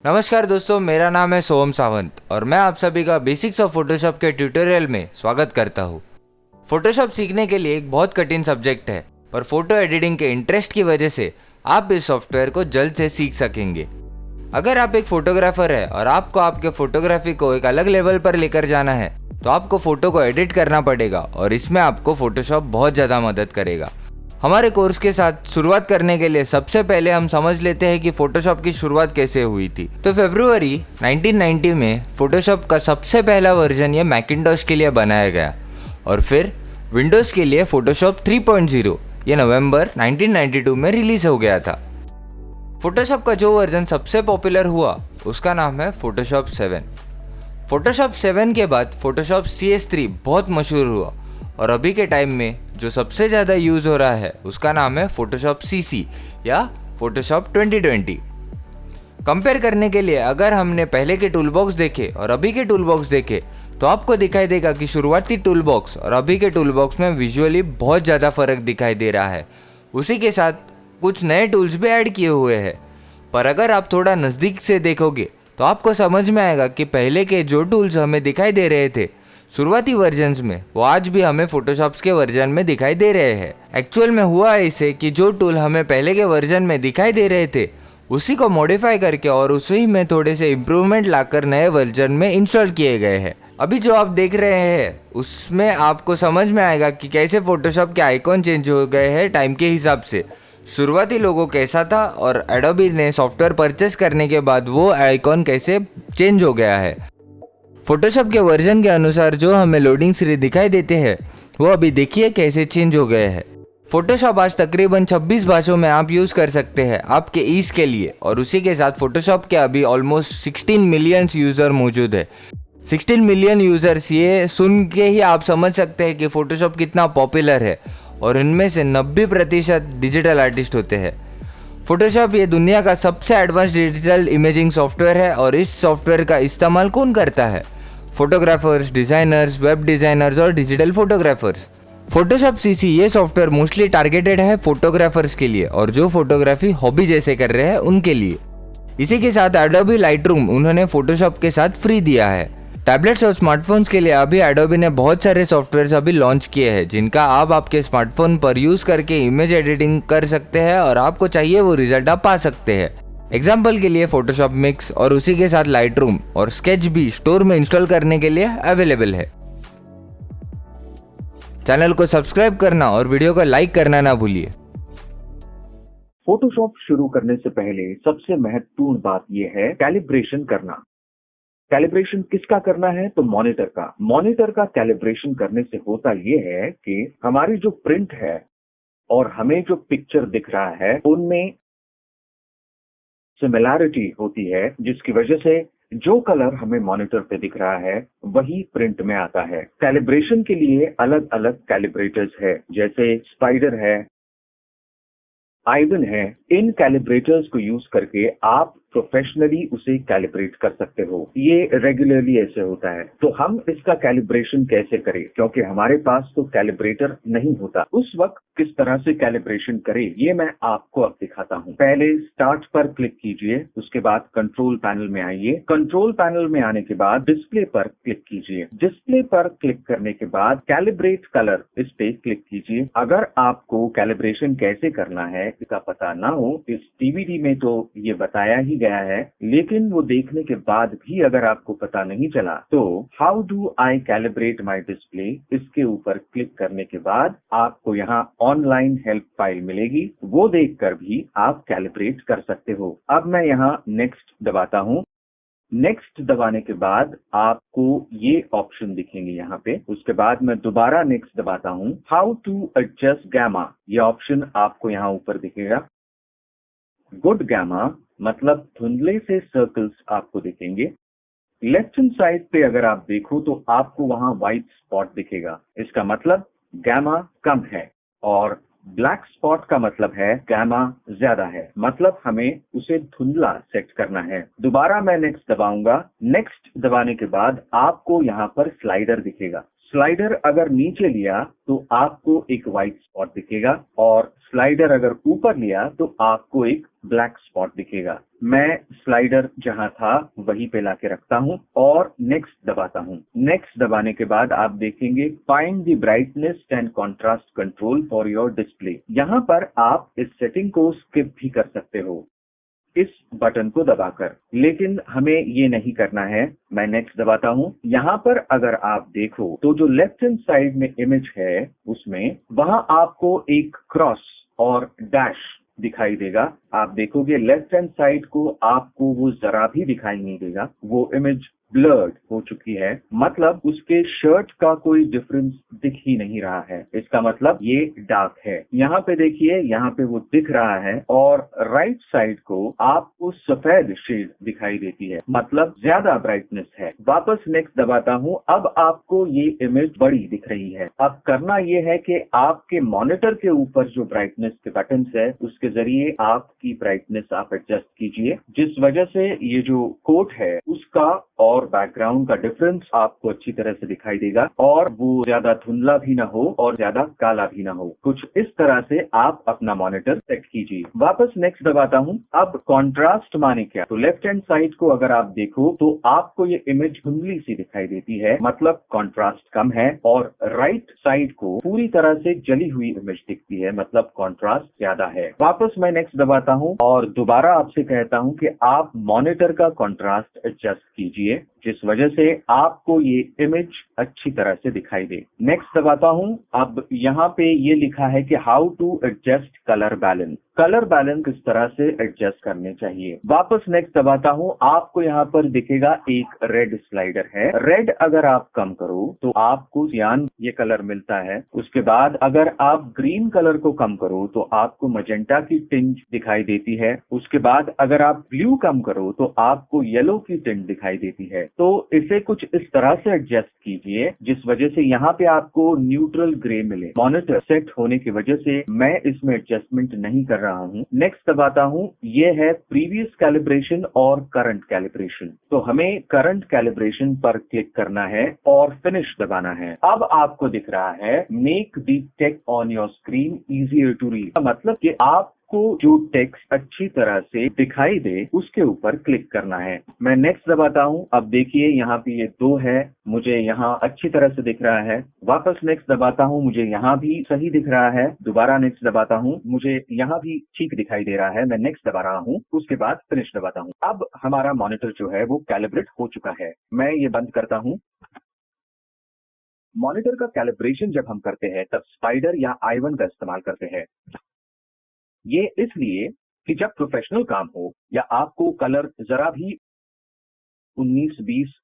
नमस्कार दोस्तों, मेरा नाम है सोहम सावंत और मैं आप सभी का बेसिक्स ऑफ फोटोशॉप के ट्यूटोरियल में स्वागत करता हूँ। फोटोशॉप सीखने के लिए एक बहुत कठिन सब्जेक्ट है, पर फोटो एडिटिंग के इंटरेस्ट की वजह से आप इस सॉफ्टवेयर को जल्द से सीख सकेंगे। अगर आप एक फोटोग्राफर है और आपको आपके फोटोग्राफी को एक अलग लेवल पर लेकर जाना है, तो आपको फोटो को एडिट करना पड़ेगा और इसमें आपको फोटोशॉप बहुत ज़्यादा मदद करेगा। हमारे कोर्स के साथ शुरुआत करने के लिए सबसे पहले हम समझ लेते हैं कि फोटोशॉप की शुरुआत कैसे हुई थी। तो फरवरी 1990 में फोटोशॉप का सबसे पहला वर्जन ये मैकिन्टॉश के लिए बनाया गया और फिर विंडोज़ के लिए फोटोशॉप 3.0 ये नवंबर 1992 में रिलीज हो गया था। फोटोशॉप का जो वर्जन सबसे पॉपुलर हुआ उसका नाम है फोटोशॉप 7। फोटोशॉप 7 के बाद फोटोशॉप CS3 बहुत मशहूर हुआ और अभी के टाइम में जो सबसे ज़्यादा यूज़ हो रहा है उसका नाम है फोटोशॉप CC या फोटोशॉप 2020। कंपेयर करने के लिए अगर हमने पहले के टूल बॉक्स देखे और अभी के टूल बॉक्स देखे तो आपको दिखाई देगा कि शुरुआती टूल बॉक्स और अभी के टूल बॉक्स में विजुअली बहुत ज़्यादा फ़र्क दिखाई दे रहा है। उसी के साथ कुछ नए टूल्स भी ऐड किए हुए हैं, पर अगर आप थोड़ा नज़दीक से देखोगे तो आपको समझ में आएगा कि पहले के जो टूल्स हमें दिखाई दे रहे थे शुरुआती वर्जन्स में, वो आज भी हमें फोटोशॉप्स के वर्जन में दिखाई दे रहे हैं। एक्चुअल में हुआ ऐसे कि जो टूल हमें पहले के वर्जन में दिखाई दे रहे थे उसी को मॉडिफाई करके और उसी में थोड़े से इम्प्रूवमेंट लाकर नए वर्जन में इंस्टॉल किए गए हैं। अभी जो आप देख रहे हैं उसमें आपको समझ में आएगा कि कैसे फोटोशॉप के आइकॉन चेंज हो गए हैं टाइम के हिसाब से। शुरुआती लोगो कैसा था और एडोबी ने सॉफ्टवेयर परचेस करने के बाद वो आइकॉन कैसे चेंज हो गया है। फोटोशॉप के वर्जन के अनुसार जो हमें लोडिंग सीरीज दिखाई देते हैं वो अभी देखिए कैसे चेंज हो गए हैं। फोटोशॉप आज तकरीबन 26 भाषाओं में आप यूज़ कर सकते हैं आपके ईज के लिए, और उसी के साथ फोटोशॉप के अभी ऑलमोस्ट 16 मिलियन यूज़र मौजूद है। 16 मिलियन यूज़र्स, ये सुन के ही आप समझ सकते हैं कि फोटोशॉप कितना पॉपुलर है और इनमें से 90% डिजिटल आर्टिस्ट होते हैं। फोटोशॉप ये दुनिया का सबसे एडवांस डिजिटल इमेजिंग सॉफ्टवेयर है और इस सॉफ्टवेयर का इस्तेमाल कौन करता है? फोटोग्राफर्स, डिज़ाइनर्स, वेब डिज़ाइनर्स और डिजिटल फोटोग्राफर्स। फोटोशॉप CC ये सॉफ्टवेयर मोस्टली टारगेटेड है फोटोग्राफर्स के लिए और जो फोटोग्राफी हॉबी जैसे कर रहे हैं उनके लिए। इसी के साथ एडोबी लाइटरूम उन्होंने फोटोशॉप के साथ फ्री दिया है। टैबलेट्स और स्मार्टफोन्स के लिए अभी एडोबी ने बहुत सारे सॉफ्टवेयर्स अभी लॉन्च किए हैं जिनका आप आपके स्मार्टफोन पर यूज़ करके इमेज एडिटिंग कर सकते हैं और आपको चाहिए वो रिजल्ट आप पा सकते हैं। एग्जाम्पल के लिए फोटोशॉप मिक्स और उसी के साथ लाइटरूम और स्केच भी स्टोर में इंस्टॉल करने के लिए अवेलेबल है। चैनल को सब्सक्राइब करना और वीडियो को लाइक करना ना भूलिए। फोटोशॉप शुरू करने से पहले सबसे महत्वपूर्ण बात यह है कैलिब्रेशन करना। कैलिब्रेशन किसका करना है? तो मॉनिटर का। मॉनिटर का कैलिब्रेशन करने से होता यह है कि हमारी जो प्रिंट है और हमें जो पिक्चर दिख रहा है उनमें सिमिलैरिटी होती है, जिसकी वजह से जो कलर हमें मॉनिटर पे दिख रहा है वही प्रिंट में आता है। कैलिब्रेशन के लिए अलग अलग कैलिब्रेटर्स है, जैसे स्पाइडर है, आइवन है। इन कैलिब्रेटर्स को यूज करके आप प्रोफेशनली उसे कैलिब्रेट कर सकते हो। ये रेगुलरली ऐसे होता है। तो हम इसका कैलिब्रेशन कैसे करें, क्योंकि हमारे पास तो कैलिब्रेटर नहीं होता। उस वक्त किस तरह से कैलिब्रेशन करें ये मैं आपको अब दिखाता हूँ। पहले स्टार्ट पर क्लिक कीजिए, उसके बाद कंट्रोल पैनल में आइए। कंट्रोल पैनल में आने के बाद डिस्प्ले पर क्लिक कीजिए। डिस्प्ले पर क्लिक करने के बाद कैलिब्रेट कलर, इस पे क्लिक कीजिए। अगर आपको कैलिब्रेशन कैसे करना है इसका पता ना हो, इस डीवीडी में तो ये बताया ही गया है, लेकिन वो देखने के बाद भी अगर आपको पता नहीं चला तो how do I calibrate my display, इसके ऊपर क्लिक करने के बाद आपको यहाँ ऑनलाइन हेल्प फाइल मिलेगी, वो देखकर भी आप कैलिब्रेट कर सकते हो। अब मैं यहाँ नेक्स्ट दबाता हूँ। नेक्स्ट दबाने के बाद आपको ये ऑप्शन दिखेंगे यहाँ पे। उसके बाद मैं दोबारा नेक्स्ट दबाता हूँ। हाउ टू एडजस्ट गैमा, ये ऑप्शन आपको यहाँ ऊपर दिखेगा। गुड गैमा मतलब धुंधले से सर्कल्स आपको दिखेंगे। लेफ्ट हैंड साइड पे अगर आप देखो तो आपको वहां व्हाइट स्पॉट दिखेगा, इसका मतलब गैमा कम है, और ब्लैक स्पॉट का मतलब है गैमा ज्यादा है, मतलब हमें उसे धुंधला सेट करना है। दोबारा मैं नेक्स्ट दबाऊंगा। नेक्स्ट दबाने के बाद आपको यहाँ पर स्लाइडर दिखेगा। स्लाइडर अगर नीचे लिया तो आपको एक व्हाइट स्पॉट दिखेगा और स्लाइडर अगर ऊपर लिया तो आपको एक ब्लैक स्पॉट दिखेगा। मैं स्लाइडर जहां था वहीं पे लाके रखता हूं और नेक्स्ट दबाता हूं। नेक्स्ट दबाने के बाद आप देखेंगे find the brightness and contrast control for your display. यहां पर आप इस सेटिंग को स्किप भी कर सकते हो इस बटन को दबाकर, लेकिन हमें ये नहीं करना है। मैं नेक्स्ट दबाता हूं। यहां पर अगर आप देखो तो जो लेफ्ट हैंड साइड में इमेज है उसमें वहां आपको एक क्रॉस और डैश दिखाई देगा। आप देखोगे लेफ्ट हैंड साइड को आपको वो जरा भी दिखाई नहीं देगा, वो इमेज ब्लर्ड हो चुकी है, मतलब उसके शर्ट का कोई डिफरेंस दिख ही नहीं रहा है। इसका मतलब ये डार्क है। यहाँ पे देखिए, यहाँ पे वो दिख रहा है और राइट साइड को आपको सफेद शेड दिखाई देती है, मतलब ज्यादा ब्राइटनेस है। वापस नेक्स्ट दबाता हूँ। अब आपको ये इमेज बड़ी दिख रही है। अब करना ये है कि आपके मॉनिटर के ऊपर जो ब्राइटनेस के बटन है उसके जरिए आपकी ब्राइटनेस आप एडजस्ट कीजिए, जिस वजह से ये जो कोट है उसका और बैकग्राउंड का डिफरेंस आपको अच्छी तरह से दिखाई देगा और वो ज्यादा धुंधला भी ना हो और ज्यादा काला भी ना हो। कुछ इस तरह से आप अपना मॉनिटर सेट कीजिए। वापस नेक्स्ट दबाता हूं। अब कॉन्ट्रास्ट माने क्या, तो लेफ्ट हैंड साइड को अगर आप देखो तो आपको ये इमेज धुंधली सी दिखाई देती है, मतलब कॉन्ट्रास्ट कम है, और राइट साइड को पूरी तरह से जली हुई इमेज दिखती है, मतलब कॉन्ट्रास्ट ज्यादा है। वापस मैं नेक्स्ट दबाता हूं और दोबारा आपसे कहता हूं कि आप मॉनिटर का कॉन्ट्रास्ट एडजस्ट कीजिए, जिस वजह से आपको ये इमेज अच्छी तरह से दिखाई दे। नेक्स्ट दबाता हूं। अब यहाँ पे ये लिखा है कि how to adjust colour balance. Colour balance किस तरह से एडजस्ट करने चाहिए। वापस नेक्स्ट दबाता हूं। आपको यहाँ पर दिखेगा एक रेड स्लाइडर है। रेड अगर आप कम करो तो आपको सियान ये कलर मिलता है। उसके बाद अगर आप ग्रीन कलर को कम करो तो आपको मजेंटा की टिंज दिखाई देती है। उसके बाद अगर आप ब्लू कम करो तो आपको येलो की टिंज दिखाई देती है। तो इसे कुछ इस तरह से एडजस्ट कीजिए जिस वजह से यहाँ पे आपको न्यूट्रल ग्रे मिले। मॉनिटर सेट होने की वजह से मैं इसमें एडजस्टमेंट नहीं कर रहा हूँ। नेक्स्ट दबाता हूँ। ये है प्रीवियस कैलिब्रेशन और करंट कैलिब्रेशन। तो हमें करंट कैलिब्रेशन पर क्लिक करना है और फिनिश दबाना है। अब आपको दिख रहा है make the text on your screen easier to read, मतलब कि आप को जो टेक्स्ट अच्छी तरह से दिखाई दे उसके ऊपर क्लिक करना है। मैं नेक्स्ट दबाता हूं। अब देखिए यहाँ पे ये 2 है, मुझे यहाँ अच्छी तरह से दिख रहा है। वापस नेक्स्ट दबाता हूं, मुझे यहाँ भी सही दिख रहा है। दोबारा नेक्स्ट दबाता हूं, मुझे यहाँ भी ठीक दिखाई दे रहा है। मैं नेक्स्ट दबा रहा हूँ, उसके बाद फिनिश दबाता हूँ। अब हमारा मॉनिटर जो है वो कैलिब्रेट हो चुका है। मैं ये बंद करता हूँ। मॉनिटर का कैलिब्रेशन जब हम करते हैं तब स्पाइडर या i1 का इस्तेमाल करते हैं। ये इसलिए कि जब प्रोफेशनल काम हो या आपको कलर जरा भी 19-20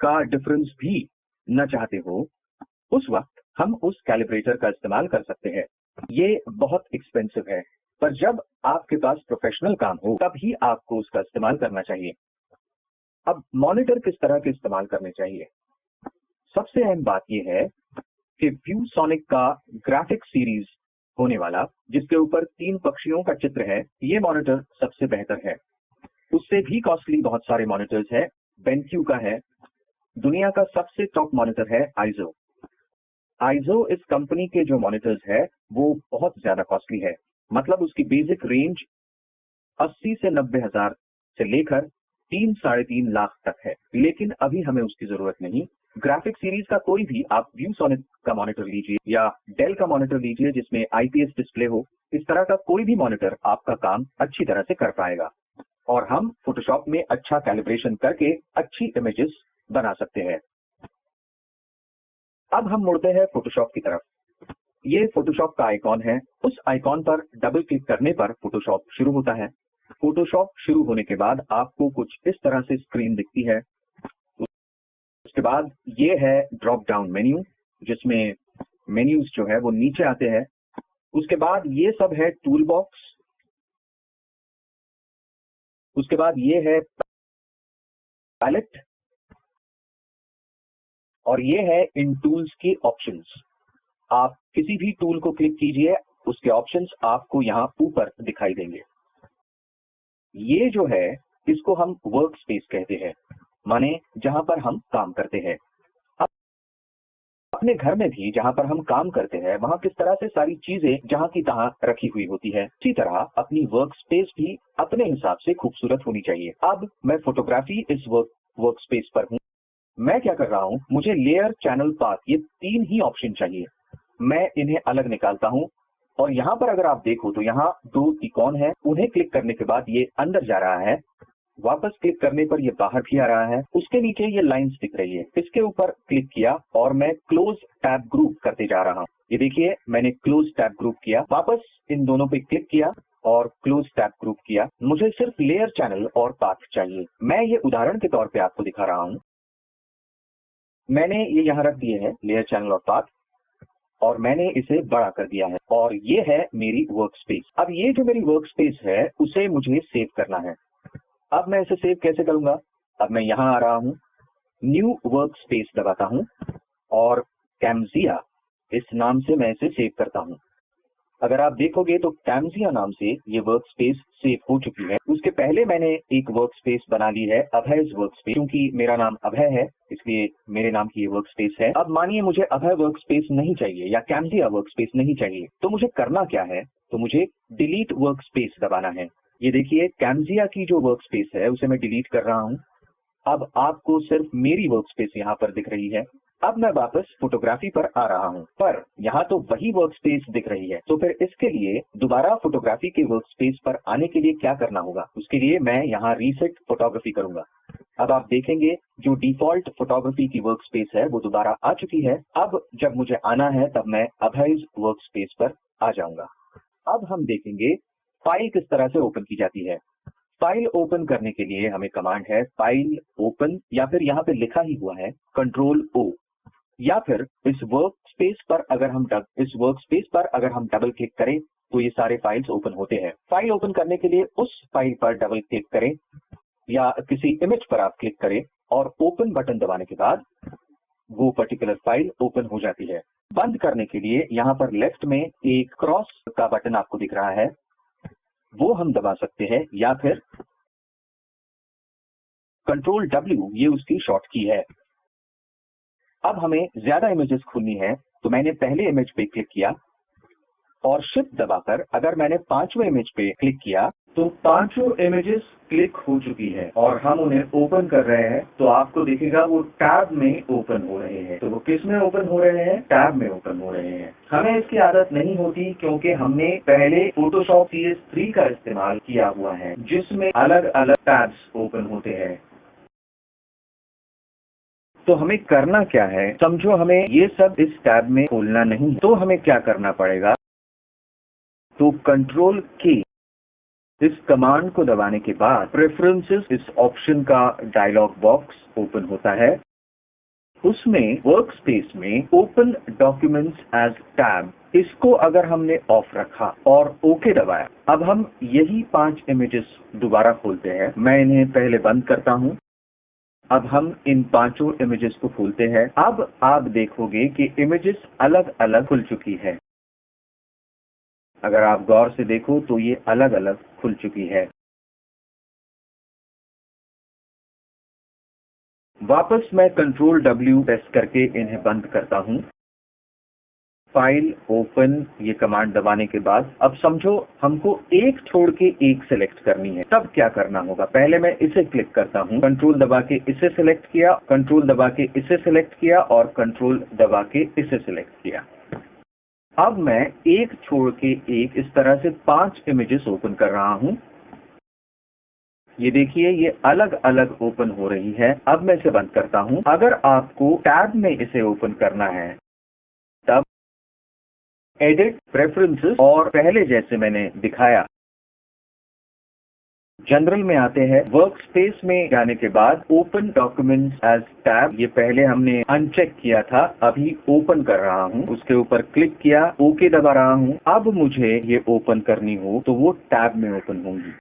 का डिफरेंस भी न चाहते हो, उस वक्त हम उस कैलिब्रेटर का इस्तेमाल कर सकते हैं। ये बहुत एक्सपेंसिव है, पर जब आपके पास प्रोफेशनल काम हो तब ही आपको उसका इस्तेमाल करना चाहिए। अब मॉनिटर किस तरह के इस्तेमाल करने चाहिए। सबसे अहम बात यह है कि ViewSonic का ग्राफिक सीरीज होने वाला, जिसके ऊपर 3 पक्षियों का चित्र है, ये मॉनिटर सबसे बेहतर है। उससे भी कॉस्टली बहुत सारे मॉनिटर्स है। BenQ का है। दुनिया का सबसे टॉप मॉनिटर है आइजो। आइजो इस कंपनी के जो मॉनिटर्स है वो बहुत ज्यादा कॉस्टली है, मतलब उसकी बेसिक रेंज 80 से 90 हजार से लेकर 3-3.5 लाख तक है, लेकिन अभी हमें उसकी जरूरत नहीं। ग्राफिक सीरीज का कोई भी आप ViewSonic का मॉनिटर लीजिए या डेल का मॉनिटर लीजिए जिसमें IPS डिस्प्ले हो, इस तरह का कोई भी मॉनिटर आपका काम अच्छी तरह से कर पाएगा और हम फोटोशॉप में अच्छा कैलिब्रेशन करके अच्छी इमेजेस बना सकते हैं। अब हम मुड़ते हैं फोटोशॉप की तरफ। ये फोटोशॉप का आइकॉन है। उस आइकॉन पर डबल क्लिक करने पर फोटोशॉप शुरू होता है। फोटोशॉप शुरू होने के बाद आपको कुछ इस तरह से स्क्रीन दिखती है। उसके बाद ये है ड्रॉप डाउन मेन्यू, जिसमें मेन्यूज जो है वो नीचे आते हैं। उसके बाद ये सब है टूल बॉक्स। उसके बाद ये है पैलेट और ये है इन टूल्स के ऑप्शंस। आप किसी भी टूल को क्लिक कीजिए, उसके ऑप्शंस आपको यहाँ ऊपर दिखाई देंगे। ये जो है इसको हम वर्क स्पेस कहते हैं, माने जहां पर हम काम करते हैं। अपने घर में भी जहाँ पर हम काम करते हैं वहाँ किस तरह से सारी चीजें जहाँ की तहाँ रखी हुई होती है, इसी तरह अपनी वर्क स्पेस भी अपने हिसाब से खूबसूरत होनी चाहिए। अब मैं फोटोग्राफी इस वर्क स्पेस पर हूँ। मैं क्या कर रहा हूँ, मुझे लेयर, चैनल, पाथ, ये 3 ही ऑप्शन चाहिए। मैं इन्हें अलग निकालता हूँ और यहाँ पर अगर आप देखो तो यहाँ 2 त्रिकोण है, उन्हें क्लिक करने के बाद ये अंदर जा रहा है, वापस क्लिक करने पर ये बाहर भी आ रहा है, उसके नीचे ये लाइंस दिख रही है, इसके ऊपर क्लिक किया और मैं क्लोज टैब ग्रुप करते जा रहा हूँ। ये देखिए मैंने क्लोज टैब ग्रुप किया, वापस इन दोनों पे क्लिक किया और क्लोज टैब ग्रुप किया। मुझे सिर्फ लेयर, चैनल और पाथ चाहिए। मैं ये उदाहरण के तौर पे आपको दिखा रहा हूँ। मैंने ये यहाँ रख दिए हैं लेयर, चैनल और पाथ, और मैंने इसे बड़ा कर दिया है और ये है मेरी वर्क स्पेस। अब ये जो मेरी वर्क स्पेस है उसे मुझे सेव करना है। अब मैं इसे सेव कैसे करूंगा? अब मैं यहां आ रहा हूं, न्यू वर्क स्पेस दबाता हूं और कैम्जिया इस नाम से मैं इसे सेव करता हूं। अगर आप देखोगे तो कैम्जिया नाम से ये वर्क स्पेस सेव हो चुकी है। उसके पहले मैंने एक वर्क स्पेस बना ली है, अभय वर्क स्पेस। क्योंकि मेरा नाम अभय है इसलिए मेरे नाम की ये वर्क स्पेस है। अब मानिए मुझे अभय वर्क स्पेस नहीं चाहिए या कैम्जिया वर्क स्पेस नहीं चाहिए, तो मुझे करना क्या है? तो मुझे डिलीट वर्क स्पेस दबाना है। ये देखिए कैम्जिया की जो वर्क स्पेस है उसे मैं डिलीट कर रहा हूं। अब आपको सिर्फ मेरी वर्क स्पेस यहाँ पर दिख रही है। अब मैं वापस फोटोग्राफी पर आ रहा हूँ, पर यहाँ तो वही वर्क स्पेस दिख रही है। तो फिर इसके लिए दोबारा फोटोग्राफी के वर्क स्पेस पर आने के लिए क्या करना होगा? उसके लिए मैं यहाँ रीसेट फोटोग्राफी करूंगा। अब आप देखेंगे जो डिफॉल्ट फोटोग्राफी की वर्क स्पेस है वो दोबारा आ चुकी है। अब जब मुझे आना है तब मैं अभय वर्क स्पेस पर आ जाऊंगा। अब हम देखेंगे फाइल किस तरह से ओपन की जाती है। फाइल ओपन करने के लिए हमें कमांड है फाइल ओपन, या फिर यहाँ पे लिखा ही हुआ है Ctrl+O, या फिर इस वर्क स्पेस पर अगर हम डबल क्लिक करें तो ये सारे फाइल्स ओपन होते हैं। फाइल ओपन करने के लिए उस फाइल पर डबल क्लिक करें या किसी इमेज पर आप क्लिक करें और ओपन बटन दबाने के बाद वो पर्टिकुलर फाइल ओपन हो जाती है। बंद करने के लिए यहाँ पर लेफ्ट में एक क्रॉस का बटन आपको दिख रहा है, वो हम दबा सकते हैं, या फिर Ctrl+W ये उसकी शॉर्ट की है। अब हमें ज्यादा इमेजेस खोलनी है तो मैंने पहले इमेज पे क्लिक किया और शिफ्ट दबाकर अगर मैंने 5वें इमेज पे क्लिक किया तो 5 इमेजेस क्लिक हो चुकी है और हम उन्हें ओपन कर रहे हैं। तो आपको दिखेगा वो टैब में ओपन हो रहे हैं। तो वो किस में ओपन हो रहे हैं? टैब में ओपन हो रहे हैं। हमें इसकी आदत नहीं होती क्योंकि हमने पहले फोटोशॉप CS3 का इस्तेमाल किया हुआ है जिसमें अलग अलग टैब्स ओपन होते हैं। तो हमें करना क्या है? समझो हमें ये सब इस टैब में खोलना नहीं, तो हमें क्या करना पड़ेगा? तो Ctrl+K इस कमांड को दबाने के बाद प्रेफरेंसेस इस ऑप्शन का डायलॉग बॉक्स ओपन होता है। उसमें वर्क स्पेस में ओपन डॉक्यूमेंट्स एज टैब, इसको अगर हमने ऑफ रखा और ओके दबाया, अब हम यही 5 इमेजेस दोबारा खोलते हैं। मैं इन्हें पहले बंद करता हूं। अब हम इन 5 इमेजेस को खोलते हैं। अब आप देखोगे कि इमेजेस अलग अलग खुल चुकी है। अगर आप गौर से देखो तो ये अलग अलग खुल चुकी है। वापस मैं Ctrl+W प्रेस करके इन्हें बंद करता हूं। फाइल ओपन ये कमांड दबाने के बाद अब समझो हमको एक छोड़ के एक सिलेक्ट करनी है। तब क्या करना होगा? पहले मैं इसे क्लिक करता हूं, कंट्रोल दबा के इसे सिलेक्ट किया, कंट्रोल दबा के इसे सिलेक्ट किया और कंट्रोल दबा के इसे सिलेक्ट किया। अब मैं एक छोड़ के एक इस तरह से 5 इमेजेस ओपन कर रहा हूं। ये देखिए ये अलग अलग ओपन हो रही है। अब मैं इसे बंद करता हूं। अगर आपको टैब में इसे ओपन करना है तब एडिट, प्रेफरेंसेस और पहले जैसे मैंने दिखाया जनरल में आते हैं। वर्क स्पेस में जाने के बाद ओपन डॉक्यूमेंट्स एज टैब, ये पहले हमने अनचेक किया था, अभी ओपन कर रहा हूं। उसके ऊपर क्लिक किया, ओके दबा रहा हूं। अब मुझे ये ओपन करनी हो तो वो टैब में ओपन होंगी।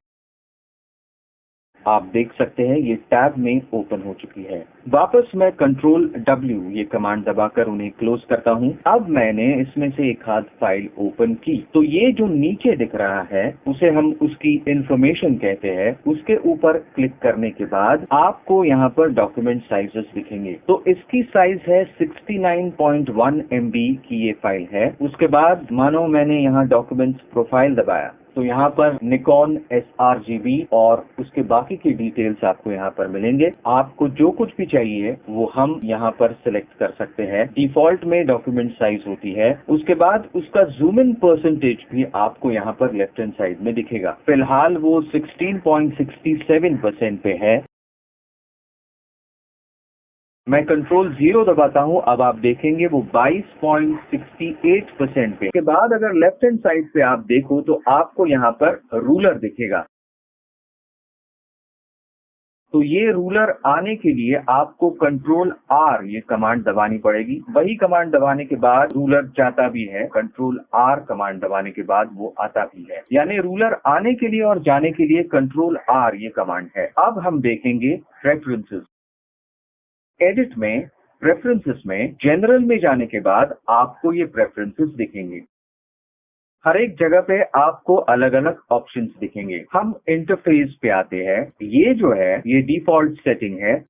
आप देख सकते हैं ये टैब में ओपन हो चुकी है। वापस मैं कंट्रोल W ये कमांड दबाकर उन्हें क्लोज करता हूं। अब मैंने इसमें से एक आध फाइल ओपन की तो ये जो नीचे दिख रहा है उसे हम उसकी इंफॉर्मेशन कहते हैं। उसके ऊपर क्लिक करने के बाद आपको यहाँ पर डॉक्यूमेंट साइजेस दिखेंगे। तो इसकी साइज है 69.1 MB की ये फाइल है। उसके बाद मानो मैंने यहाँ डॉक्यूमेंट्स प्रोफाइल दबाया तो यहाँ पर निकॉन sRGB और उसके बाकी की डिटेल्स आपको यहाँ पर मिलेंगे। आपको जो कुछ भी चाहिए वो हम यहाँ पर सिलेक्ट कर सकते हैं। डिफॉल्ट में डॉक्यूमेंट साइज होती है। उसके बाद उसका जूम इन परसेंटेज भी आपको यहाँ पर लेफ्ट हैंड साइड में दिखेगा। फिलहाल वो 16.67% पे है। मैं कंट्रोल 0 दबाता हूं। अब आप देखेंगे वो 22.68% पे। के बाद अगर लेफ्ट हैंड साइड पे आप देखो तो आपको यहाँ पर रूलर दिखेगा। तो ये रूलर आने के लिए आपको कंट्रोल R ये कमांड दबानी पड़ेगी। वही कमांड दबाने के बाद रूलर जाता भी है। कंट्रोल R कमांड दबाने के बाद वो आता भी है। यानी रूलर आने के लिए और जाने के लिए कंट्रोल R ये कमांड है। अब हम देखेंगे प्रेफरेंसेस। एडिट में प्रेफरेंसेस में जनरल में जाने के बाद आपको ये प्रेफरेंसेस दिखेंगे। हर एक जगह पे आपको अलग अलग ऑप्शंस दिखेंगे। हम इंटरफेस पे आते हैं। ये जो है ये डिफॉल्ट सेटिंग है।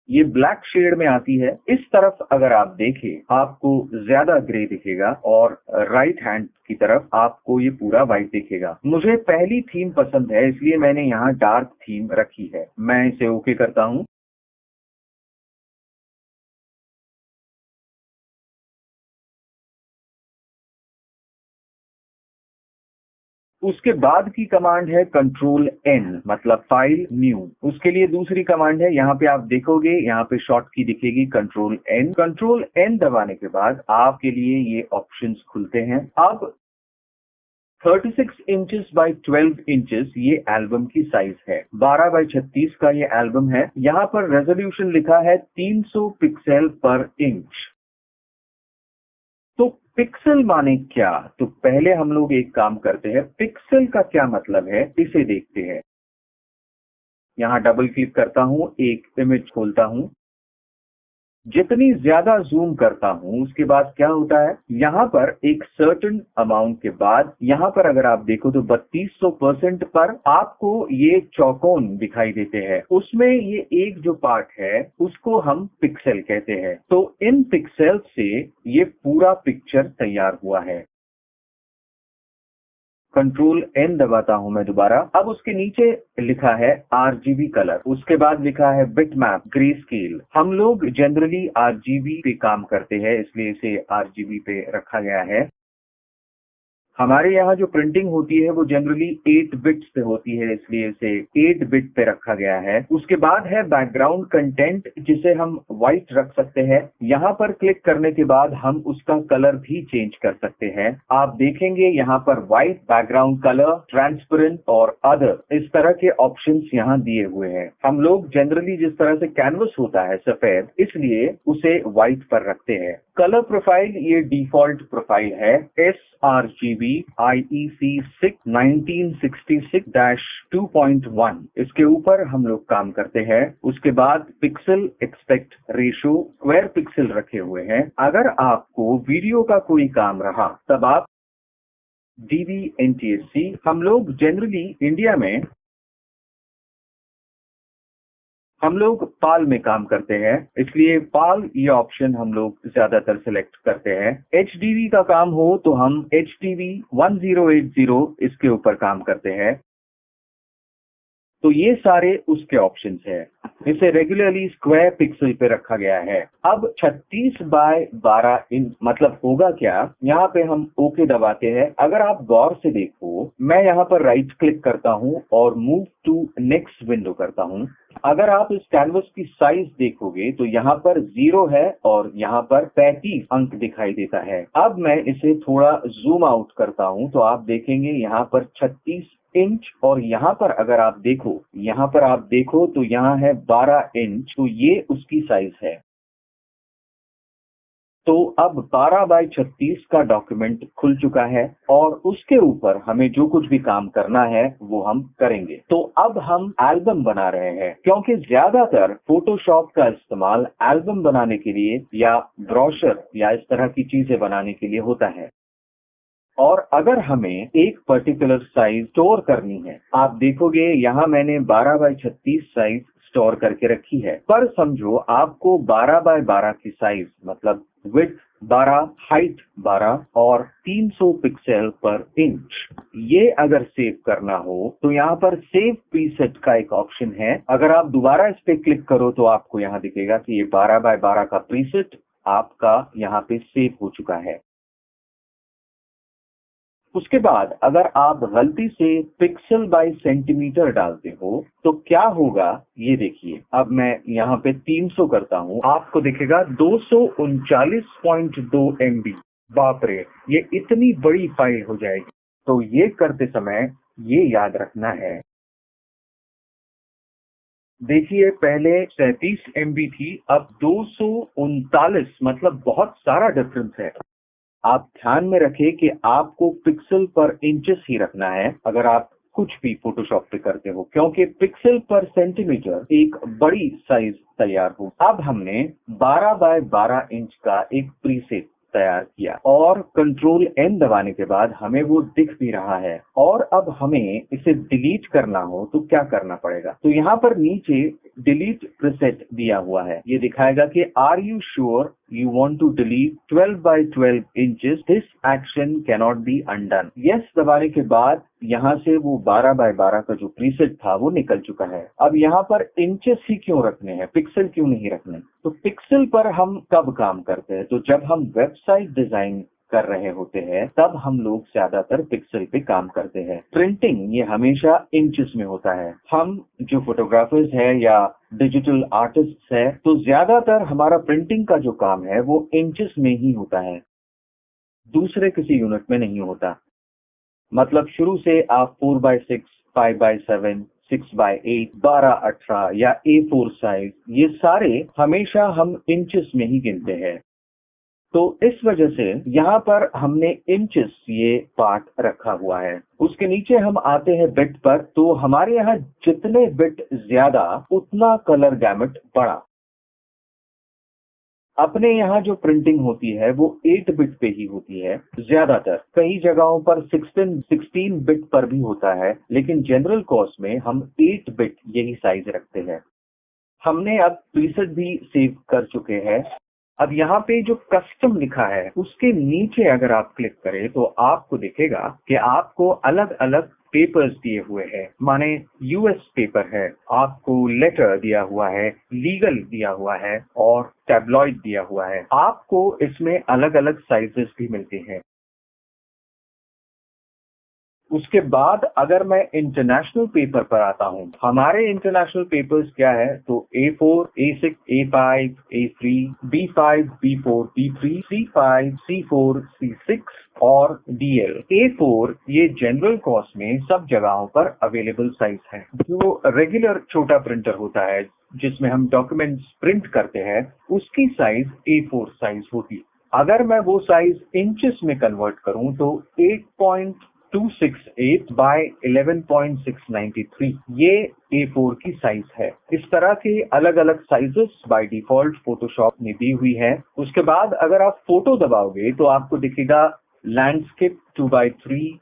ये ब्लैक शेड में आती है। इस तरफ अगर आप देखें आपको ज्यादा ग्रे दिखेगा और राइट हैंड की तरफ आपको ये पूरा व्हाइट दिखेगा। मुझे पहली थीम पसंद है इसलिए मैंने यहाँ डार्क थीम रखी है। मैं इसे ओके करता हूँ। उसके बाद की कमांड है कंट्रोल N मतलब फाइल न्यू। उसके लिए दूसरी कमांड है। यहाँ पे आप देखोगे यहाँ पे शॉर्ट की दिखेगी कंट्रोल N। कंट्रोल N दबाने के बाद आपके लिए ये ऑप्शंस खुलते हैं। अब 36 इंचेस बाय 12 इंचेस ये एल्बम की साइज है। 12 बाय 36 का ये एल्बम है। यहाँ पर रेजोल्यूशन लिखा है 300 पिक्सल पर इंच। तो पिक्सल माने क्या? तो पहले हम लोग एक काम करते हैं। पिक्सल का क्या मतलब है इसे देखते हैं। यहाँ डबल क्लिक करता हूँ, एक इमेज खोलता हूँ। जितनी ज्यादा जूम करता हूं उसके बाद क्या होता है, यहाँ पर एक सर्टेन अमाउंट के बाद यहाँ पर अगर आप देखो तो 3200% पर आपको ये चौकोन दिखाई देते हैं। उसमें ये एक जो पार्ट है उसको हम पिक्सल कहते हैं। तो इन पिक्सल से ये पूरा पिक्चर तैयार हुआ है। कंट्रोल N दबाता हूं मैं दोबारा। अब उसके नीचे लिखा है RGB कलर। उसके बाद लिखा है बिटमैप ग्रे स्केल। हम लोग जनरली RGB पे काम करते हैं इसलिए इसे RGB पे रखा गया है। हमारे यहाँ जो प्रिंटिंग होती है वो जनरली 8 बिट्स पे होती है इसलिए इसे 8 बिट पे रखा गया है। उसके बाद है बैकग्राउंड कंटेंट जिसे हम व्हाइट रख सकते हैं। यहाँ पर क्लिक करने के बाद हम उसका कलर भी चेंज कर सकते हैं। आप देखेंगे यहाँ पर व्हाइट, बैकग्राउंड कलर, ट्रांसपेरेंट और अदर इस तरह के ऑप्शंस यहाँ दिए हुए हैं। हम लोग जनरली जिस तरह से कैनवस होता है सफेद इसलिए उसे व्हाइट पर रखते हैं। कलर प्रोफाइल ये डिफॉल्ट प्रोफाइल है sRGB IEC 6 1966-2.1। इसके ऊपर हम लोग काम करते हैं। उसके बाद pixel expect ratio square pixel रखे हुए हैं। अगर आपको वीडियो का कोई काम रहा तब आप DVNTSC, हम लोग जनरली इंडिया में हम लोग पाल में काम करते हैं इसलिए पाल ये ऑप्शन हम लोग ज्यादातर सिलेक्ट करते हैं। HDV का काम हो तो हम HDV 1080 इसके ऊपर काम करते हैं। तो ये सारे उसके ऑप्शंस हैं। इसे रेगुलरली स्क्वायर पिक्सल पे रखा गया है। अब 36 बाय 12 इंच मतलब होगा क्या, यहाँ पे हम ओके दबाते हैं। अगर आप गौर से देखो मैं यहाँ पर राइट क्लिक करता हूँ और मूव टू नेक्स्ट विंडो करता हूँ। अगर आप इस कैनवस की साइज देखोगे तो यहाँ पर 0 है और यहाँ पर 35 अंक दिखाई देता है। अब मैं इसे थोड़ा जूम आउट करता हूँ तो आप देखेंगे यहाँ पर 36 इंच और यहाँ पर अगर आप देखो तो यहाँ है 12 इंच। तो ये उसकी साइज है। तो अब 12x36 का डॉक्यूमेंट खुल चुका है और उसके ऊपर हमें जो कुछ भी काम करना है वो हम करेंगे। तो अब हम एल्बम बना रहे हैं, क्योंकि ज्यादातर फोटोशॉप का इस्तेमाल एल्बम बनाने के लिए या ब्रोशर या इस तरह की चीजें बनाने के लिए होता है। और अगर हमें एक पर्टिकुलर साइज स्टोर करनी है, आप देखोगे यहाँ मैंने 12x36 साइज स्टोर करके रखी है, पर समझो आपको 12x12 की साइज मतलब विड्थ 12, हाइट 12 और 300 पिक्सल पर इंच ये अगर सेव करना हो तो यहाँ पर सेव प्रीसेट का एक ऑप्शन है। अगर आप दोबारा इस पे क्लिक करो तो आपको यहाँ दिखेगा कि ये 12x12 का प्रीसेट आपका यहाँ पे सेव हो चुका है। उसके बाद अगर आप गलती से पिक्सल बाय सेंटीमीटर डालते हो तो क्या होगा ये देखिए। अब मैं यहाँ पे 300 करता हूँ, आपको दिखेगा 239.2 MB। बाप रे, ये इतनी बड़ी फाइल हो जाएगी। तो ये करते समय ये याद रखना है, देखिए पहले 37 MB थी, अब 239, मतलब बहुत सारा डिफरेंस है। आप ध्यान में रखें कि आपको पिक्सल पर इंचेस ही रखना है अगर आप कुछ भी फोटोशॉप पे करते हो, क्योंकि पिक्सल पर सेंटीमीटर एक बड़ी साइज तैयार हो। अब हमने 12x12 इंच का एक प्रीसेट तैयार किया और कंट्रोल N दबाने के बाद हमें वो दिख भी रहा है। और अब हमें इसे डिलीट करना हो तो क्या करना पड़ेगा, तो यहाँ पर नीचे डिलीट प्रीसेट दिया हुआ है, ये दिखाएगा कि are you sure you want to delete 12x12 inches, this action cannot be undone। yes दबाने के बाद यहाँ से वो 12x12 का जो प्रीसेट था वो निकल चुका है। अब यहाँ पर इंचेस ही क्यों रखने हैं, पिक्सल क्यों नहीं रखने? तो पिक्सल पर हम कब काम करते हैं, तो जब हम वेबसाइट डिजाइन कर रहे होते हैं तब हम लोग ज्यादातर पिक्सल पे काम करते हैं। प्रिंटिंग ये हमेशा इंचेस में होता है। हम जो फोटोग्राफर्स हैं या डिजिटल आर्टिस्ट है तो ज्यादातर हमारा प्रिंटिंग का जो काम है वो इंचेस में ही होता है, दूसरे किसी यूनिट में नहीं होता। मतलब शुरू से आप 4x6, 5x7, 6x8, 12x18 या A4 साइज, ये सारे हमेशा हम इंचेस में ही गिनते हैं। तो इस वजह से यहाँ पर हमने इंचेस ये पार्ट रखा हुआ है। उसके नीचे हम आते हैं बिट पर, तो हमारे यहाँ जितने बिट ज्यादा उतना कलर गैमेट बड़ा। अपने यहाँ जो प्रिंटिंग होती है वो 8 बिट पे ही होती है ज्यादातर, कई जगहों पर 16 बिट पर भी होता है, लेकिन जनरल कोर्स में हम 8 बिट यही साइज रखते हैं। हमने अब प्रीसेट भी सेव कर चुके हैं। अब यहाँ पे जो कस्टम लिखा है उसके नीचे अगर आप क्लिक करें तो आपको दिखेगा कि आपको अलग अलग पेपर्स दिए हुए हैं, माने यूएस पेपर है, आपको लेटर दिया हुआ है, लीगल दिया हुआ है और टैब्लॉइड दिया हुआ है। आपको इसमें अलग अलग साइजेस भी मिलते हैं। उसके बाद अगर मैं इंटरनेशनल पेपर पर आता हूँ, हमारे इंटरनेशनल पेपर्स क्या है, तो A4, A6, A5, A3, B5, B4, B3, C5, C4, C6 और DL। A4 ये जनरल कॉस्ट में सब जगहों पर अवेलेबल साइज है। जो रेगुलर छोटा प्रिंटर होता है जिसमें हम डॉक्यूमेंट्स प्रिंट करते हैं उसकी साइज A4 साइज होती। अगर मैं वो साइज इंचेस में कन्वर्ट करूं तो 8.268 बाय 11.693 ये A4 की साइज है। इस तरह के अलग अलग साइजेस बाय डिफॉल्ट फोटोशॉप ने दी हुई है। उसके बाद अगर आप फोटो दबाओगे तो आपको दिखेगा landscape 2x3,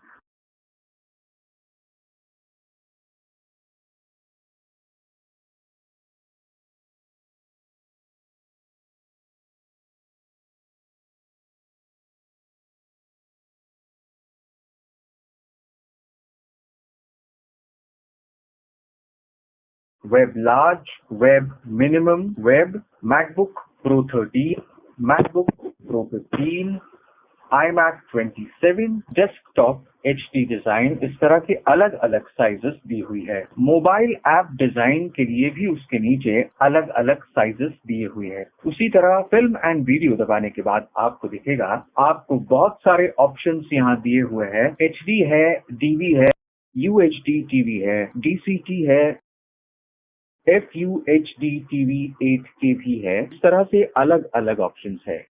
web large, web minimum, web, MacBook pro 13, MacBook pro 15, iMac 27, desktop HD design, इस तरह के अलग अलग साइजेस दी हुई है। मोबाइल ऐप डिजाइन के लिए भी उसके नीचे अलग अलग साइजेस दिए हुए हैं। उसी तरह फिल्म एंड वीडियो दबाने के बाद आपको दिखेगा, आपको बहुत सारे ऑप्शंस यहाँ दिए हुए हैं। HD है, DV है, UHD TV है, DCT है, FUHD TV 8K भी है। इस तरह से अलग अलग ऑप्शंस है।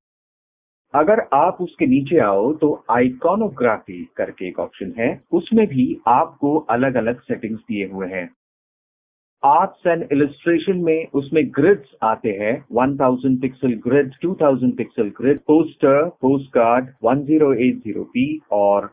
अगर आप उसके नीचे आओ तो आइकॉनोग्राफी करके एक ऑप्शन है, उसमें भी आपको अलग अलग सेटिंग्स दिए हुए हैं। आर्ट्स एंड इलस्ट्रेशन में उसमें ग्रिड्स आते हैं, 1000 pixel grid, 2000 pixel grid, poster, post card, 1080p और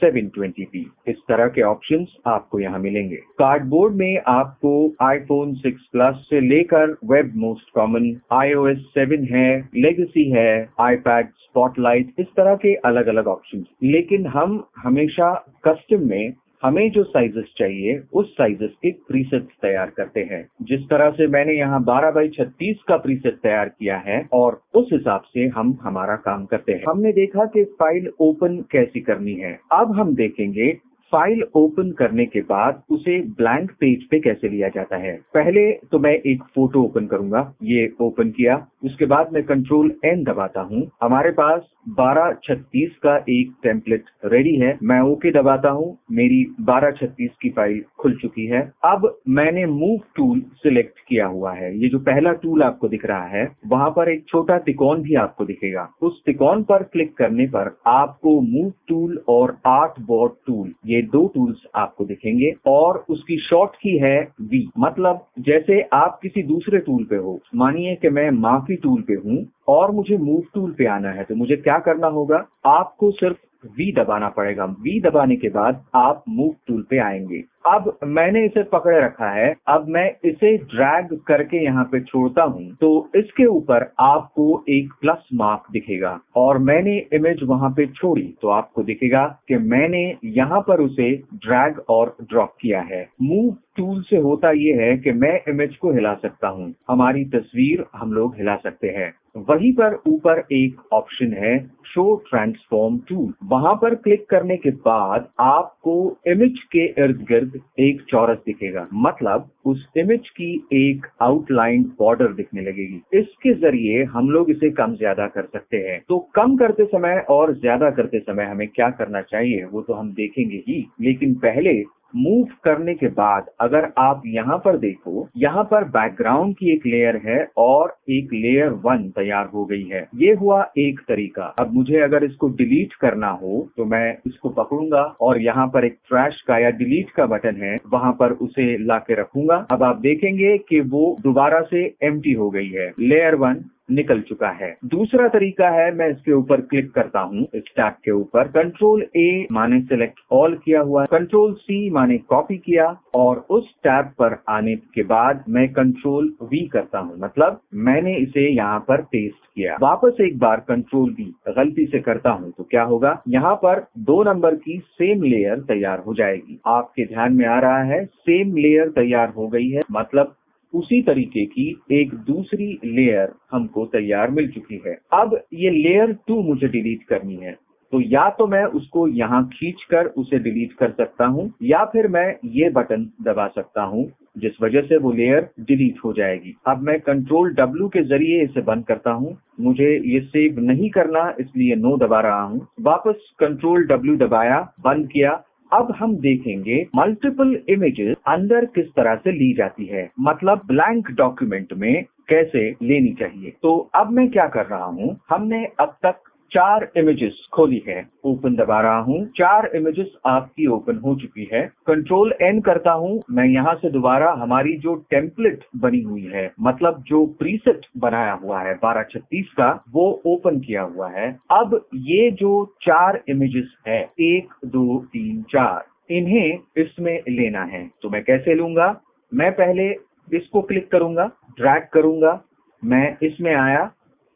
720p, इस तरह के ऑप्शंस आपको यहाँ मिलेंगे। कार्डबोर्ड में आपको iPhone 6 Plus से लेकर वेब मोस्ट कॉमन, iOS 7 है, लेगेसी है, iPad, स्पॉटलाइट, इस तरह के अलग अलग ऑप्शंस। लेकिन हम हमेशा कस्टम में हमें जो साइजेस चाहिए उस साइजेस के प्रीसेट्स तैयार करते हैं। जिस तरह से मैंने यहाँ 12x36 का प्रीसेट तैयार किया है और उस हिसाब से हम हमारा काम करते हैं। हमने देखा कि फाइल ओपन कैसी करनी है। अब हम देखेंगे फाइल ओपन करने के बाद उसे ब्लैंक पेज पे कैसे लिया जाता है। पहले तो मैं एक फोटो ओपन करूंगा, ये ओपन किया, उसके बाद मैं कंट्रोल N दबाता हूं। हमारे पास 12x36 का एक टेम्पलेट रेडी है, मैं ओके दबाता हूं, मेरी 12x36 की फाइल खुल चुकी है। अब मैंने मूव टूल सिलेक्ट किया हुआ है, ये जो पहला टूल आपको दिख रहा है वहां पर एक छोटा त्रिकोण भी आपको दिखेगा। उस त्रिकोण पर क्लिक करने पर आपको मूव टूल और आर्ट बोर्ड टूल, ये दो टूल्स आपको दिखेंगे और उसकी शॉर्ट की है V। मतलब जैसे आप किसी दूसरे टूल पे हो, मानिए कि मैं मार्की टूल पे हूं और मुझे मूव टूल पे आना है, तो मुझे क्या करना होगा, आपको सिर्फ V दबाना पड़ेगा। V दबाने के बाद आप मूव टूल पे आएंगे। अब मैंने इसे पकड़े रखा है, अब मैं इसे ड्रैग करके यहाँ पे छोड़ता हूँ तो इसके ऊपर आपको एक प्लस मार्क दिखेगा और मैंने इमेज वहां पे छोड़ी तो आपको दिखेगा कि मैंने यहाँ पर उसे ड्रैग और ड्रॉप किया है। मूव टूल से होता ये है कि मैं इमेज को हिला सकता हूँ, हमारी तस्वीर हम लोग हिला सकते हैं। वहीं पर ऊपर एक ऑप्शन है शो ट्रांसफॉर्म टूल, वहां पर क्लिक करने के बाद आपको इमेज के इर्द गिर्द एक चौरस दिखेगा, मतलब उस इमेज की एक आउटलाइन बॉर्डर दिखने लगेगी। इसके जरिए हम लोग इसे कम ज्यादा कर सकते हैं। तो कम करते समय और ज्यादा करते समय हमें क्या करना चाहिए वो तो हम देखेंगे ही, लेकिन पहले मूव करने के बाद अगर आप यहाँ पर देखो, यहाँ पर बैकग्राउंड की एक लेयर है और एक लेयर 1 तैयार हो गई है। ये हुआ एक तरीका। अब मुझे अगर इसको डिलीट करना हो तो मैं इसको पकड़ूंगा और यहाँ पर एक ट्रैश का या डिलीट का बटन है, वहां पर उसे लाके रखूंगा। अब आप देखेंगे कि वो दोबारा से एम्प्टी हो गई है, लेयर 1 निकल चुका है। दूसरा तरीका है, मैं इसके ऊपर क्लिक करता हूँ, इस टैब के ऊपर, कंट्रोल A माने सिलेक्ट ऑल किया हुआ, कंट्रोल C माने कॉपी किया और उस टैब पर आने के बाद मैं कंट्रोल V करता हूँ, मतलब मैंने इसे यहाँ पर पेस्ट किया। वापस एक बार कंट्रोल V गलती से करता हूँ तो क्या होगा, यहाँ पर 2 नंबर की सेम लेयर तैयार हो जाएगी। आपके ध्यान में आ रहा है, सेम लेयर तैयार हो गई है, मतलब उसी तरीके की एक दूसरी लेयर हमको तैयार मिल चुकी है। अब ये लेयर 2 मुझे डिलीट करनी है, तो या तो मैं उसको यहाँ खींचकर उसे डिलीट कर सकता हूँ या फिर मैं ये बटन दबा सकता हूँ, जिस वजह से वो लेयर डिलीट हो जाएगी। अब मैं कंट्रोल W के जरिए इसे बंद करता हूँ। मुझे ये सेव नहीं करना इसलिए नो दबा रहा हूँ। वापस कंट्रोल W दबाया, बंद किया। अब हम देखेंगे मल्टीपल इमेजेस अंदर किस तरह से ली जाती है, मतलब ब्लैंक डॉक्यूमेंट में कैसे लेनी चाहिए। तो अब मैं क्या कर रहा हूँ, हमने अब तक 4 इमेजेस खोली है, ओपन दबा रहा हूँ, 4 इमेजेस आपकी ओपन हो चुकी है। कंट्रोल N करता हूँ, मैं यहाँ से दोबारा हमारी जो टेम्पलेट बनी हुई है, मतलब जो प्रीसेट बनाया हुआ है 12x36 का, वो ओपन किया हुआ है। अब ये जो 4 इमेजेस है, 1 2 3 4, इन्हें इसमें लेना है। तो मैं कैसे लूंगा, मैं पहले इसको क्लिक करूंगा, ड्रैग करूंगा, मैं इसमें आया,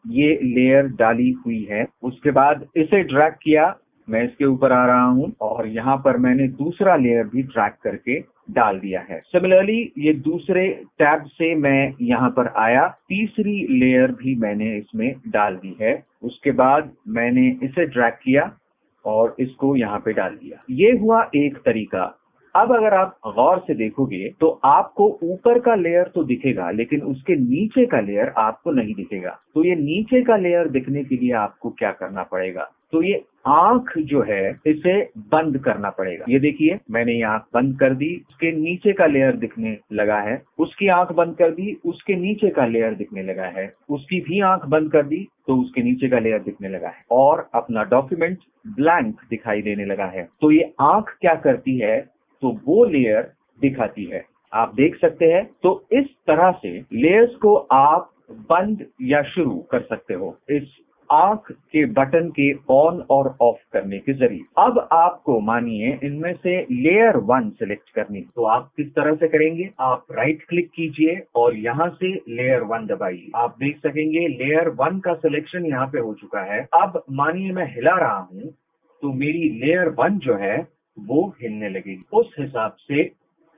ये लेयर डाली हुई है, उसके बाद इसे ड्रैग किया, मैं इसके ऊपर आ रहा हूं और यहाँ पर मैंने दूसरा लेयर भी ड्रैग करके डाल दिया है। सिमिलरली ये दूसरे टैब से मैं यहाँ पर आया, तीसरी लेयर भी मैंने इसमें डाल दी है। उसके बाद मैंने इसे ड्रैग किया और इसको यहाँ पे डाल दिया। ये हुआ एक तरीका। अब अगर आप गौर से देखोगे तो आपको ऊपर का लेयर तो दिखेगा, लेकिन उसके नीचे का लेयर आपको नहीं दिखेगा। तो ये नीचे का लेयर दिखने के लिए आपको क्या करना पड़ेगा? तो ये आंख जो है इसे बंद करना पड़ेगा। ये देखिए, मैंने ये आंख बंद कर दी, उसके नीचे का लेयर दिखने लगा है। उसकी आंख बंद कर दी, उसके नीचे का लेयर दिखने लगा है। उसकी भी आंख बंद कर दी तो उसके नीचे का लेयर दिखने लगा है और अपना डॉक्यूमेंट ब्लैंक दिखाई देने लगा है। तो ये आंख क्या करती है? तो वो लेयर दिखाती है। आप देख सकते हैं। तो इस तरह से लेयर्स को आप बंद या शुरू कर सकते हो इस आंख के बटन के ऑन और ऑफ करने के जरिए। अब आपको मानिए इनमें से लेयर 1 सिलेक्ट करनी, तो आप किस तरह से करेंगे? आप राइट क्लिक कीजिए और यहाँ से लेयर 1 दबाइए। आप देख सकेंगे लेयर 1 का सिलेक्शन यहाँ पे हो चुका है। अब मानिए मैं हिला रहा हूँ तो मेरी लेयर 1 जो है वो हिलने लगेगी। उस हिसाब से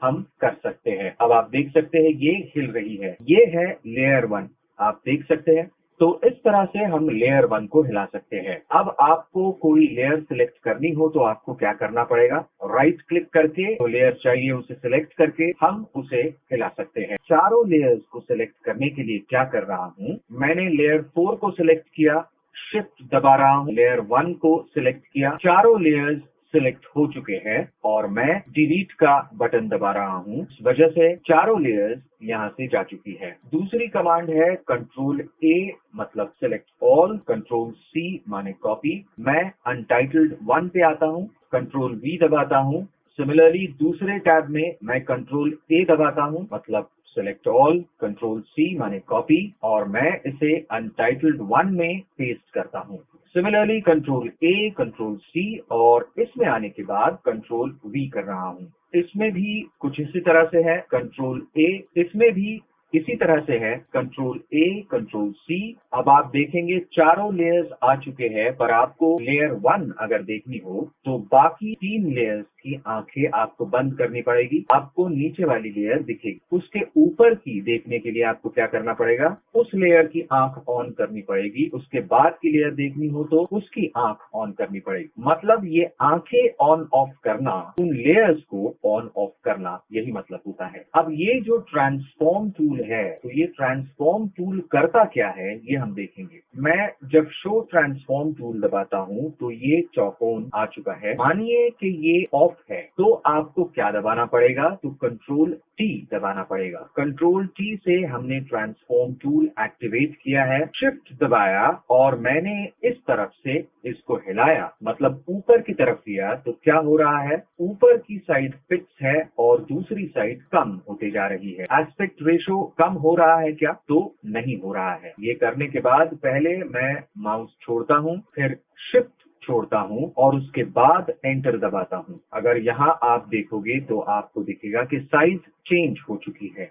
हम कर सकते हैं। अब आप देख सकते हैं ये हिल रही है, ये है लेयर 1। आप देख सकते हैं। तो इस तरह से हम लेयर 1 को हिला सकते हैं। अब आपको कोई लेयर सिलेक्ट करनी हो तो आपको क्या करना पड़ेगा? राइट क्लिक करके जो लेयर चाहिए उसे सिलेक्ट करके हम उसे हिला सकते हैं। चारों लेयर्स को सिलेक्ट करने के लिए क्या कर रहा हूँ, मैंने लेयर 4 को सिलेक्ट किया, शिफ्ट दबा रहा हूँ, लेयर 1 को सिलेक्ट किया, चारों लेयर्स सिलेक्ट हो चुके हैं और मैं डिलीट का बटन दबा रहा हूँ। इस वजह से चारों लेयर्स यहाँ से जा चुकी है। दूसरी कमांड है कंट्रोल A मतलब सिलेक्ट ऑल, कंट्रोल C माने कॉपी। मैं अनटाइटल्ड 1 पे आता हूँ, कंट्रोल V दबाता हूँ। सिमिलरली दूसरे टैब में मैं कंट्रोल A दबाता हूँ मतलब सिलेक्ट ऑल, कंट्रोल C माने कॉपी, और मैं इसे अनटाइटल्ड 1 में पेस्ट करता हूँ। Similarly control A, control C और इसमें आने के बाद कंट्रोल V कर रहा हूँ। इसमें भी कुछ इसी तरह से है, कंट्रोल A, इसमें भी इसी तरह से है, कंट्रोल A, कंट्रोल C। अब आप देखेंगे चारों लेयर्स आ चुके हैं, पर आपको लेयर 1 अगर देखनी हो तो बाकी 3 लेयर्स की आंखें आपको बंद करनी पड़ेगी। आपको नीचे वाली लेयर दिखेगी, उसके ऊपर की देखने के लिए आपको क्या करना पड़ेगा? उस लेयर की आंख ऑन करनी पड़ेगी। उसके बाद की लेयर देखनी हो तो उसकी आंख ऑन करनी पड़ेगी। मतलब ये आंखें ऑन ऑफ करना, उन लेयर्स को ऑन ऑफ करना, यही मतलब होता है। अब ये जो ट्रांसफॉर्म टूल है, तो ये ट्रांसफॉर्म टूल करता क्या है ये हम देखेंगे। मैं जब शो ट्रांसफॉर्म टूल दबाता हूँ तो ये चौकोन आ चुका है। मानिए कि ये ऑफ है तो आपको क्या दबाना पड़ेगा? तो कंट्रोल T दबाना पड़ेगा। कंट्रोल T से हमने ट्रांसफॉर्म टूल एक्टिवेट किया है। शिफ्ट दबाया और मैंने इस तरफ से इसको हिलाया, मतलब ऊपर की तरफ लिया, तो क्या हो रहा है? ऊपर की साइड फिक्स है और दूसरी साइड कम होते जा रही है। एस्पेक्ट रेशो कम हो रहा है क्या? तो नहीं हो रहा है। ये करने के बाद पहले मैं माउस छोड़ता हूँ, फिर शिफ्ट छोड़ता हूँ और उसके बाद एंटर दबाता हूँ। अगर यहाँ आप देखोगे तो आपको दिखेगा कि साइज चेंज हो चुकी है।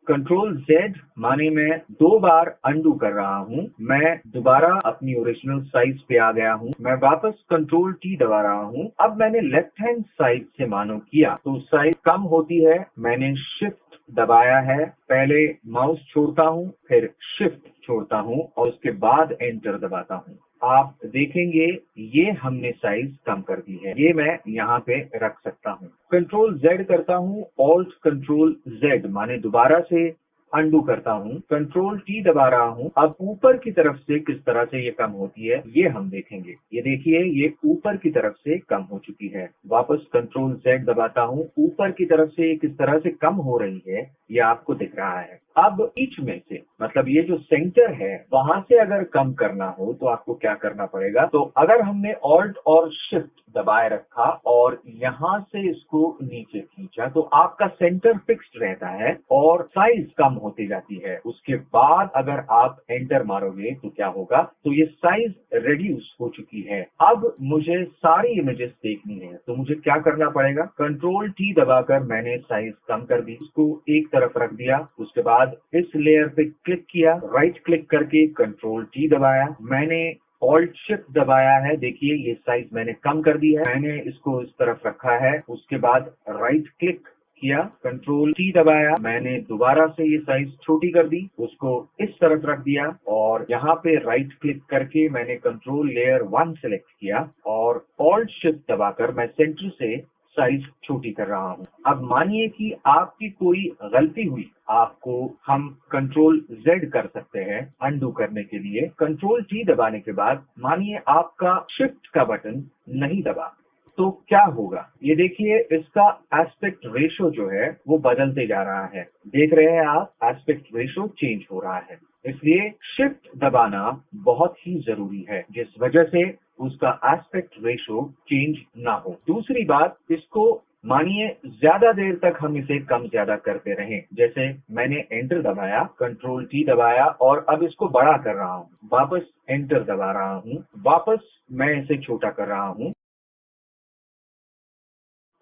कंट्रोल Z माने मैं 2 बार अंडू कर रहा हूँ। मैं दोबारा अपनी ओरिजिनल साइज पे आ गया हूँ। मैं वापस कंट्रोल T दबा रहा हूँ। अब मैंने लेफ्ट हैंड साइड से मानो किया तो साइज कम होती है। मैंने शिफ्ट दबाया है, पहले माउस छोड़ता हूँ, फिर शिफ्ट छोड़ता हूँ और उसके बाद एंटर दबाता हूँ। आप देखेंगे ये हमने साइज कम कर दी है। ये मैं यहाँ पे रख सकता हूँ। कंट्रोल Z करता हूँ, ऑल्ट कंट्रोल Z माने दोबारा से अंडू करता हूँ, कंट्रोल T दबा रहा हूँ। अब ऊपर की तरफ से किस तरह से ये कम होती है ये हम देखेंगे। ये देखिए, ये ऊपर की तरफ से कम हो चुकी है। वापस कंट्रोल Z दबाता हूँ, ऊपर की तरफ से ये किस तरह से कम हो रही है ये आपको दिख रहा है। अब बीच में से, मतलब ये जो सेंटर है, वहां से अगर कम करना हो तो आपको क्या करना पड़ेगा? तो अगर हमने ऑल्ट और शिफ्ट दबाए रखा और यहाँ से इसको नीचे खींचा तो आपका सेंटर फिक्स्ड रहता है और साइज कम होती जाती है। उसके बाद अगर आप एंटर मारोगे तो क्या होगा? तो ये साइज रिड्यूस हो चुकी है। अब मुझे सारी इमेजेस देखनी है तो मुझे क्या करना पड़ेगा? कंट्रोल T दबाकर मैंने साइज कम कर दी, उसको एक तरफ रख दिया। उसके बाद इस लेयर पे क्लिक किया, राइट क्लिक करके कंट्रोल T दबाया, मैंने ऑल्ट शिफ्ट दबाया है। देखिए ये साइज मैंने कम कर दी है। मैंने इसको इस तरफ रखा है। उसके बाद राइट क्लिक किया, कंट्रोल T दबाया, मैंने दोबारा से ये साइज छोटी कर दी, उसको इस तरफ रख दिया और यहाँ पे राइट क्लिक करके मैंने कंट्रोल लेयर 1 सेलेक्ट किया और ऑल्ट शिफ्ट दबाकर मैं सेंटर से साइज छोटी कर रहा हूँ। अब मानिए कि आपकी कोई गलती हुई, आपको हम कंट्रोल Z कर सकते हैं अनडू करने के लिए। कंट्रोल T दबाने के बाद मानिए आपका शिफ्ट का बटन नहीं दबा, तो क्या होगा? ये देखिए, इसका एस्पेक्ट रेशो जो है वो बदलते जा रहा है। देख रहे हैं आप, एस्पेक्ट रेशो चेंज हो रहा है। इसलिए शिफ्ट दबाना बहुत ही जरूरी है, जिस वजह से उसका एस्पेक्ट रेशो चेंज ना हो। दूसरी बात, इसको मानिए ज्यादा देर तक हम इसे कम ज्यादा करते रहें, जैसे मैंने एंटर दबाया, कंट्रोल T दबाया और अब इसको बड़ा कर रहा हूँ, वापस एंटर दबा रहा हूँ, वापस मैं इसे छोटा कर रहा हूँ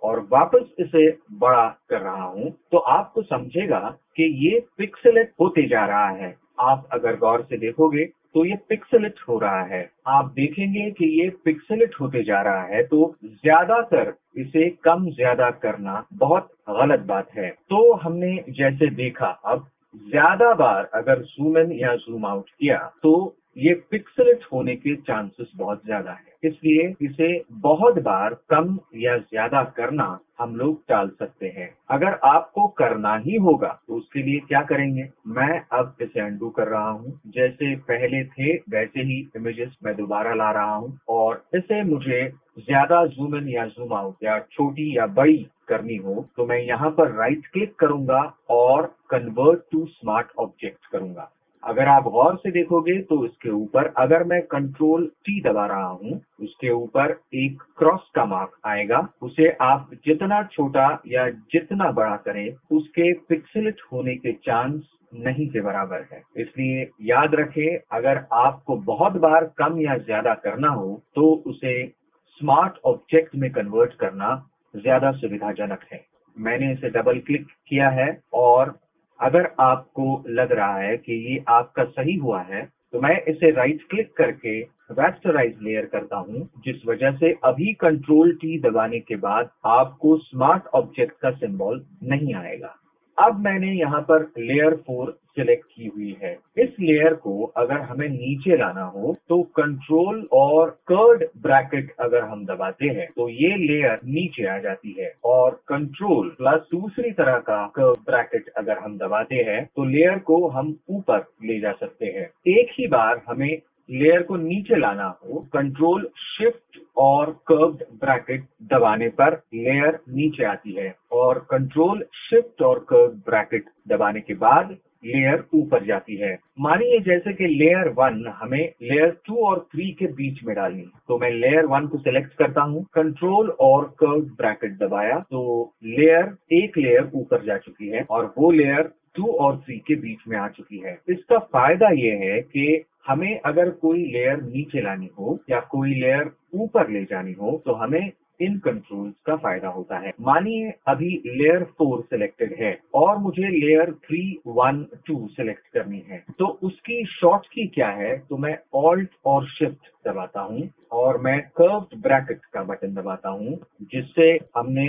और वापस इसे बड़ा कर रहा हूं, तो आपको समझेगा कि ये पिक्सेलेट होते जा रहा है। आप अगर गौर से देखोगे तो ये पिक्सेलेट हो रहा है। आप देखेंगे कि ये पिक्सेलेट होते जा रहा है, तो ज्यादातर इसे कम ज्यादा करना बहुत गलत बात है। तो हमने जैसे देखा, अब ज्यादा बार अगर जूम इन या जूम आउट किया तो ये पिक्सेलेट होने के चांसेस बहुत ज्यादा है। इसलिए इसे बहुत बार कम या ज्यादा करना हम लोग टाल सकते हैं। अगर आपको करना ही होगा तो उसके लिए क्या करेंगे? मैं अब इसे अनडू कर रहा हूँ, जैसे पहले थे वैसे ही इमेजेस मैं दोबारा ला रहा हूँ और इसे मुझे ज्यादा जूम इन या जूम आउट या छोटी या बड़ी करनी हो तो मैं यहाँ पर राइट क्लिक करूंगा और कन्वर्ट टू स्मार्ट ऑब्जेक्ट करूंगा। अगर आप गौर से देखोगे तो इसके ऊपर अगर मैं कंट्रोल T दबा रहा हूँ, उसके ऊपर एक क्रॉस का मार्क आएगा। उसे आप जितना छोटा या जितना बड़ा करें, उसके पिक्सेलेट होने के चांस नहीं के बराबर है। इसलिए याद रखें, अगर आपको बहुत बार कम या ज्यादा करना हो तो उसे स्मार्ट ऑब्जेक्ट में कन्वर्ट करना ज्यादा सुविधाजनक है। मैंने इसे डबल क्लिक किया है और अगर आपको लग रहा है कि ये आपका सही हुआ है तो मैं इसे राइट क्लिक करके रास्टराइज लेयर करता हूं, जिस वजह से अभी कंट्रोल T दबाने के बाद आपको स्मार्ट ऑब्जेक्ट का सिंबल नहीं आएगा। अब मैंने यहाँ पर लेयर 4 सिलेक्ट की हुई है। इस लेयर को अगर हमें नीचे लाना हो तो कंट्रोल और कर्ड ब्रैकेट अगर हम दबाते हैं तो ये लेयर नीचे आ जाती है और कंट्रोल प्लस दूसरी तरह का कर्व ब्रैकेट अगर हम दबाते हैं तो लेयर को हम ऊपर ले जा सकते हैं। एक ही बार हमें लेयर को नीचे लाना हो, कंट्रोल शिफ्ट और कर्व्ड ब्रैकेट दबाने पर लेयर नीचे आती है और कंट्रोल शिफ्ट और कर्व्ड ब्रैकेट दबाने के बाद लेयर ऊपर जाती है। मानिए जैसे कि लेयर 1 हमें लेयर 2 और 3 के बीच में डालनी, तो मैं लेयर 1 को सिलेक्ट करता हूँ, कंट्रोल और कर्व्ड ब्रैकेट दबाया तो एक लेयर ऊपर जा चुकी है और वो लेयर 2 और 3 के बीच में आ चुकी है। इसका फायदा ये है कि हमें अगर कोई लेयर नीचे लानी हो या कोई लेयर ऊपर ले जानी हो तो हमें इन कंट्रोल्स का फायदा होता है। मानिए अभी लेयर 4 सिलेक्टेड है और मुझे लेयर 3, 1, 2 सिलेक्ट करनी है, तो उसकी शॉर्ट की क्या है? तो मैं ऑल्ट और शिफ्ट दबाता हूँ और मैं कर्व्ड ब्रैकेट का बटन दबाता हूँ, जिससे हमने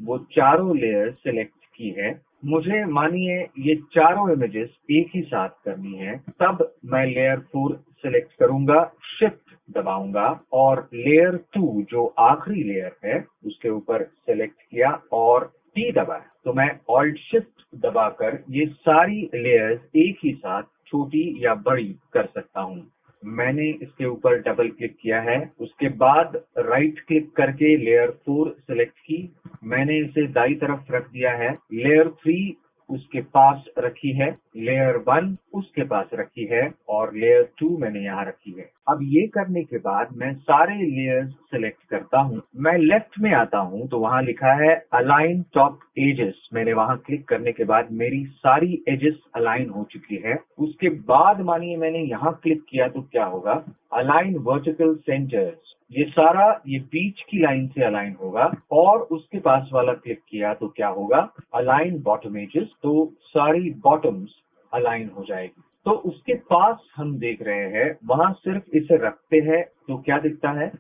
वो चारों लेयर सिलेक्ट की है। मुझे मानिए ये चारों इमेजेस एक ही साथ करनी है, तब मैं लेयर 4 सिलेक्ट करूंगा, शिफ्ट दबाऊंगा और लेयर 2 जो आखिरी लेयर है उसके ऊपर सिलेक्ट किया और T दबाया, तो मैं ऑल्ट शिफ्ट दबाकर ये सारी लेयर्स एक ही साथ छोटी या बड़ी कर सकता हूँ। मैंने इसके ऊपर डबल क्लिक किया है, उसके बाद राइट क्लिक करके लेयर 4 सिलेक्ट की, मैंने इसे दाई तरफ रख दिया है, लेयर 3 उसके पास रखी है, लेयर 1 उसके पास रखी है और लेयर 2 मैंने यहाँ रखी है। अब ये करने के बाद मैं सारे लेयर्स सिलेक्ट करता हूँ, मैं लेफ्ट में आता हूँ तो वहाँ लिखा है अलाइन टॉप एजेस, मैंने वहाँ क्लिक करने के बाद मेरी सारी एजेस अलाइन हो चुकी है। उसके बाद मानिए मैंने यहाँ क्लिक किया तो क्या होगा? अलाइन वर्टिकल सेंटर्स, ये बीच की लाइन से अलाइन होगा और उसके पास वाला क्लिक किया तो क्या होगा? अलाइन बॉटम एजेस, तो सारी बॉटम्स अलाइन हो जाएगी। तो उसके पास हम देख रहे हैं वहां सिर्फ इसे रखते हैं तो क्या दिखता है?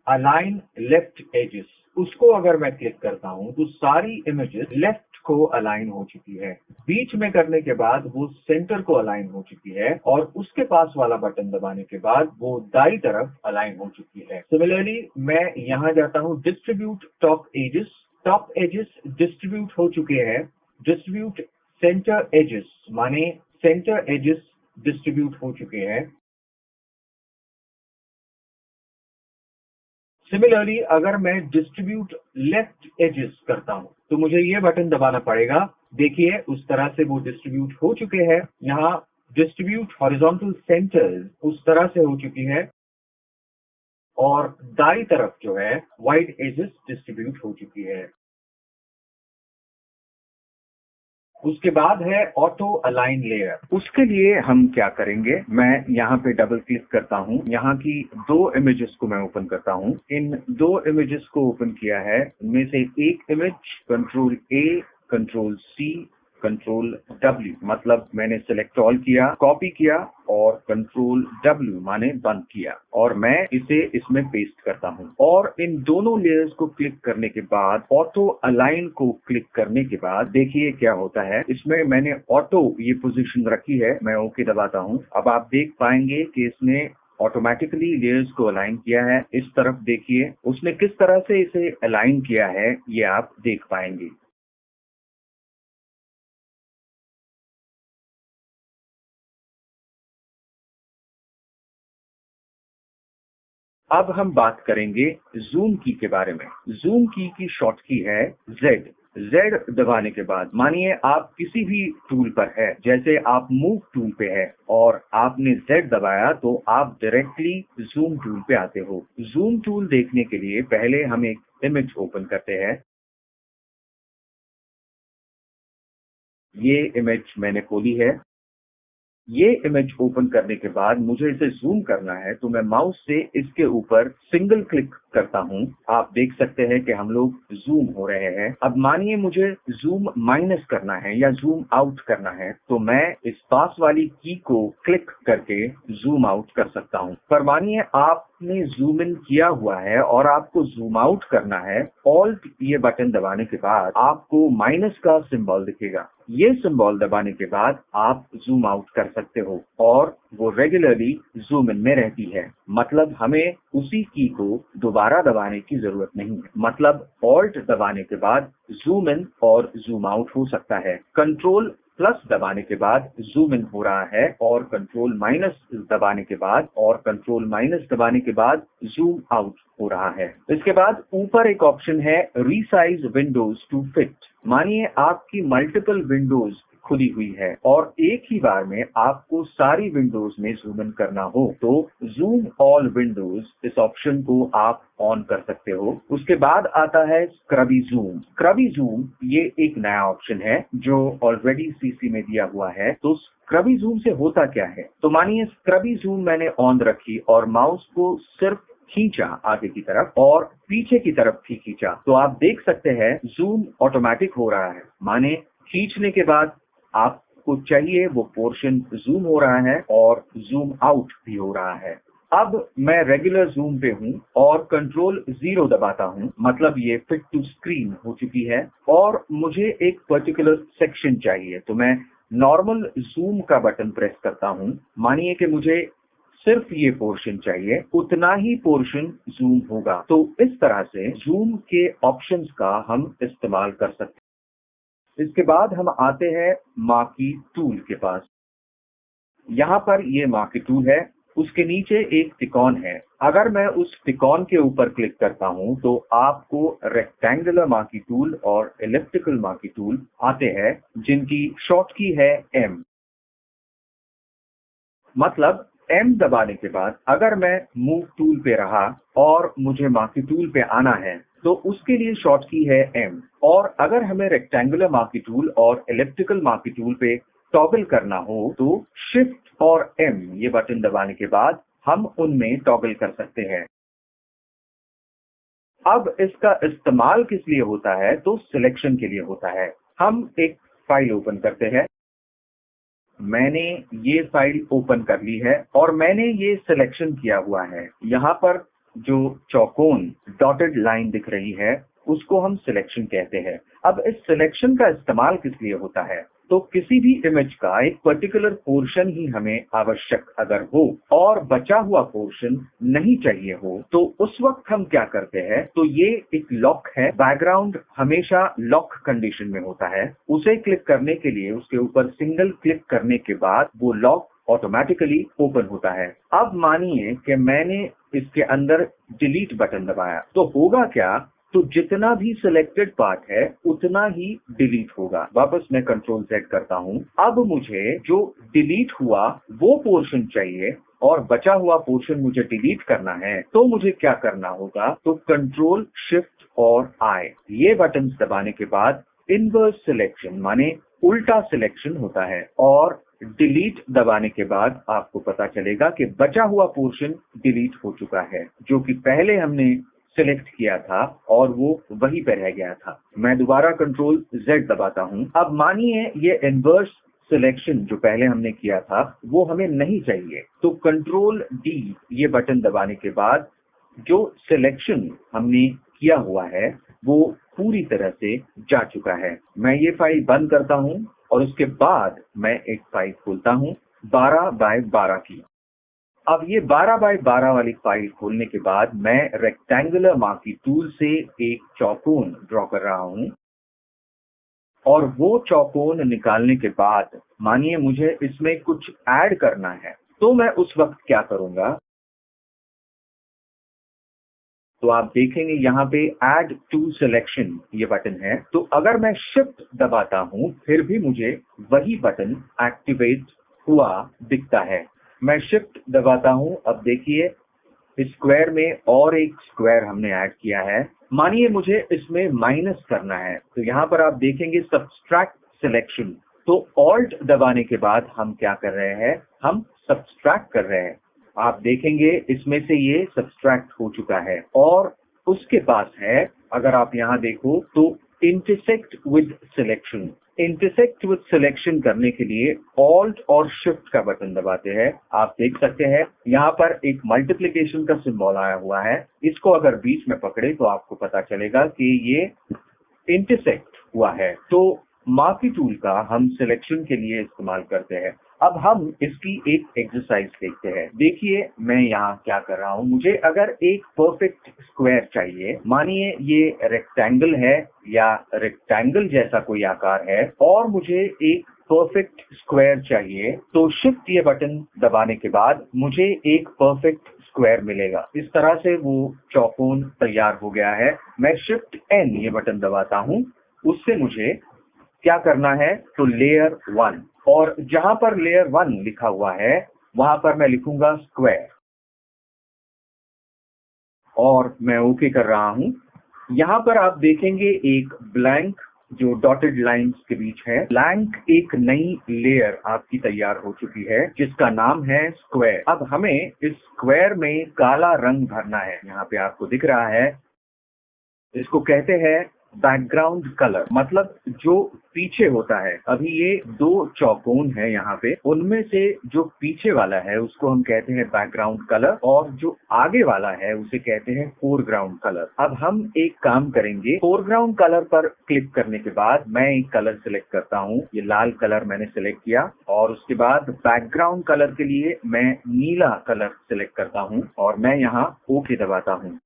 Align left edges. उसको अगर मैं क्लिक करता हूं तो सारी इमेजेस लेफ्ट को अलाइन हो चुकी है। बीच में करने के बाद वो सेंटर को अलाइन हो चुकी है और उसके पास वाला बटन दबाने के बाद वो दाई तरफ अलाइन हो चुकी है। सिमिलरली मैं यहाँ जाता हूँ distribute top edges. Top edges distribute हो चुके हैं। डिस्ट्रीब्यूट सेंटर एजेस माने सेंटर एजेस डिस्ट्रीब्यूट हो चुके हैं। सिमिलरली अगर मैं डिस्ट्रीब्यूट लेफ्ट एजेस करता हूं तो मुझे ये बटन दबाना पड़ेगा। देखिए उस तरह से वो डिस्ट्रीब्यूट हो चुके हैं। यहाँ डिस्ट्रीब्यूट हॉरिजॉन्टल सेंटर्स उस तरह से हो चुकी है और दाई तरफ जो है वाइड एजेस डिस्ट्रीब्यूट हो चुकी है। उसके बाद है ऑटो अलाइन लेयर। उसके लिए हम क्या करेंगे, मैं यहाँ पे डबल क्लिक करता हूँ। यहाँ की दो इमेजेस को मैं ओपन करता हूँ। इन दो इमेजेस को ओपन किया है। इनमें से एक image control A, control C, control W मतलब मैंने सिलेक्ट ऑल किया, कॉपी किया और कंट्रोल डब्ल्यू माने बंद किया और मैं इसे इसमें पेस्ट करता हूं। और इन दोनों लेयर्स को क्लिक करने के बाद ऑटो अलाइन को क्लिक करने के बाद देखिए क्या होता है। इसमें मैंने ऑटो ये पोजीशन रखी है, मैं ओके दबाता हूं। अब आप देख पाएंगे कि इसने ऑटोमेटिकली लेयर्स को अलाइन किया है। इस तरफ देखिए उसने किस तरह से इसे अलाइन किया है, ये आप देख पाएंगे। अब हम बात करेंगे जूम की के बारे में। जूम की शॉर्ट की है जेड। जेड दबाने के बाद मानिए आप किसी भी टूल पर है, जैसे आप मूव टूल पे है और आपने जेड दबाया तो आप डायरेक्टली जूम टूल पे आते हो। जूम टूल देखने के लिए पहले हम एक इमेज ओपन करते हैं। ये इमेज मैंने खोली है। ये इमेज ओपन करने के बाद मुझे इसे जूम करना है तो मैं माउस से इसके ऊपर सिंगल क्लिक करता हूं। आप देख सकते हैं कि हम लोग जूम हो रहे हैं। अब मानिए मुझे जूम माइनस करना है या जूम आउट करना है तो मैं इस पास वाली की को क्लिक करके जूम आउट कर सकता हूं। पर मानिए आपने जूम इन किया हुआ है और आपको जूम आउट करना है, ऑल्ट ये बटन दबाने के बाद आपको माइनस का सिंबल दिखेगा। ये सिंबल दबाने के बाद आप जूम आउट कर सकते हो और वो रेगुलरली जूम इन में रहती है। मतलब हमें उसी की को दोबारा दबाने की जरूरत नहीं है। मतलब ऑल्ट दबाने के बाद जूम इन और जूम आउट हो सकता है। कंट्रोल प्लस दबाने के बाद जूम इन हो रहा है और कंट्रोल माइनस दबाने के बाद और कंट्रोल माइनस दबाने के बाद जूम आउट हो रहा है। इसके बाद ऊपर एक ऑप्शन है रीसाइज विंडोज टू फिट। मानिए आपकी मल्टीपल विंडोज खुली हुई है और एक ही बार में आपको सारी विंडोज में जूम इन करना हो तो जूम ऑल विंडोज इस ऑप्शन को आप ऑन कर सकते हो। उसके बाद आता है स्क्रबी जूम। स्क्रबी जूम ये एक नया ऑप्शन है जो ऑलरेडी सीसी में दिया हुआ है। तो स्क्रबी जूम से होता क्या है, तो मानिए स्क्रबी जूम मैंने ऑन रखी और माउस को सिर्फ खींचा आगे की तरफ और पीछे की तरफ भी खींचा तो आप देख सकते हैं जूम ऑटोमेटिक हो रहा है। माने खींचने के बाद आपको चाहिए वो पोर्शन जूम हो रहा है और जूम आउट भी हो रहा है। अब मैं रेगुलर जूम पे हूँ और कंट्रोल 0 दबाता हूँ, मतलब ये फिट टू स्क्रीन हो चुकी है और मुझे एक पर्टिकुलर सेक्शन चाहिए तो मैं नॉर्मल जूम का बटन प्रेस करता हूँ। मानिए कि मुझे सिर्फ ये पोर्शन चाहिए, उतना ही पोर्शन जूम होगा। तो इस तरह से जूम के ऑप्शंस का हम इस्तेमाल कर सकते हैं। इसके बाद हम आते हैं मार्की टूल के पास। यहाँ पर ये मार्की टूल है, उसके नीचे एक तिकोन है। अगर मैं उस तिकोन के ऊपर क्लिक करता हूँ तो आपको रेक्टेंगुलर मार्की टूल और एलिप्टिकल मार्की टूल आते हैं जिनकी शॉर्ट की है एम। मतलब एम दबाने के बाद अगर मैं मूव टूल पे रहा और मुझे मार्की टूल पे आना है तो उसके लिए शॉर्ट की है एम। और अगर हमें रेक्टेंगुलर मार्की टूल और एलिप्टिकल मार्की टूल पे टॉगल करना हो तो शिफ्ट और एम ये बटन दबाने के बाद हम उनमें टॉगल कर सकते हैं। अब इसका इस्तेमाल किस लिए होता है, तो सिलेक्शन के लिए होता है। हम एक फाइल ओपन करते हैं। मैंने ये फाइल ओपन कर ली है और मैंने ये सिलेक्शन किया हुआ है। यहाँ पर जो चौकोन डॉटेड लाइन दिख रही है उसको हम सिलेक्शन कहते हैं। अब इस सिलेक्शन का इस्तेमाल किस लिए होता है? तो किसी भी इमेज का एक पर्टिकुलर पोर्शन ही हमें आवश्यक अगर हो और बचा हुआ पोर्शन नहीं चाहिए हो, तो उस वक्त हम क्या करते हैं? तो ये एक लॉक है, बैकग्राउंड हमेशा लॉक कंडीशन में होता है। उसे क्लिक करने के लिए उसके ऊपर सिंगल क्लिक करने के बाद वो लॉक ऑटोमेटिकली ओपन होता है। अब मानिए कि मैंने इसके अंदर डिलीट बटन दबाया, तो होगा क्या? तो जितना भी सिलेक्टेड पार्ट है उतना ही डिलीट होगा। वापस मैं कंट्रोल Z करता हूं। अब मुझे जो डिलीट हुआ वो पोर्शन चाहिए और बचा हुआ पोर्शन मुझे डिलीट करना है, तो मुझे क्या करना होगा? तो कंट्रोल शिफ्ट और I ये बटन दबाने के बाद इनवर्स सिलेक्शन माने उल्टा सिलेक्शन होता है और डिलीट दबाने के बाद आपको पता चलेगा कि बचा हुआ पोर्शन डिलीट हो चुका है, जो कि पहले हमने सिलेक्ट किया था और वो वहीं पे रह गया था। मैं दोबारा कंट्रोल Z दबाता हूं। अब मानिए ये इनवर्स सिलेक्शन जो पहले हमने किया था वो हमें नहीं चाहिए, तो कंट्रोल D ये बटन दबाने के बाद जो सिलेक्शन हमने किया हुआ है वो पूरी तरह से जा चुका है। मैं ये फाइल बंद करता हूं और उसके बाद मैं एक फाइल खोलता हूं 12 बाय 12 की। अब ये 12 बाय 12 वाली फाइल खोलने के बाद मैं रेक्टेंगुलर मार्की टूल से एक चौकोन ड्रॉ कर रहा हूं और वो चौकोन निकालने के बाद मानिए मुझे इसमें कुछ ऐड करना है, तो मैं उस वक्त क्या करूंगा? तो आप देखेंगे यहाँ पे ऐड टू सिलेक्शन ये बटन है। तो अगर मैं शिफ्ट दबाता हूं फिर भी मुझे वही बटन एक्टिवेट हुआ दिखता है। मैं शिफ्ट दबाता हूं, अब देखिए स्क्वायर में और एक स्क्वायर हमने ऐड किया है। मानिए मुझे इसमें माइनस करना है, तो यहाँ पर आप देखेंगे सब्सट्रैक्ट सिलेक्शन। तो ऑल्ट दबाने के बाद हम क्या कर रहे हैं? हम सब्सट्रैक्ट कर रहे हैं। आप देखेंगे इसमें से ये सब्सट्रैक्ट हो चुका है और उसके पास है, अगर आप यहाँ देखो तो intersect with selection. Intersect with selection करने के लिए ऑल्ट और शिफ्ट का बटन दबाते हैं। आप देख सकते हैं यहाँ पर एक मल्टीप्लिकेशन का सिंबल आया हुआ है। इसको अगर बीच में पकड़े तो आपको पता चलेगा कि ये इंटरसेक्ट हुआ है। तो मार्की टूल का हम सिलेक्शन के लिए इस्तेमाल करते हैं। अब हम इसकी एक एक्सरसाइज देखते हैं। देखिए मैं यहाँ क्या कर रहा हूँ, मुझे अगर एक परफेक्ट स्क्वायर चाहिए, मानिए ये रेक्टेंगल है या रेक्टेंगल जैसा कोई आकार है और मुझे एक परफेक्ट स्क्वायर चाहिए, तो शिफ्ट ये बटन दबाने के बाद मुझे एक परफेक्ट स्क्वायर मिलेगा। इस तरह से वो चौकोन तैयार हो गया है। मैं शिफ्ट N ये बटन दबाता हूँ, उससे मुझे क्या करना है? तो लेयर 1 और जहां पर लेयर 1 लिखा हुआ है वहां पर मैं लिखूंगा स्क्वायर और मैं ओके कर रहा हूं। यहाँ पर आप देखेंगे एक ब्लैंक जो डॉटेड लाइंस के बीच है, ब्लैंक एक नई लेयर आपकी तैयार हो चुकी है जिसका नाम है स्क्वायर। अब हमें इस स्क्वायर में काला रंग भरना है। यहाँ पे आपको दिख रहा है, इसको कहते हैं बैकग्राउंड कलर, मतलब जो पीछे होता है। अभी ये दो चौकोन है यहाँ पे, उनमें से जो पीछे वाला है उसको हम कहते हैं बैकग्राउंड कलर और जो आगे वाला है उसे कहते हैं फोरग्राउंड कलर। अब हम एक काम करेंगे, फोरग्राउंड कलर पर क्लिक करने के बाद मैं एक कलर सिलेक्ट करता हूँ। ये लाल कलर मैंने सिलेक्ट किया और उसके बाद बैकग्राउंड कलर के लिए मैं नीला कलर सिलेक्ट करता हूँ और मैं यहाँ ओके दबाता हूँ।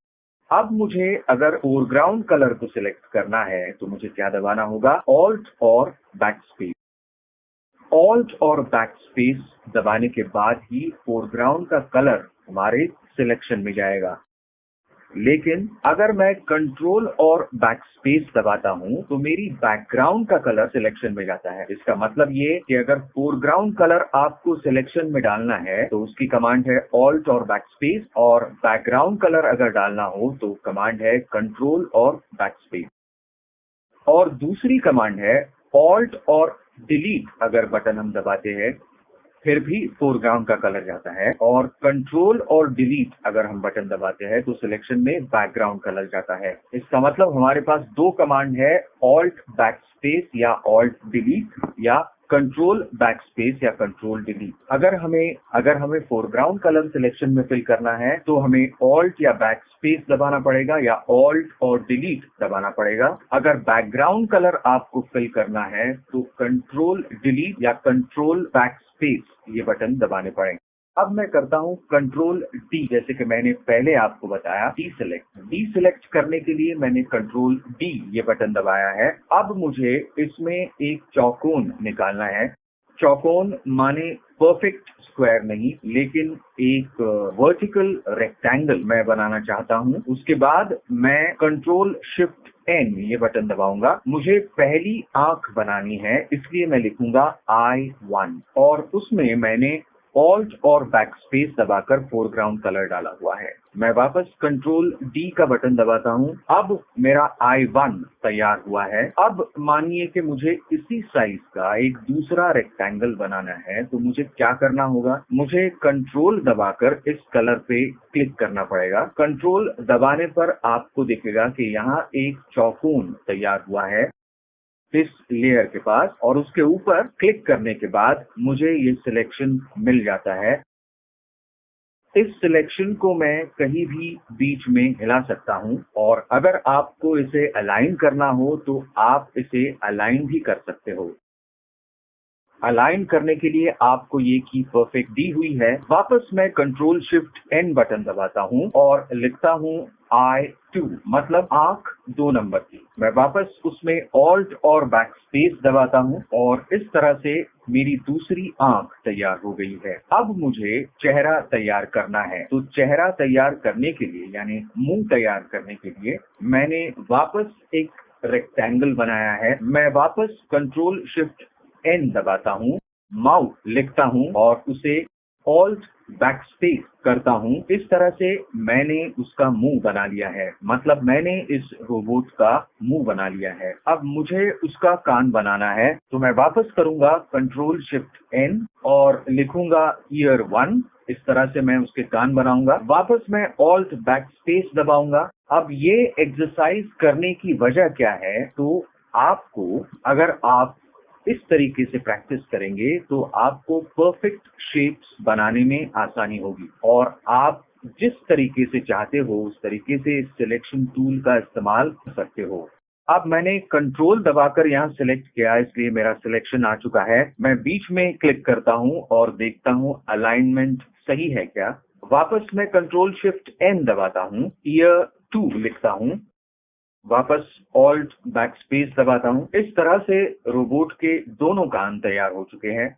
अब मुझे अगर फोरग्राउंड कलर को सिलेक्ट करना है तो मुझे क्या दबाना होगा? ऑल्ट और बैकस्पेस। ऑल्ट और बैकस्पेस दबाने के बाद ही फोरग्राउंड का कलर हमारे सिलेक्शन में जाएगा। लेकिन अगर मैं कंट्रोल और बैकस्पेस दबाता हूं तो मेरी बैकग्राउंड का कलर सिलेक्शन में जाता है। इसका मतलब ये कि अगर फोरग्राउंड कलर आपको सिलेक्शन में डालना है तो उसकी कमांड है ऑल्ट और बैकस्पेस, और बैकग्राउंड कलर अगर डालना हो तो कमांड है कंट्रोल और बैकस्पेस। और दूसरी कमांड है ऑल्ट और डिलीट। अगर बटन हम दबाते हैं फिर भी फोरग्राउंड का कलर जाता है, और कंट्रोल और डिलीट अगर हम बटन दबाते हैं तो सिलेक्शन में बैकग्राउंड कलर जाता है। इसका मतलब हमारे पास दो कमांड है, ऑल्ट बैकस्पेस या ऑल्ट डिलीट या कंट्रोल बैक स्पेस या कंट्रोल डिलीट। अगर हमें फोरग्राउंड कलर सिलेक्शन में फिल करना है तो हमें ऑल्ट या बैक स्पेस दबाना पड़ेगा या ऑल्ट और डिलीट दबाना पड़ेगा। अगर बैकग्राउंड कलर आपको फिल करना है तो कंट्रोल डिलीट या कंट्रोल बैक स्पेस ये बटन दबाने पड़ेंगे। अब मैं करता हूं कंट्रोल डी, जैसे कि मैंने पहले आपको बताया डी सिलेक्ट करने के लिए मैंने कंट्रोल डी ये बटन दबाया है। अब मुझे इसमें एक चौकोन निकालना है। चौकोन माने परफेक्ट स्क्वायर नहीं, लेकिन एक वर्टिकल रेक्टेंगल मैं बनाना चाहता हूं। उसके बाद मैं कंट्रोल शिफ्ट एन ये बटन दबाऊंगा। मुझे पहली आंख बनानी है, इसलिए मैं लिखूंगा I1 और उसमें मैंने ऑल्ट और बैक स्पेस दबाकर फोरग्राउंड कलर डाला हुआ है। मैं वापस कंट्रोल डी का बटन दबाता हूं। अब मेरा I1 तैयार हुआ है। अब मानिए कि मुझे इसी साइज का एक दूसरा रेक्टेंगल बनाना है, तो मुझे क्या करना होगा? मुझे कंट्रोल दबाकर इस कलर पे क्लिक करना पड़ेगा। कंट्रोल दबाने पर आपको दिखेगा कि यहाँ एक चौकोन तैयार हुआ है इस लेयर के पास, और उसके ऊपर क्लिक करने के बाद मुझे ये सिलेक्शन मिल जाता है। इस सिलेक्शन को मैं कहीं भी बीच में हिला सकता हूं, और अगर आपको इसे अलाइन करना हो तो आप इसे अलाइन भी कर सकते हो। अलाइन करने के लिए आपको ये की परफेक्ट दी हुई है। वापस मैं कंट्रोल शिफ्ट एन बटन दबाता हूं और लिखता हूं I2, मतलब आंख 2 नंबर की। मैं वापस उसमें ऑल्ट और बैक स्पेस दबाता हूं और इस तरह से मेरी दूसरी आंख तैयार हो गई है। अब मुझे चेहरा तैयार करना है, तो चेहरा तैयार करने के लिए यानी मुंह तैयार करने के लिए मैंने वापस एक रेक्टेंगल बनाया है। मैं वापस कंट्रोल शिफ्ट एन दबाता हूं, माउथ लिखता हूं और उसे ऑल्ट बैक स्पेस करता हूं। इस तरह से मैंने उसका मुंह बना लिया है, मतलब मैंने इस रोबोट का मुंह बना लिया है। अब मुझे उसका कान बनाना है, तो मैं वापस करूंगा कंट्रोल शिफ्ट एन और लिखूंगा ईयर 1। इस तरह से मैं उसके कान बनाऊंगा। वापस मैं ऑल्ट बैक स्पेस दबाऊंगा। अब ये एक्सरसाइज करने की वजह क्या है? तो आपको, अगर आप इस तरीके से प्रैक्टिस करेंगे तो आपको परफेक्ट शेप्स बनाने में आसानी होगी, और आप जिस तरीके से चाहते हो उस तरीके से सिलेक्शन टूल का इस्तेमाल कर सकते हो। अब मैंने कंट्रोल दबाकर यहाँ सिलेक्ट किया, इसलिए मेरा सिलेक्शन आ चुका है। मैं बीच में क्लिक करता हूँ और देखता हूँ अलाइनमेंट सही है क्या। वापस मैं कंट्रोल शिफ्ट एन दबाता हूँ, ईयर 2 लिखता हूँ, वापस ऑल्ट बैक स्पेस दबाता हूं। इस तरह से रोबोट के दोनों कान तैयार हो चुके हैं।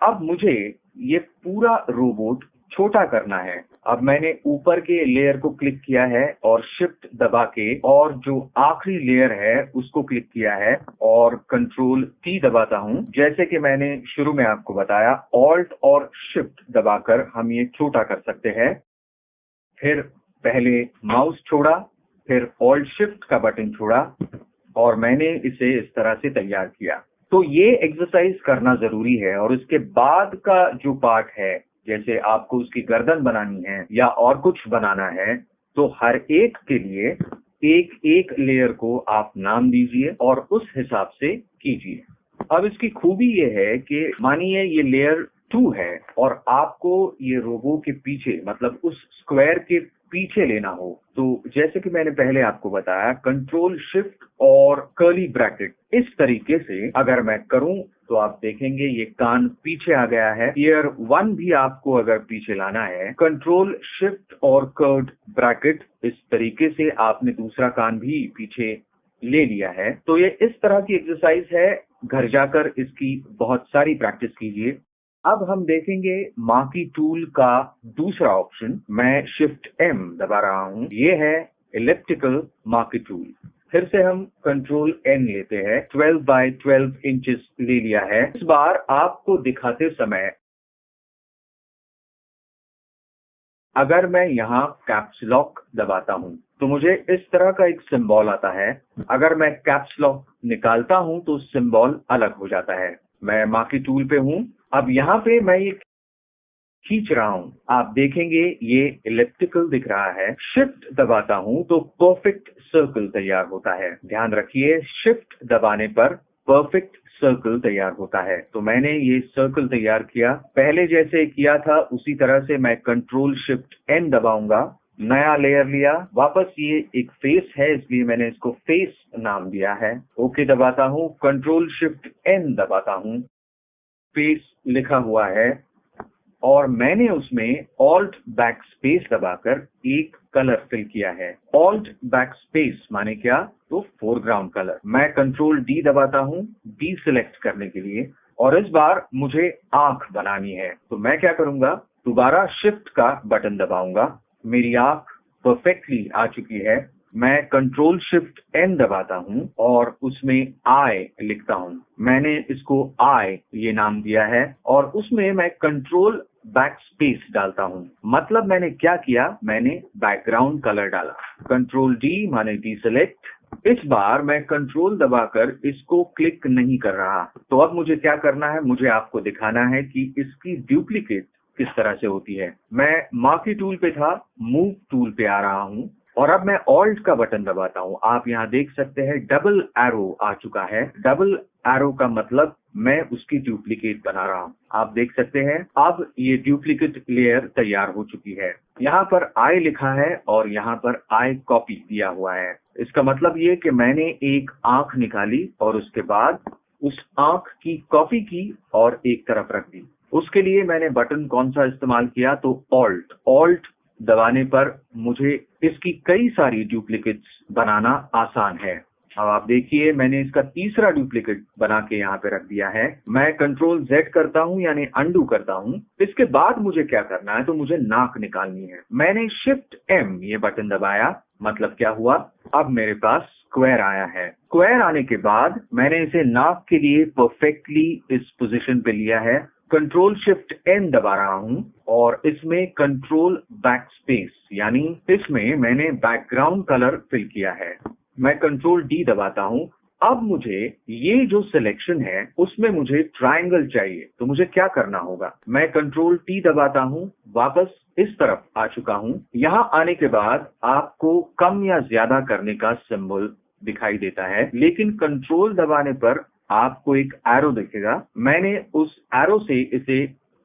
अब मुझे ये पूरा रोबोट छोटा करना है। अब मैंने ऊपर के लेयर को क्लिक किया है और शिफ्ट दबा के, और जो आखिरी लेयर है उसको क्लिक किया है और कंट्रोल टी दबाता हूं। जैसे कि मैंने शुरू में आपको बताया, ऑल्ट और शिफ्ट दबाकर हम ये छोटा कर सकते हैं। फिर पहले माउस छोड़ा, फिर ऑल्ट शिफ्ट का बटन छोड़ा और मैंने इसे इस तरह से तैयार किया। तो ये एक्सरसाइज करना जरूरी है, और इसके बाद का जो पार्ट है, जैसे आपको उसकी गर्दन बनानी है या और कुछ बनाना है, तो हर एक के लिए एक एक लेयर को आप नाम दीजिए और उस हिसाब से कीजिए। अब इसकी खूबी ये है कि मानिए ये लेयर 2 है और आपको ये रोबो के पीछे, मतलब उस स्क्वायर के पीछे लेना हो, तो जैसे कि मैंने पहले आपको बताया, कंट्रोल शिफ्ट और कर्ली ब्रैकेट इस तरीके से अगर मैं करूं तो आप देखेंगे ये कान पीछे आ गया है। ईयर 1 भी आपको अगर पीछे लाना है, कंट्रोल शिफ्ट और कर्व्ड ब्रैकेट, इस तरीके से आपने दूसरा कान भी पीछे ले लिया है। तो ये इस तरह की एक्सरसाइज है, घर जाकर इसकी बहुत सारी प्रैक्टिस कीजिए। अब हम देखेंगे मार्की टूल का दूसरा ऑप्शन। मैं शिफ्ट एम दबा रहा हूं, ये है इलिप्टिकल मार्की टूल। फिर से हम कंट्रोल एन लेते हैं, 12 बाय 12 इंचेस ले लिया है। इस बार आपको दिखाते समय अगर मैं यहाँ कैप्स लॉक दबाता हूँ तो मुझे इस तरह का एक सिंबल आता है। अगर मैं कैप्स लॉक निकालता हूँ तो सिंबल अलग हो जाता है। मैं मार्की टूल पे हूँ, अब यहाँ पे मैं ये खींच रहा हूं, आप देखेंगे ये इलिप्टिकल दिख रहा है। शिफ्ट दबाता हूं तो परफेक्ट सर्कल तैयार होता है। ध्यान रखिए, शिफ्ट दबाने पर परफेक्ट सर्कल तैयार होता है। तो मैंने ये सर्कल तैयार किया, पहले जैसे किया था उसी तरह से मैं कंट्रोल शिफ्ट एन दबाऊंगा, नया लेयर लिया, वापस ये एक फेस है इसलिए मैंने इसको फेस नाम दिया है। ओके दबाता हूँ, कंट्रोल शिफ्ट एन दबाता हूँ, फेस लिखा हुआ है और मैंने उसमें ऑल्ट बैक स्पेस दबाकर एक कलर फिल किया है। ऑल्ट बैक स्पेस माने क्या? तो फोरग्राउंड कलर। मैं कंट्रोल डी दबाता हूँ डी सिलेक्ट करने के लिए और इस बार मुझे आंख बनानी है। तो मैं क्या करूंगा, दोबारा शिफ्ट का बटन दबाऊंगा, मेरी आंख परफेक्टली आ चुकी है। मैं कंट्रोल शिफ्ट एन दबाता हूं और उसमें आई लिखता हूं। मैंने इसको आई ये नाम दिया है और उसमें मैं कंट्रोल बैक स्पेस डालता हूं। मतलब मैंने क्या किया, मैंने बैकग्राउंड कलर डाला। कंट्रोल डी माने डी सिलेक्ट। इस बार मैं कंट्रोल दबाकर इसको क्लिक नहीं कर रहा। तो अब मुझे क्या करना है, मुझे आपको दिखाना है कि इसकी डुप्लीकेट किस तरह से होती है। मैं मार्की टूल पे था, मूव टूल पे आ रहा हूं और अब मैं ऑल्ट का बटन दबाता हूं। आप यहाँ देख सकते हैं डबल एरो आ चुका है। डबल एरो का मतलब मैं उसकी डुप्लीकेट बना रहा हूं। आप देख सकते हैं अब ये डुप्लीकेट लेयर तैयार हो चुकी है। यहाँ पर आई लिखा है और यहाँ पर आई कॉपी दिया हुआ है। इसका मतलब ये कि मैंने एक आंख निकाली और उसके बाद उस आंख की कॉपी की और एक तरफ रख दी। उसके लिए मैंने बटन कौन सा इस्तेमाल किया, तो ऑल्ट। ऑल्ट दबाने पर मुझे इसकी कई सारी डुप्लीकेट्स बनाना आसान है। अब आप देखिए मैंने इसका तीसरा डुप्लीकेट बना के यहाँ पे रख दिया है। मैं कंट्रोल जेड करता हूँ यानी अंडू करता हूँ। इसके बाद मुझे क्या करना है, तो मुझे नाक निकालनी है। मैंने शिफ्ट एम ये बटन दबाया, मतलब क्या हुआ, अब मेरे पास स्क्वायर आया है। स्क्वायर आने के बाद मैंने इसे नाक के लिए परफेक्टली इस पोजीशन पे लिया है। कंट्रोल शिफ्ट एन दबा रहा हूं और इसमें कंट्रोल बैक स्पेस यानी इसमें मैंने बैकग्राउंड कलर फिल किया है। मैं कंट्रोल डी दबाता हूं। अब मुझे ये जो सिलेक्शन है उसमें मुझे ट्रायंगल चाहिए, तो मुझे क्या करना होगा, मैं कंट्रोल टी दबाता हूं, वापस इस तरफ आ चुका हूं। यहाँ आने के बाद आपको कम या ज्यादा करने का सिंबल दिखाई देता है, लेकिन कंट्रोल दबाने पर आपको एक एरो दिखेगा। मैंने उस एरो से इसे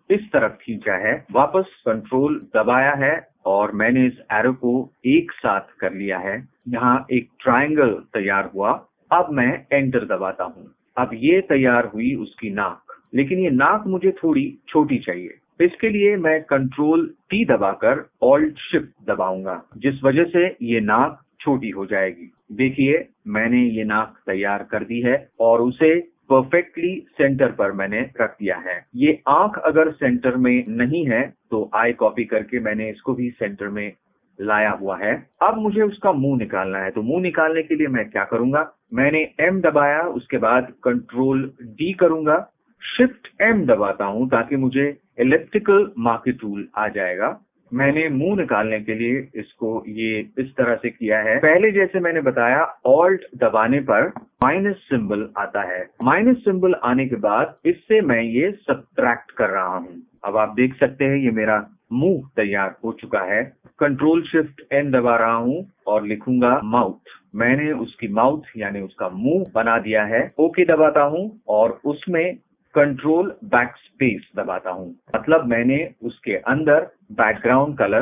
इस तरफ खींचा है, वापस कंट्रोल दबाया है और मैंने इस एरो को एक साथ कर लिया है। यहाँ एक ट्रायंगल तैयार हुआ। अब मैं एंटर दबाता हूँ। अब ये तैयार हुई उसकी नाक, लेकिन ये नाक मुझे थोड़ी छोटी चाहिए। इसके लिए मैं कंट्रोल टी दबाकर ऑल्ट शिफ्ट दबाऊंगा, जिस वजह से ये नाक छोटी हो जाएगी। देखिए मैंने ये नाक तैयार कर दी है और उसे परफेक्टली सेंटर पर मैंने रख दिया है। ये आंख अगर सेंटर में नहीं है तो आई कॉपी करके मैंने इसको भी सेंटर में लाया हुआ है। अब मुझे उसका मुंह निकालना है, तो मुंह निकालने के लिए मैं क्या करूंगा, मैंने एम दबाया, उसके बाद कंट्रोल डी करूंगा, शिफ्ट एम दबाता हूं ताकि मुझे इलिप्टिकल मार्की टूल आ जाएगा। मैंने मुंह निकालने के लिए इसको ये इस तरह से किया है। पहले जैसे मैंने बताया ऑल्ट दबाने पर माइनस सिंबल आता है। माइनस सिंबल आने के बाद इससे मैं ये सब्ट्रैक्ट कर रहा हूँ। अब आप देख सकते हैं ये मेरा मुंह तैयार हो चुका है। कंट्रोल शिफ्ट एन दबा रहा हूँ और लिखूंगा माउथ। मैंने उसकी माउथ यानी उसका मुंह बना दिया है। ओके दबाता हूँ और उसमें कंट्रोल बैक स्पेस दबाता हूँ, मतलब मैंने उसके अंदर बैकग्राउंड कलर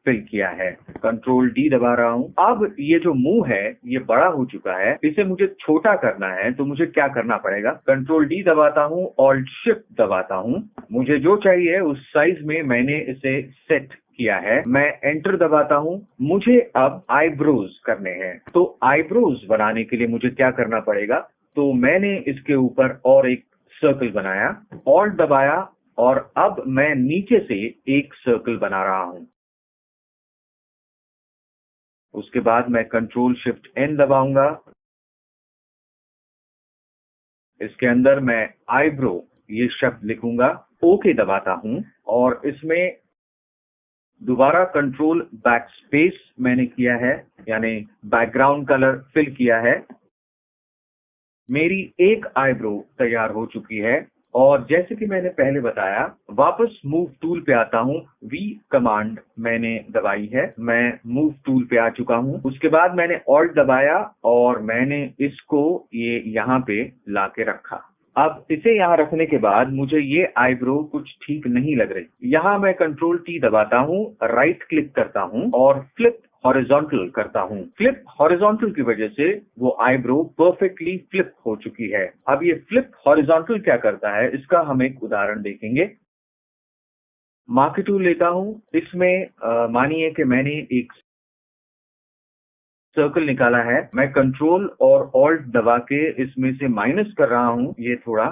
फिल किया है। कंट्रोल डी दबा रहा हूँ। अब ये जो मुंह है ये बड़ा हो चुका है, इसे मुझे छोटा करना है, तो मुझे क्या करना पड़ेगा, कंट्रोल डी दबाता हूँ, ऑल्ट शिफ्ट दबाता हूँ। मुझे जो चाहिए उस साइज में मैंने इसे सेट किया है। मैं एंटर दबाता हूँ। मुझे अब आईब्रोज करने हैं, तो आईब्रोज बनाने के लिए मुझे क्या करना पड़ेगा, तो मैंने इसके ऊपर और एक सर्कल बनाया, ऑल्ट दबाया और अब मैं नीचे से एक सर्कल बना रहा हूं। उसके बाद मैं कंट्रोल शिफ्ट एन दबाऊंगा। इसके अंदर मैं आईब्रो ये शब्द लिखूंगा, ओके दबाता हूं और इसमें दोबारा कंट्रोल बैक स्पेस मैंने किया है, यानी बैकग्राउंड कलर फिल किया है। मेरी एक आईब्रो तैयार हो चुकी है और जैसे कि मैंने पहले बताया, वापस मूव टूल पे आता हूँ। वी कमांड मैंने दबाई है, मैं मूव टूल पे आ चुका हूँ। उसके बाद मैंने ऑल्ट दबाया और मैंने इसको ये यहाँ पे लाके रखा। अब इसे यहाँ रखने के बाद मुझे ये आईब्रो कुछ ठीक नहीं लग रही। यहाँ मैं कंट्रोल टी दबाता हूँ, राइट क्लिक करता हूँ और फ्लिप हॉरिजॉन्टल करता हूँ। फ्लिप हॉरिजॉन्टल की वजह से वो आईब्रो परफेक्टली फ्लिप हो चुकी है। अब ये फ्लिप हॉरिजॉन्टल क्या करता है, इसका हम एक उदाहरण देखेंगे। मार्कर टूल लेता हूँ, इसमें मानिए कि मैंने एक सर्कल निकाला है। मैं कंट्रोल और ऑल्ट दबा के इसमें से माइनस कर रहा हूं, ये थोड़ा।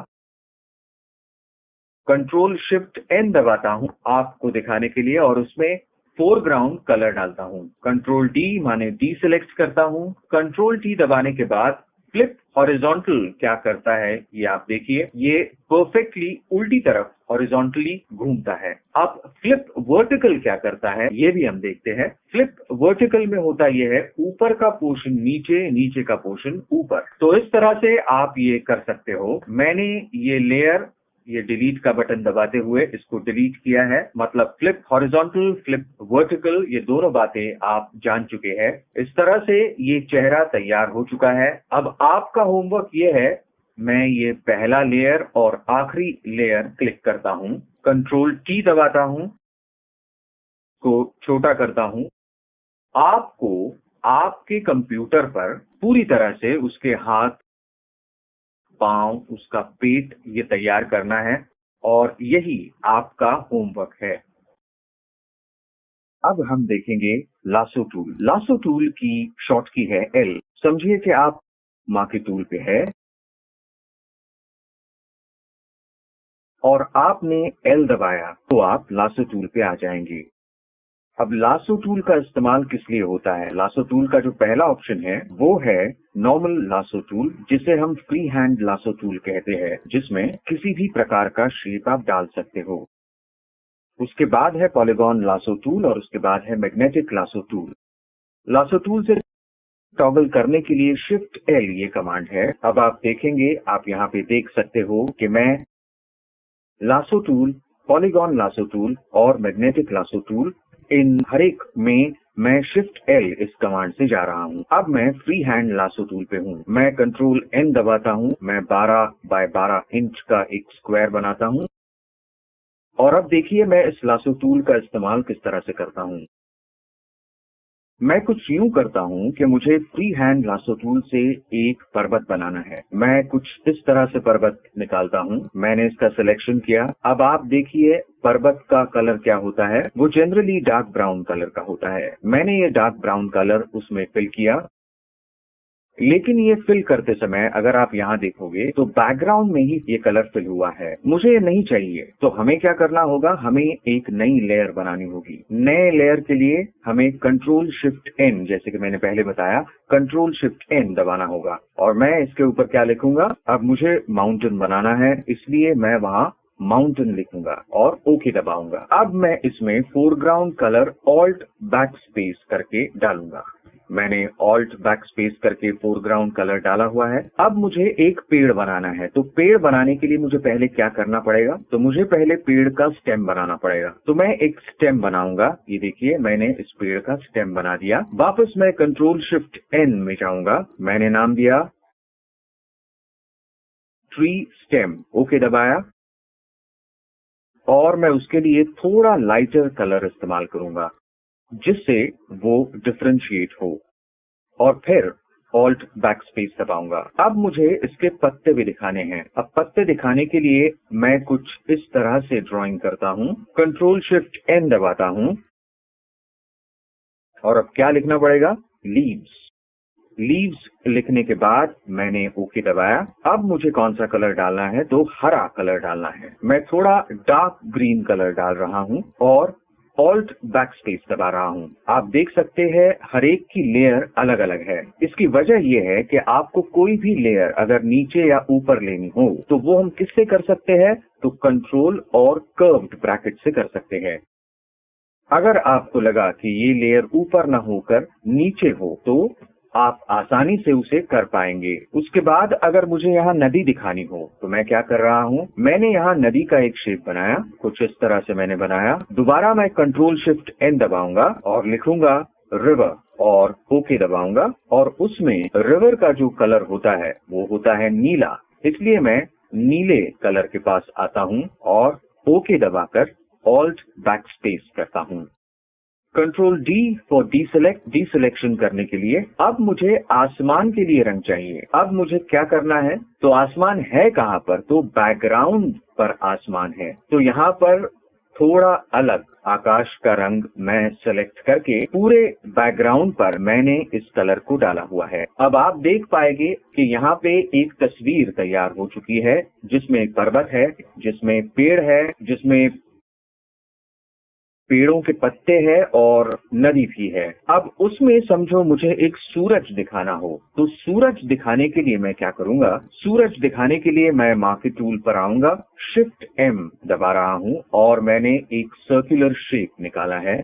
कंट्रोल शिफ्ट एन दबाता हूं आपको दिखाने के लिए और उसमें फोरग्राउंड कलर डालता हूं। कंट्रोल डी माने डी सिलेक्ट करता हूं। कंट्रोल टी दबाने के बाद फ्लिप हॉरिजॉन्टल क्या करता है ये आप देखिए, ये परफेक्टली उल्टी तरफ हॉरिजॉन्टली घूमता है। अब फ्लिप वर्टिकल क्या करता है ये भी हम देखते हैं। फ्लिप वर्टिकल में होता यह है, ऊपर का पोर्शन नीचे, नीचे का पोर्शन ऊपर। तो इस तरह से आप ये कर सकते हो। मैंने ये लेयर, ये डिलीट का बटन दबाते हुए इसको डिलीट किया है। मतलब फ्लिप हॉरिजॉन्टल, फ्लिप वर्टिकल, ये दोनों बातें आप जान चुके हैं। इस तरह से ये चेहरा तैयार हो चुका है। अब आपका होमवर्क ये है, मैं ये पहला लेयर और आखिरी लेयर क्लिक करता हूं, कंट्रोल टी दबाता हूं, को छोटा करता हूं। आपको आपके कंप्यूटर पर पूरी तरह से उसके हाथ, पांव, उसका पेट ये तैयार करना है और यही आपका होमवर्क है। अब हम देखेंगे लासो टूल। लासो टूल की शॉर्ट की है एल। समझिए कि आप मार्कर टूल पे है और आपने एल दबाया तो आप लासो टूल पे आ जाएंगे। अब लासो टूल का इस्तेमाल किस लिए होता है? लासो टूल का जो पहला ऑप्शन है वो है नॉर्मल लासो टूल, जिसे हम फ्री हैंड लासो टूल कहते हैं, जिसमें किसी भी प्रकार का शेप आप डाल सकते हो। उसके बाद है पॉलीगॉन लासो टूल और उसके बाद है magnetic lasso tool. Lasso tool से टॉगल करने के लिए शिफ्ट एल ये कमांड है। अब आप देखेंगे, आप यहाँ पे देख सकते हो कि मैं lasso tool, polygon lasso tool और मैग्नेटिक लासो टूल, इन हर एक में मैं शिफ्ट एल इस कमांड से जा रहा हूं। अब मैं फ्री हैंड लासो टूल पे हूं। मैं कंट्रोल एन दबाता हूं। मैं 12 बाय 12 इंच का एक स्क्वायर बनाता हूं और अब देखिए मैं इस लासो टूल का इस्तेमाल किस तरह से करता हूं। मैं कुछ यूं करता हूं कि मुझे फ्री हैंड लासो टूल से एक पर्वत बनाना है। मैं कुछ इस तरह से पर्वत निकालता हूं। मैंने इसका सिलेक्शन किया। अब आप देखिए पर्वत का कलर क्या होता है, वो जनरली डार्क ब्राउन कलर का होता है। मैंने ये डार्क ब्राउन कलर उसमें फिल किया, लेकिन ये फिल करते समय अगर आप यहाँ देखोगे तो बैकग्राउंड में ही ये कलर फिल हुआ है। मुझे ये नहीं चाहिए, तो हमें क्या करना होगा, हमें एक नई लेयर बनानी होगी। नए लेयर के लिए हमें कंट्रोल शिफ्ट एन, जैसे कि मैंने पहले बताया, कंट्रोल शिफ्ट एन दबाना होगा और मैं इसके ऊपर क्या लिखूंगा, अब मुझे माउंटेन बनाना है, इसलिए मैं वहां माउंटेन लिखूंगा और ओके दबाऊंगा। अब मैं इसमें foreground colour alt back space करके डालूंगा। मैंने ऑल्ट बैक स्पेस करके फोरग्राउंड कलर डाला हुआ है। अब मुझे एक पेड़ बनाना है, तो पेड़ बनाने के लिए मुझे पहले क्या करना पड़ेगा, तो मुझे पहले पेड़ का स्टेम बनाना पड़ेगा। तो मैं एक स्टेम बनाऊंगा। ये देखिए मैंने इस पेड़ का स्टेम बना दिया। वापस मैं कंट्रोल शिफ्ट एन में जाऊंगा। मैंने नाम दिया ट्री स्टेम, ओके दबाया और मैं उसके लिए थोड़ा लाइटर कलर इस्तेमाल करूंगा जिससे वो डिफरेंशिएट हो और फिर ऑल्ट बैक स्पेस दबाऊंगा। अब मुझे इसके पत्ते भी दिखाने हैं। अब पत्ते दिखाने के लिए मैं कुछ इस तरह से ड्राइंग करता हूं। कंट्रोल शिफ्ट एन दबाता हूं और अब क्या लिखना पड़ेगा, लीव्स। लीव्स लिखने के बाद मैंने ओके दबाया। अब मुझे कौन सा कलर डालना है, तो हरा कलर डालना है। मैं थोड़ा डार्क ग्रीन कलर डाल रहा हूं और ऑल्ट बैक स्पेस दबा रहा हूं। आप देख सकते हैं हर एक की लेयर अलग अलग है। इसकी वजह यह है कि आपको कोई भी लेयर अगर नीचे या ऊपर लेनी हो तो वो हम किससे कर सकते हैं, तो कंट्रोल और कर्व्ड ब्रैकेट से कर सकते हैं। अगर आपको लगा कि ये लेयर ऊपर ना होकर नीचे हो तो आप आसानी से उसे कर पाएंगे। उसके बाद अगर मुझे यहाँ नदी दिखानी हो तो मैं क्या कर रहा हूँ, मैंने यहाँ नदी का एक शेप बनाया, कुछ इस तरह से मैंने बनाया। दोबारा मैं कंट्रोल शिफ्ट एन दबाऊंगा और लिखूंगा रिवर और ओके दबाऊंगा और उसमें रिवर का जो कलर होता है वो होता है नीला, इसलिए मैं नीले कलर के पास आता हूं और ओके दबाकर ऑल्ट बैकस्पेस करता हूं। कंट्रोल डी फॉर डीसिलेक्शन करने के लिए अब मुझे आसमान के लिए रंग चाहिए। अब मुझे क्या करना है, तो आसमान है कहां पर, तो बैकग्राउंड पर आसमान है, तो यहाँ पर थोड़ा अलग आकाश का रंग मैं सेलेक्ट करके पूरे बैकग्राउंड पर मैंने इस कलर को डाला हुआ है। अब आप देख पाएंगे कि यहाँ पे एक तस्वीर तैयार हो चुकी है, जिसमें एक पर्वत है, जिसमें पेड़ है, जिसमें पेड़ों के पत्ते हैं और नदी भी है। अब उसमें समझो मुझे एक सूरज दिखाना हो, तो सूरज दिखाने के लिए मैं क्या करूंगा, सूरज दिखाने के लिए मैं मार्कर टूल पर आऊंगा, शिफ्ट एम दबा रहा हूं और मैंने एक सर्कुलर शेप निकाला है।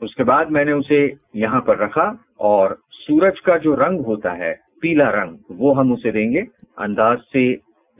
उसके बाद मैंने उसे यहाँ पर रखा और सूरज का जो रंग होता है पीला रंग, वो हम उसे देंगे। अंदाज से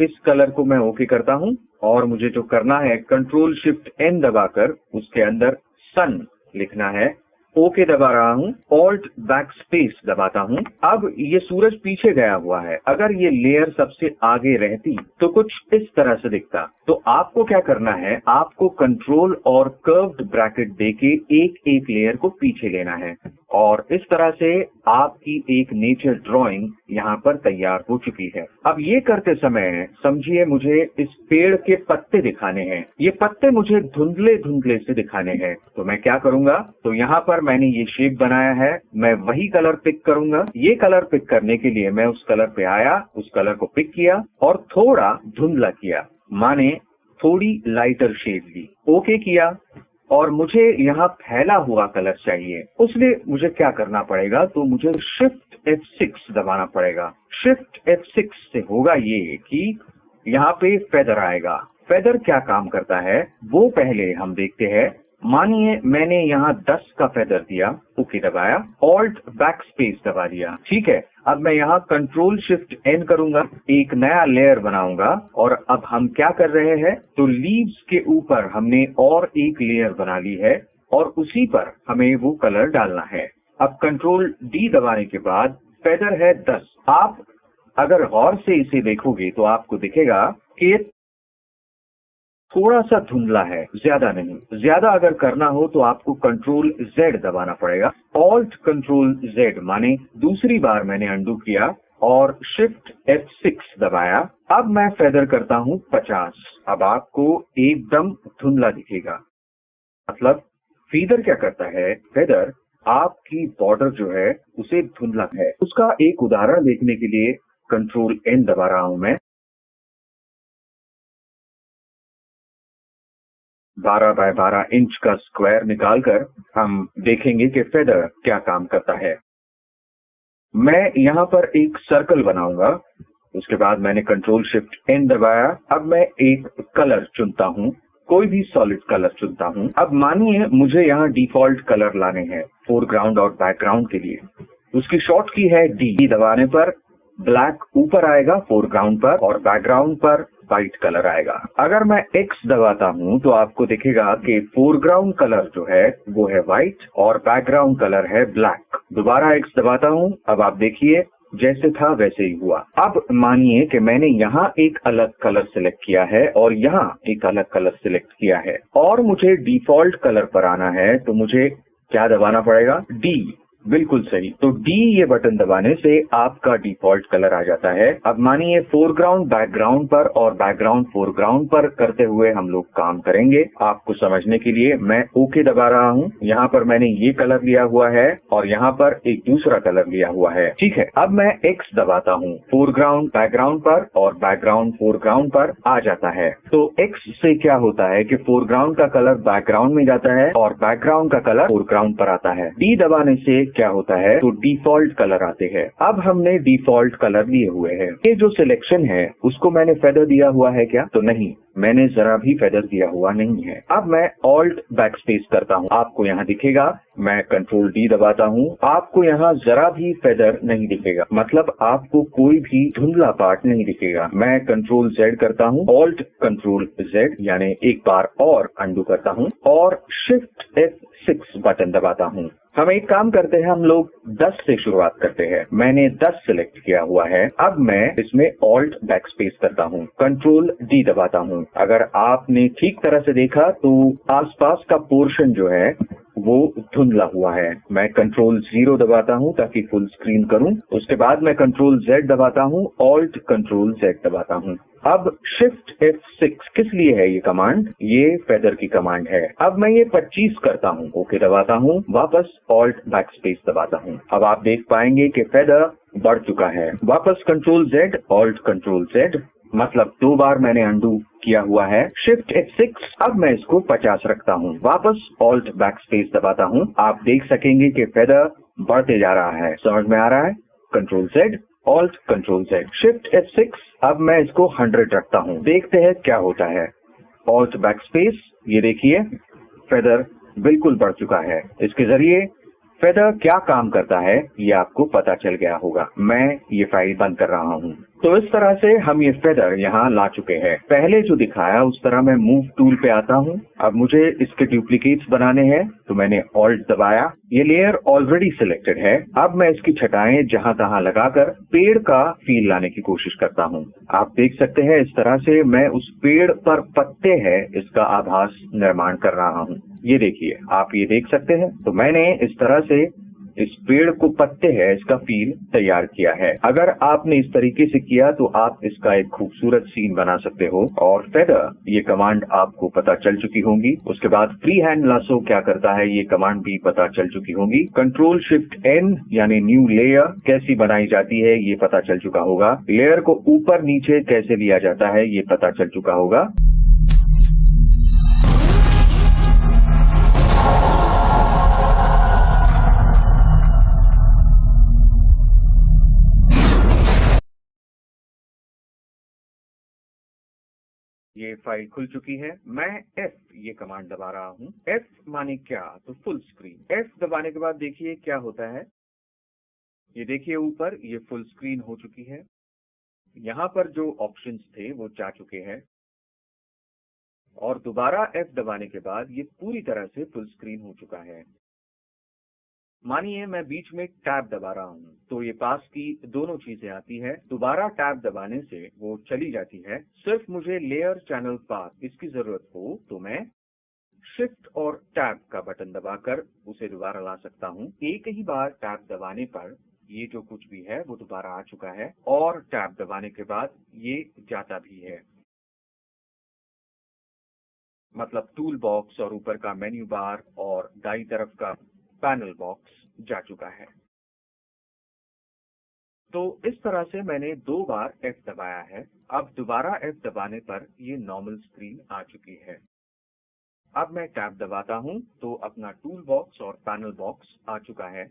इस कलर को मैं ओके करता हूं और मुझे जो करना है कंट्रोल शिफ्ट एन दबाकर उसके अंदर सन लिखना है। ओके दबा रहा हूं, ऑल्ट बैक स्पेस दबाता हूं। अब ये सूरज पीछे गया हुआ है, अगर ये लेयर सबसे आगे रहती तो कुछ इस तरह से दिखता। तो आपको क्या करना है, आपको कंट्रोल और कर्व्ड ब्रैकेट देके एक एक लेयर को पीछे लेना है और इस तरह से आपकी एक नेचर ड्राइंग यहाँ पर तैयार हो चुकी है। अब ये करते समय समझिए मुझे इस पेड़ के पत्ते दिखाने हैं, ये पत्ते मुझे धुंधले धुंधले से दिखाने हैं, तो मैं क्या करूंगा, तो यहाँ पर मैंने ये शेप बनाया है, मैं वही कलर पिक करूंगा। ये कलर पिक करने के लिए मैं उस कलर पे आया, उस कलर को पिक किया और थोड़ा धुंधला किया, माने थोड़ी लाइटर शेड ली, ओके किया और मुझे यहाँ फैला हुआ कलर चाहिए। उसलिए मुझे क्या करना पड़ेगा, तो मुझे शिफ्ट F6 दबाना पड़ेगा। शिफ्ट F6 से होगा ये कि यहाँ पे फेदर आएगा। फेदर क्या काम करता है वो पहले हम देखते हैं। मानिए मैंने यहाँ 10 का फेदर दिया, ओके दबाया, ऑल्ट बैक स्पेस दबा दिया, ठीक है। अब मैं यहाँ कंट्रोल शिफ्ट एन करूंगा, एक नया लेयर बनाऊंगा और अब हम क्या कर रहे हैं, तो लीव्स के ऊपर हमने और एक लेयर बना ली है और उसी पर हमें वो कलर डालना है। अब कंट्रोल डी दबाने के बाद फेदर है 10। आप अगर गौर से इसे देखोगे तो आपको दिखेगा कि थोड़ा सा धुंधला है, ज्यादा नहीं। ज्यादा अगर करना हो तो आपको कंट्रोल जेड दबाना पड़ेगा, ऑल्ट कंट्रोल जेड, माने दूसरी बार मैंने अंडू किया और शिफ्ट F6 दबाया। अब मैं फेदर करता हूं 50। अब आपको एकदम धुंधला दिखेगा। मतलब फीदर क्या करता है, फेदर आपकी बॉर्डर जो है उसे धुंधला है। उसका एक उदाहरण देखने के लिए कंट्रोल एन दबा रहा हूं मैं। 12 बाय 12 इंच का स्क्वायर निकालकर हम देखेंगे कि फेदर क्या काम करता है। मैं यहाँ पर एक सर्कल बनाऊंगा, उसके बाद मैंने कंट्रोल शिफ्ट एन दबाया। अब मैं एक कलर चुनता हूँ, कोई भी सॉलिड कलर चुनता हूँ। अब मानिए मुझे यहाँ डिफॉल्ट कलर लाने हैं फोरग्राउंड और बैकग्राउंड के लिए। उसकी शॉर्ट की है डी दबाने पर ब्लैक ऊपर आएगा फोरग्राउंड पर और बैकग्राउंड पर व्हाइट कलर आएगा। अगर मैं एक्स दबाता हूं तो आपको दिखेगा कि फोरग्राउंड कलर जो है वो है व्हाइट और बैकग्राउंड कलर है ब्लैक। दोबारा एक्स दबाता हूं, अब आप देखिए जैसे था वैसे ही हुआ। अब मानिए कि मैंने यहाँ एक अलग कलर सिलेक्ट किया है और यहाँ एक अलग कलर सिलेक्ट किया है और मुझे डिफॉल्ट कलर पर आना है, तो मुझे क्या दबाना पड़ेगा, डी। बिल्कुल सही, तो डी ये बटन दबाने से आपका डिफॉल्ट कलर आ जाता है। अब मानिए फोरग्राउंड बैकग्राउंड पर और बैकग्राउंड फोरग्राउंड पर करते हुए हम लोग काम करेंगे। आपको समझने के लिए मैं ओके दबा रहा हूँ। यहाँ पर मैंने ये कलर लिया हुआ है और यहाँ पर एक दूसरा कलर लिया हुआ है, ठीक है। अब मैं एक्स दबाता हूँ, फोरग्राउंड बैकग्राउंड पर और बैकग्राउंड फोरग्राउंड पर आ जाता है। तो एक्स से क्या होता है कि फोरग्राउंड का कलर बैकग्राउंड में जाता है और बैकग्राउंड का कलर फोरग्राउंड पर आता है। डी दबाने से क्या होता है, तो डिफॉल्ट कलर आते हैं। अब हमने डिफॉल्ट कलर लिए हुए हैं। ये जो सिलेक्शन है उसको मैंने फेदर दिया हुआ है क्या, तो नहीं, मैंने जरा भी फेदर दिया हुआ नहीं है। अब मैं ऑल्ट बैकस्पेस करता हूँ, आपको यहाँ दिखेगा। मैं कंट्रोल डी दबाता हूँ, आपको यहाँ जरा भी फेदर नहीं दिखेगा, मतलब आपको कोई भी धुंधला पार्ट नहीं दिखेगा। मैं कंट्रोल जेड करता हूँ, ऑल्ट कंट्रोल जेड, यानी एक बार और अंडू करता हूँ और शिफ्ट F6 बटन दबाता हूँ। हम एक काम करते हैं, हम लोग 10 से शुरुआत करते हैं। मैंने 10 सिलेक्ट किया हुआ है। अब मैं इसमें ऑल्ट बैकस्पेस करता हूँ, कंट्रोल डी दबाता हूँ। अगर आपने ठीक तरह से देखा तो आसपास का पोर्शन जो है वो धुंधला हुआ है। मैं कंट्रोल 0 दबाता हूँ ताकि फुल स्क्रीन करूं। उसके बाद मैं कंट्रोल Z दबाता हूँ, ऑल्ट कंट्रोल Z दबाता हूँ। अब शिफ्ट F6 किस लिए है ये कमांड? ये फेदर की कमांड है। अब मैं ये 25 करता हूँ, ओके दबाता हूँ, वापस ऑल्ट बैकस्पेस दबाता हूँ। अब आप देख पाएंगे कि फेदर बढ़ चुका है। वापस control Z, alt control Z, मतलब 2 बार मैंने अंडू किया हुआ है। शिफ्ट F6, अब मैं इसको 50 रखता हूँ, वापस ऑल्ट बैकस्पेस दबाता हूँ। आप देख सकेंगे कि फेदर बढ़ते जा रहा है। समझ में आ रहा है? Control Z, alt control Z, shift F6, अब मैं इसको 100 रखता हूँ। देखते हैं क्या होता है। ऑल्ट बैकस्पेस, ये देखिए फेदर बिल्कुल बढ़ चुका है। इसके जरिए फेदर क्या काम करता है ये आपको पता चल गया होगा। मैं ये फाइल बंद कर रहा हूँ। तो इस तरह से हम ये फेदर यहाँ ला चुके हैं। पहले जो दिखाया उस तरह मैं मूव टूल पे आता हूँ। अब मुझे इसके डुप्लीकेट्स बनाने हैं तो मैंने ऑल्ट दबाया। ये लेयर ऑलरेडी सिलेक्टेड है। अब मैं इसकी छटाएं जहां तहां लगाकर पेड़ का फील लाने की कोशिश करता हूँ। आप देख सकते हैं इस तरह से मैं उस पेड़ पर पत्ते हैं इसका आभास निर्माण कर रहा हूँ। ये देखिए, आप ये देख सकते हैं। तो मैंने इस तरह से इस पेड़ को पत्ते है इसका फील तैयार किया है। अगर आपने इस तरीके से किया तो आप इसका एक खूबसूरत सीन बना सकते हो। और फेदर, ये कमांड आपको पता चल चुकी होंगी। उसके बाद फ्री हैंड लासो क्या करता है ये कमांड भी पता चल चुकी होंगी। कंट्रोल शिफ्ट N यानी न्यू लेयर कैसी बनाई जाती है ये पता चल चुका होगा। लेयर को ऊपर नीचे कैसे लिया जाता है ये पता चल चुका होगा। ये फाइल खुल चुकी है। मैं F ये कमांड दबा रहा हूँ। F माने क्या? तो फुल स्क्रीन। F दबाने के बाद देखिए क्या होता है। ये देखिए ऊपर ये फुल स्क्रीन हो चुकी है। यहाँ पर जो ऑप्शंस थे वो जा चुके हैं। और दोबारा F दबाने के बाद ये पूरी तरह से फुल स्क्रीन हो चुका है। मानिए मैं बीच में टैब दबा रहा हूँ तो ये पास की दोनों चीजें आती है। दोबारा टैब दबाने से वो चली जाती है। सिर्फ मुझे लेयर चैनल पाथ इसकी जरूरत हो तो मैं शिफ्ट और टैब का बटन दबाकर उसे दोबारा ला सकता हूँ। एक ही बार टैब दबाने पर ये जो कुछ भी है वो दोबारा आ चुका है और टैब दबाने के बाद ये जाता भी है। मतलब टूल बॉक्स और ऊपर का मेन्यू बार और दाई तरफ का पैनल बॉक्स जा चुका है। तो इस तरह से मैंने 2 बार F दबाया है। अब दोबारा F दबाने पर ये नॉर्मल स्क्रीन आ चुकी है। अब मैं टैब दबाता हूं तो अपना टूल बॉक्स और पैनल बॉक्स आ चुका है।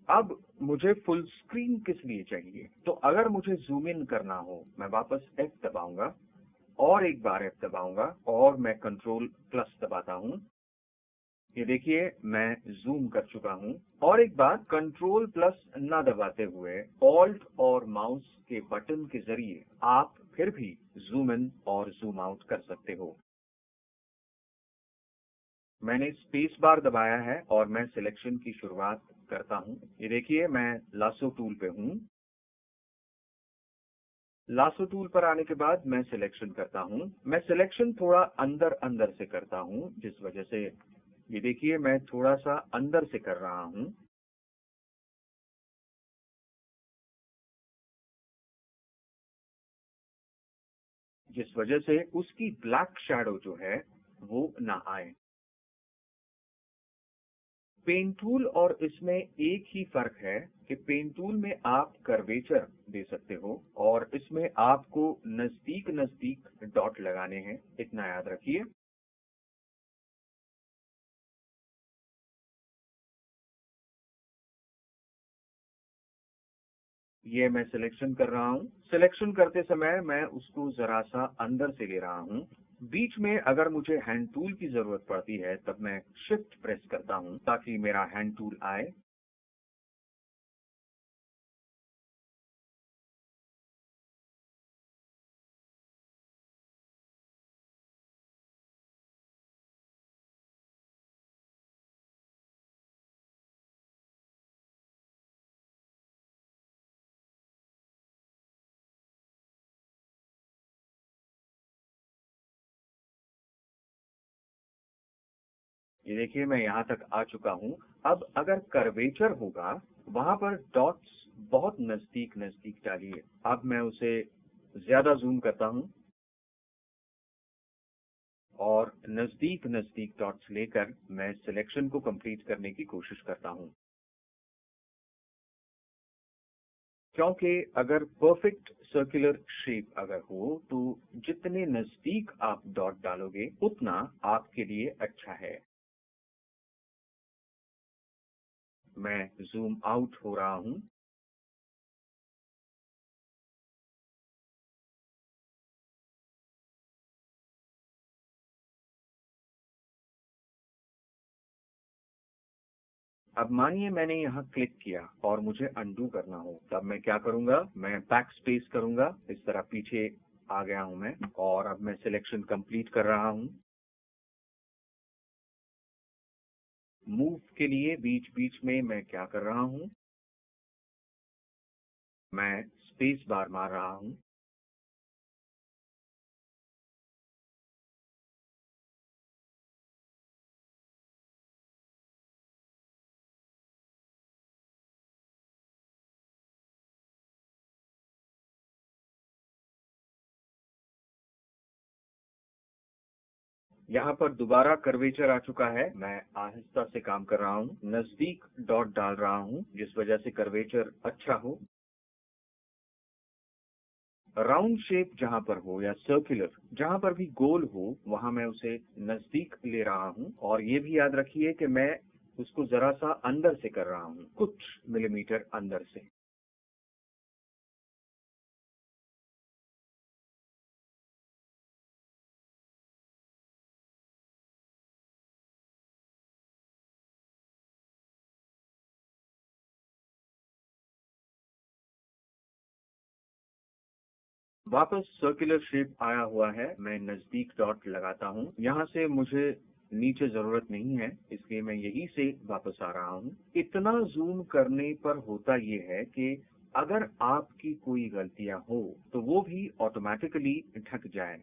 अब मुझे फुल स्क्रीन किस लिए चाहिए? तो अगर मुझे जूम इन करना हो मैं वापस F दबाऊंगा और एक बार F दबाऊंगा और मैं कंट्रोल प्लस दबाता हूं। ये देखिए मैं जूम कर चुका हूं। और एक बार कंट्रोल प्लस न दबाते हुए ऑल्ट और माउस के बटन के जरिए आप फिर भी जूम इन और जूम आउट कर सकते हो। मैंने स्पेस बार दबाया है और मैं सिलेक्शन की शुरुआत करता हूं। ये देखिए मैं लासो टूल पे हूं। लासो टूल पर आने के बाद मैं सिलेक्शन करता हूं। मैं सिलेक्शन थोड़ा अंदर अंदर से करता हूं जिस वजह से ये देखिए मैं थोड़ा सा अंदर से कर रहा हूं। जिस वजह से उसकी ब्लैक शैडो जो है वो ना आए। पेन टूल और इसमें एक ही फर्क है कि पेन टूल में आप कर्वेचर दे सकते हो और इसमें आपको नजदीक नजदीक डॉट लगाने हैं, इतना याद रखिए। ये मैं सिलेक्शन कर रहा हूँ। सिलेक्शन करते समय मैं उसको जरा सा अंदर से ले रहा हूँ। बीच में अगर मुझे हैंड टूल की जरूरत पड़ती है तब मैं शिफ्ट प्रेस करता हूँ ताकि मेरा हैंड टूल आए। ये देखिए मैं यहाँ तक आ चुका हूँ। अब अगर कर्वेचर होगा वहां पर डॉट्स बहुत नजदीक नजदीक डालिए। अब मैं उसे ज्यादा जूम करता हूँ और नजदीक नजदीक डॉट्स लेकर मैं सिलेक्शन को कंप्लीट करने की कोशिश करता हूँ, क्योंकि अगर परफेक्ट सर्कुलर शेप अगर हो तो जितने नजदीक आप डॉट डालोगे उतना आपके लिए अच्छा है। मैं जूम आउट हो रहा हूँ। अब मानिए मैंने यहाँ क्लिक किया और मुझे अनडू करना हो, तब मैं क्या करूंगा, मैं बैक स्पेस करूंगा। इस तरह पीछे आ गया हूं मैं और अब मैं सिलेक्शन कंप्लीट कर रहा हूं। मूव के लिए बीच बीच में मैं क्या कर रहा हूं, मैं स्पेस बार मार रहा हूं। यहाँ पर दोबारा कर्वेचर आ चुका है। मैं आहिस्ता से काम कर रहा हूँ, नजदीक डॉट डाल रहा हूँ जिस वजह से कर्वेचर अच्छा हो। राउंड शेप जहां पर हो या सर्कुलर जहां पर भी गोल हो वहां मैं उसे नजदीक ले रहा हूं। और ये भी याद रखिए कि मैं उसको जरा सा अंदर से कर रहा हूं, कुछ मिलीमीटर अंदर से। वापस सर्कुलर शेप आया हुआ है, मैं नजदीक डॉट लगाता हूं। यहां से मुझे नीचे जरूरत नहीं है, इसलिए मैं यहीं से वापस आ रहा हूं। इतना जूम करने पर होता ये है कि अगर आपकी कोई गलतियां हो तो वो भी ऑटोमेटिकली ढक जाए।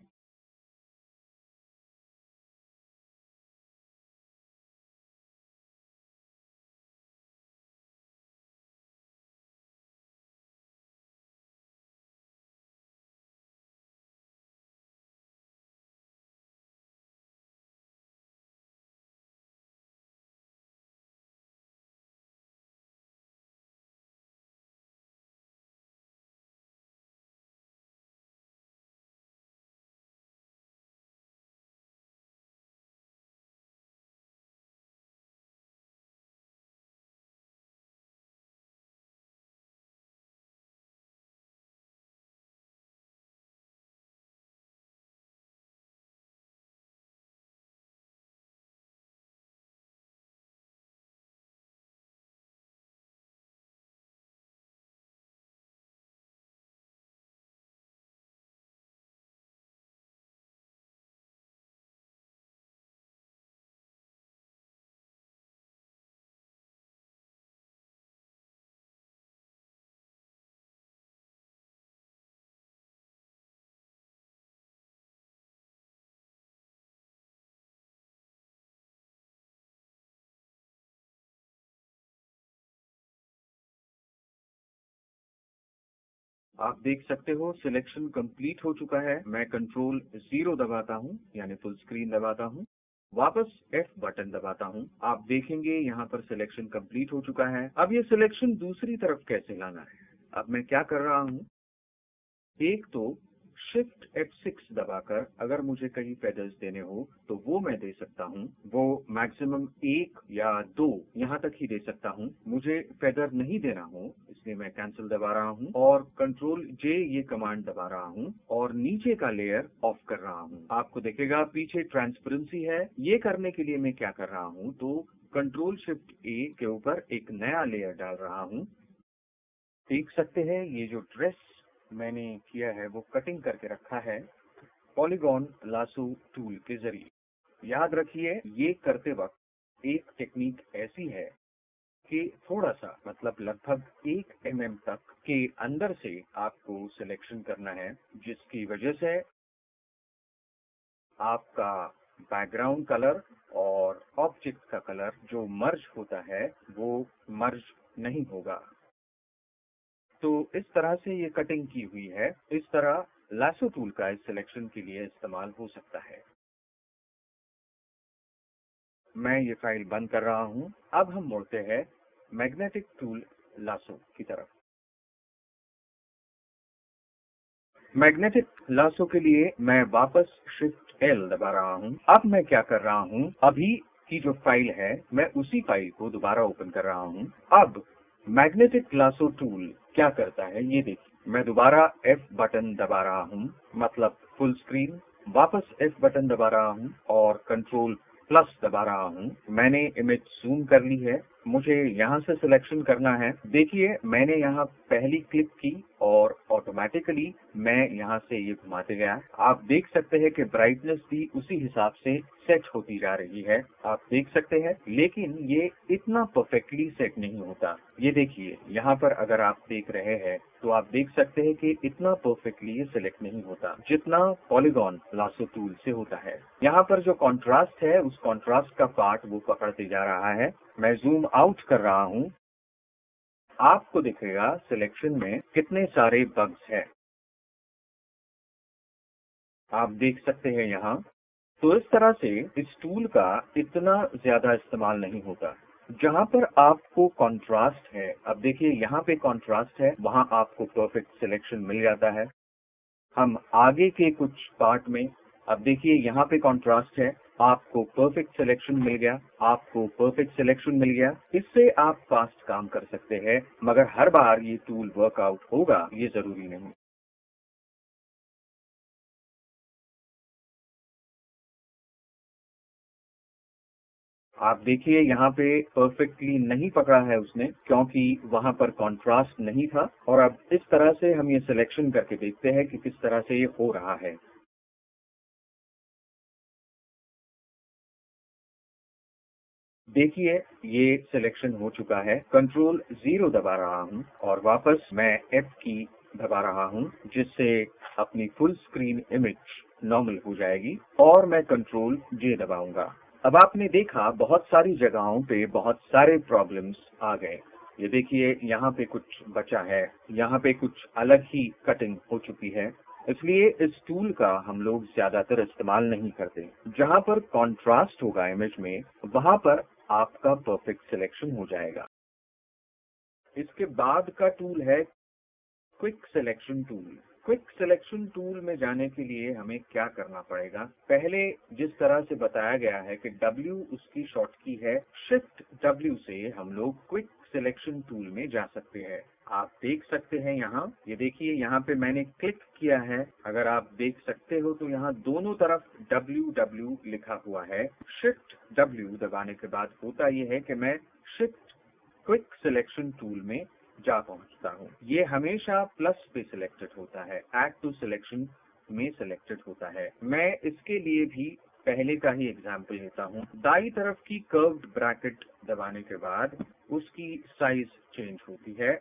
आप देख सकते हो सिलेक्शन कंप्लीट हो चुका है। मैं कंट्रोल 0 दबाता हूँ यानी फुल स्क्रीन दबाता हूँ, वापस F बटन दबाता हूँ। आप देखेंगे यहाँ पर सिलेक्शन कंप्लीट हो चुका है। अब ये सिलेक्शन दूसरी तरफ कैसे लाना है, अब मैं क्या कर रहा हूँ, एक तो शिफ्ट F6 दबाकर अगर मुझे कहीं फेदर्स देने हो तो वो मैं दे सकता हूँ। वो मैक्सिमम 1 या 2 यहाँ तक ही दे सकता हूँ। मुझे फेदर नहीं देना हो इसलिए मैं कैंसिल दबा रहा हूँ और कंट्रोल J ये कमांड दबा रहा हूँ और नीचे का लेयर ऑफ कर रहा हूँ। आपको देखेगा पीछे ट्रांसपेरेंसी है। ये करने के लिए मैं क्या कर रहा हूँ, तो कंट्रोल शिफ्ट A के ऊपर एक नया लेयर डाल रहा हूँ। देख सकते हैं ये जो ड्रेस मैंने किया है वो कटिंग करके रखा है पॉलीगॉन लासो टूल के जरिए। याद रखिए ये करते वक्त एक टेक्निक ऐसी है कि थोड़ा सा मतलब लगभग 1 mm तक के अंदर से आपको सिलेक्शन करना है, जिसकी वजह से आपका बैकग्राउंड कलर और ऑब्जेक्ट का कलर जो मर्ज होता है वो मर्ज नहीं होगा। तो इस तरह से ये कटिंग की हुई है। इस तरह लासो टूल का इस सिलेक्शन के लिए इस्तेमाल हो सकता है। मैं ये फाइल बंद कर रहा हूं। अब हम मुड़ते हैं मैग्नेटिक टूल लासो की तरफ। मैग्नेटिक लासो के लिए मैं वापस शिफ्ट एल दबा रहा हूं। अब मैं क्या कर रहा हूं, अभी की जो फाइल है मैं उसी फाइल को दोबारा ओपन कर रहा हूं। अब मैग्नेटिक लासो टूल क्या करता है ये देखिए। मैं दोबारा एफ बटन दबा रहा हूं, मतलब फुल स्क्रीन। वापस एफ बटन दबा रहा हूं और कंट्रोल प्लस दबा रहा हूं। मैंने इमेज जूम कर ली है। मुझे यहाँ से सिलेक्शन करना है। देखिए मैंने यहाँ पहली क्लिक की और ऑटोमेटिकली मैं यहाँ से ये घुमाते गया। आप देख सकते हैं कि ब्राइटनेस भी उसी हिसाब से सेट होती जा रही है। आप देख सकते हैं, लेकिन ये इतना परफेक्टली सेट नहीं होता। ये देखिए यहाँ पर अगर आप देख रहे हैं तो आप देख सकते हैं कि इतना परफेक्टली ये सिलेक्ट नहीं होता जितना पॉलीगॉन लासो टूल से होता है। यहाँ पर जो कॉन्ट्रास्ट है उस कॉन्ट्रास्ट का पार्ट वो पकड़ते जा रहा है। मैं जूम आउट कर रहा हूँ। आपको दिखेगा सिलेक्शन में कितने सारे बग्स हैं। आप देख सकते हैं यहाँ। तो इस तरह से इस टूल का इतना ज्यादा इस्तेमाल नहीं होता। जहाँ पर आपको कॉन्ट्रास्ट है, अब देखिए यहाँ पे कॉन्ट्रास्ट है, वहाँ आपको परफेक्ट सिलेक्शन मिल जाता है। हम आगे के कुछ पार्ट में, अब देखिए यहाँ पे कॉन्ट्रास्ट है, आपको परफेक्ट सिलेक्शन मिल गया, आपको परफेक्ट सिलेक्शन मिल गया। इससे आप फास्ट काम कर सकते हैं, मगर हर बार ये टूल वर्कआउट होगा ये जरूरी नहीं। आप देखिए यहाँ पे परफेक्टली नहीं पकड़ा है उसने, क्योंकि वहाँ पर कॉन्ट्रास्ट नहीं था। और अब इस तरह से हम ये सिलेक्शन करके देखते हैं कि किस तरह से ये हो रहा है। देखिए ये सिलेक्शन हो चुका है। कंट्रोल 0 दबा रहा हूँ और वापस मैं एफ की दबा रहा हूँ, जिससे अपनी फुल स्क्रीन इमेज नॉर्मल हो जाएगी। और मैं कंट्रोल जे दबाऊंगा। अब आपने देखा बहुत सारी जगहों पे बहुत सारे प्रॉब्लम्स आ गए। ये देखिए यहाँ पे कुछ बचा है, यहाँ पे कुछ अलग ही कटिंग हो चुकी है। इसलिए इस टूल का हम लोग ज्यादातर इस्तेमाल नहीं करते। जहाँ पर कॉन्ट्रास्ट होगा इमेज में, वहाँ पर आपका परफेक्ट सिलेक्शन हो जाएगा। इसके बाद का टूल है quick selection tool. Quick selection tool में जाने के लिए हमें क्या करना पड़ेगा? पहले जिस तरह से बताया गया है कि W उसकी शॉर्ट की है, शिफ्ट W से हम लोग क्विक सिलेक्शन टूल में जा सकते हैं। आप देख सकते हैं यहाँ, ये देखिए यहाँ पे मैंने क्लिक किया है। अगर आप देख सकते हो तो यहाँ दोनों तरफ WW लिखा हुआ है। शिफ्ट W दबाने के बाद होता ये है कि मैं शिफ्ट क्विक सिलेक्शन टूल में जा पहुंचता हूँ। ये हमेशा प्लस पे सिलेक्टेड होता है, ऐड टू सिलेक्शन में सिलेक्टेड होता है। मैं इसके लिए भी पहले का ही एग्जाम्पल लेता हूँ। दाई तरफ की कर्व्ड ब्रैकेट दबाने के बाद उसकी साइज चेंज होती है।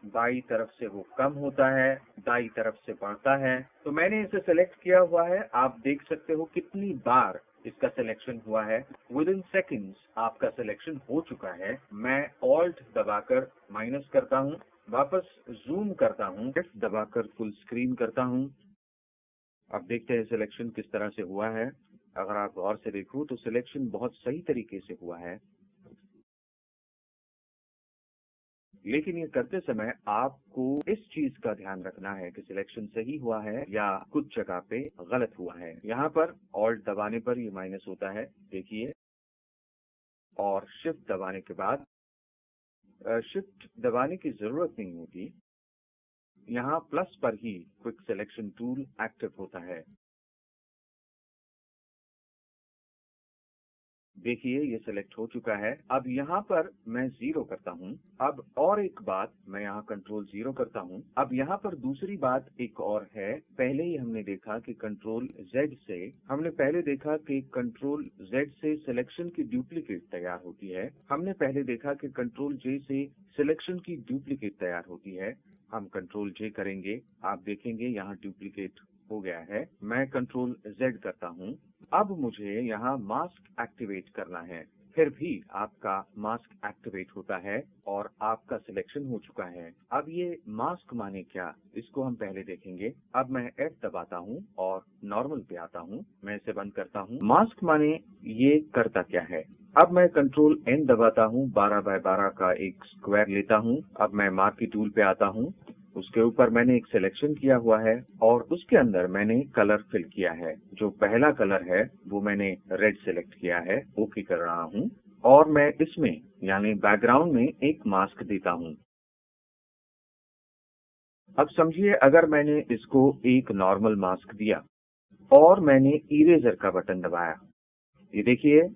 बाई तरफ से वो कम होता है, दाई तरफ से बढ़ता है। तो मैंने इसे सेलेक्ट किया हुआ है। आप देख सकते हो कितनी बार इसका सिलेक्शन हुआ है। विद इन सेकेंड्स आपका सिलेक्शन हो चुका है। मैं ऑल्ट दबाकर माइनस करता हूँ, वापस जूम करता हूँ, शिफ्ट दबाकर फुल स्क्रीन करता हूँ। अब देखते हैं सिलेक्शन किस तरह से हुआ है। अगर आप गौर से देखो तो सिलेक्शन बहुत सही तरीके से हुआ है, लेकिन ये करते समय आपको इस चीज का ध्यान रखना है कि सिलेक्शन सही हुआ है या कुछ जगह पे गलत हुआ है। यहाँ पर ऑल्ट दबाने पर ये माइनस होता है, देखिए। और शिफ्ट दबाने के बाद शिफ्ट दबाने की जरूरत नहीं होती, यहाँ प्लस पर ही क्विक सिलेक्शन टूल एक्टिव होता है। देखिए ये सिलेक्ट हो चुका है। अब यहाँ पर मैं 0 करता हूँ। अब और एक बात, मैं यहाँ कंट्रोल 0 करता हूँ। अब यहाँ पर दूसरी बात एक और है। पहले ही हमने देखा कि कंट्रोल Z से, हमने पहले देखा कि कंट्रोल Z से सिलेक्शन की डुप्लीकेट तैयार होती है। हमने पहले देखा कि कंट्रोल J से सिलेक्शन की डुप्लीकेट तैयार होती है। हम कंट्रोल J करेंगे, आप देखेंगे यहाँ डुप्लीकेट हो गया है। मैं कंट्रोल Z करता हूँ। अब मुझे यहाँ मास्क एक्टिवेट करना है। फिर भी आपका मास्क एक्टिवेट होता है और आपका सिलेक्शन हो चुका है। अब ये मास्क माने क्या, इसको हम पहले देखेंगे। अब मैं F दबाता हूँ और नॉर्मल पे आता हूँ। मैं इसे बंद करता हूँ। मास्क माने ये करता क्या है। अब मैं कंट्रोल N दबाता हूँ, 12 बाय 12 का एक स्क्वायर लेता हूँ। अब मैं मार्की टूल पे आता हूँ। उसके ऊपर मैंने एक सिलेक्शन किया हुआ है और उसके अंदर मैंने कलर फिल किया है। जो पहला कलर है वो मैंने रेड सिलेक्ट किया है, ओके कर रहा हूँ। और मैं इसमें यानी बैकग्राउंड में एक मास्क देता हूँ। अब समझिए, अगर मैंने इसको एक नॉर्मल मास्क दिया और मैंने इरेजर का बटन दबाया, ये देखिए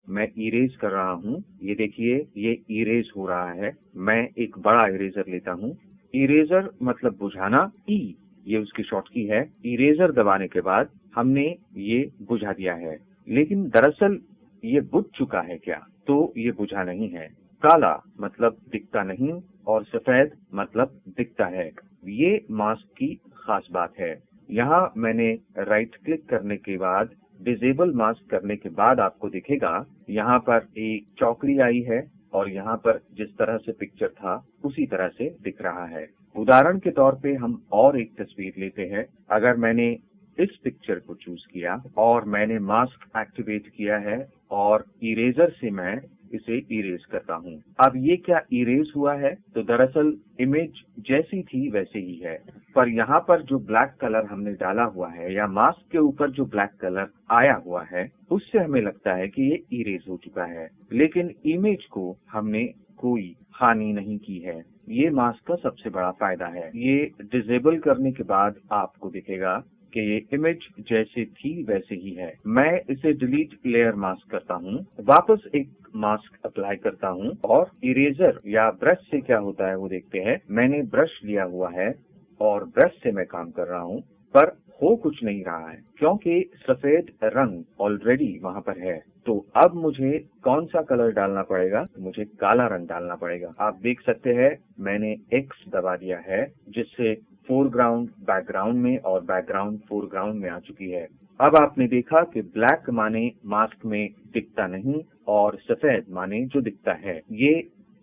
मैं इरेज कर रहा हूँ। ये देखिए ये इरेज हो रहा है। मैं एक बड़ा इरेजर लेता हूँ। इरेजर मतलब बुझाना, ये उसकी शॉर्ट की है। इरेजर दबाने के बाद हमने ये बुझा दिया है। लेकिन दरअसल ये बुझ चुका है क्या, तो ये बुझा नहीं है। काला मतलब दिखता नहीं और सफेद मतलब दिखता है। ये मास्क की खास बात है। यहाँ मैंने राइट क्लिक करने के बाद डिसेबल मास्क करने के बाद आपको दिखेगा यहाँ पर एक चौकड़ी आई है और यहाँ पर जिस तरह से पिक्चर था उसी तरह से दिख रहा है। उदाहरण के तौर पे हम और एक तस्वीर लेते हैं। अगर मैंने इस पिक्चर को चूज किया और मैंने मास्क एक्टिवेट किया है और इरेजर से मैं इसे इरेज करता हूँ। अब ये क्या इरेज हुआ है, तो दरअसल इमेज जैसी थी वैसे ही है, पर यहाँ पर जो ब्लैक कलर हमने डाला हुआ है या मास्क के ऊपर जो ब्लैक कलर आया हुआ है उससे हमें लगता है कि ये इरेज हो चुका है, लेकिन इमेज को हमने कोई हानि नहीं की है। ये मास्क का सबसे बड़ा फायदा है। ये डिसेबल करने के बाद आपको दिखेगा कि ये इमेज जैसे थी वैसे ही है। मैं इसे डिलीट लेयर मास्क करता हूँ, वापस एक मास्क अप्लाई करता हूँ और इरेजर या ब्रश से क्या होता है वो देखते हैं। मैंने ब्रश लिया हुआ है और ब्रश से मैं काम कर रहा हूँ, पर हो कुछ नहीं रहा है क्योंकि सफेद रंग ऑलरेडी वहाँ पर है। तो अब मुझे कौन सा कलर डालना पड़ेगा, मुझे काला रंग डालना पड़ेगा। आप देख सकते हैं मैंने X दबा दिया है जिससे फोरग्राउंड बैकग्राउंड में और बैकग्राउंड फोरग्राउंड में आ चुकी है। अब आपने देखा कि ब्लैक माने मास्क में दिखता नहीं और सफेद माने जो दिखता है। ये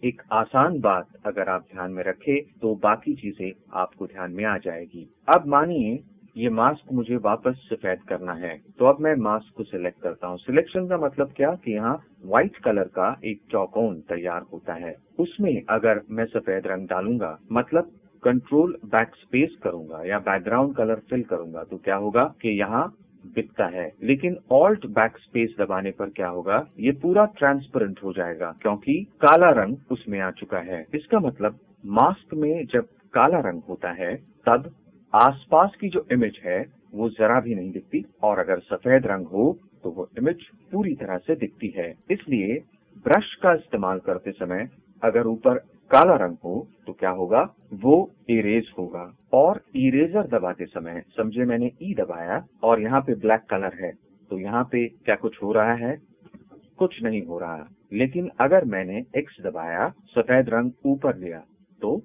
एक आसान बात अगर आप ध्यान में रखें तो बाकी चीजें आपको ध्यान में आ जाएगी। अब मानिए ये मास्क मुझे वापस सफेद करना है, तो अब मैं मास्क को सिलेक्ट करता हूँ। सिलेक्शन का मतलब क्या कि यहाँ व्हाइट कलर का एक चौकोन तैयार होता है, उसमें अगर मैं सफेद रंग डालूंगा मतलब कंट्रोल बैक स्पेस करूंगा या बैकग्राउंड कलर फिल करूंगा तो क्या होगा कि यहाँ दिखता है। लेकिन ऑल्ट बैक स्पेस दबाने पर क्या होगा, ये पूरा ट्रांसपेरेंट हो जाएगा क्योंकि काला रंग उसमें आ चुका है। इसका मतलब मास्क में जब काला रंग होता है तब आसपास की जो इमेज है वो जरा भी नहीं दिखती और अगर सफेद रंग हो तो वो इमेज पूरी तरह से दिखती है। इसलिए ब्रश का इस्तेमाल करते समय अगर ऊपर काला रंग हो तो क्या होगा, वो इरेज होगा। और इरेजर दबाते समय समझे मैंने ई दबाया और यहाँ पे ब्लैक कलर है, तो यहाँ पे क्या कुछ हो रहा है, कुछ नहीं हो रहा। लेकिन अगर मैंने X दबाया, सफेद रंग ऊपर लिया, तो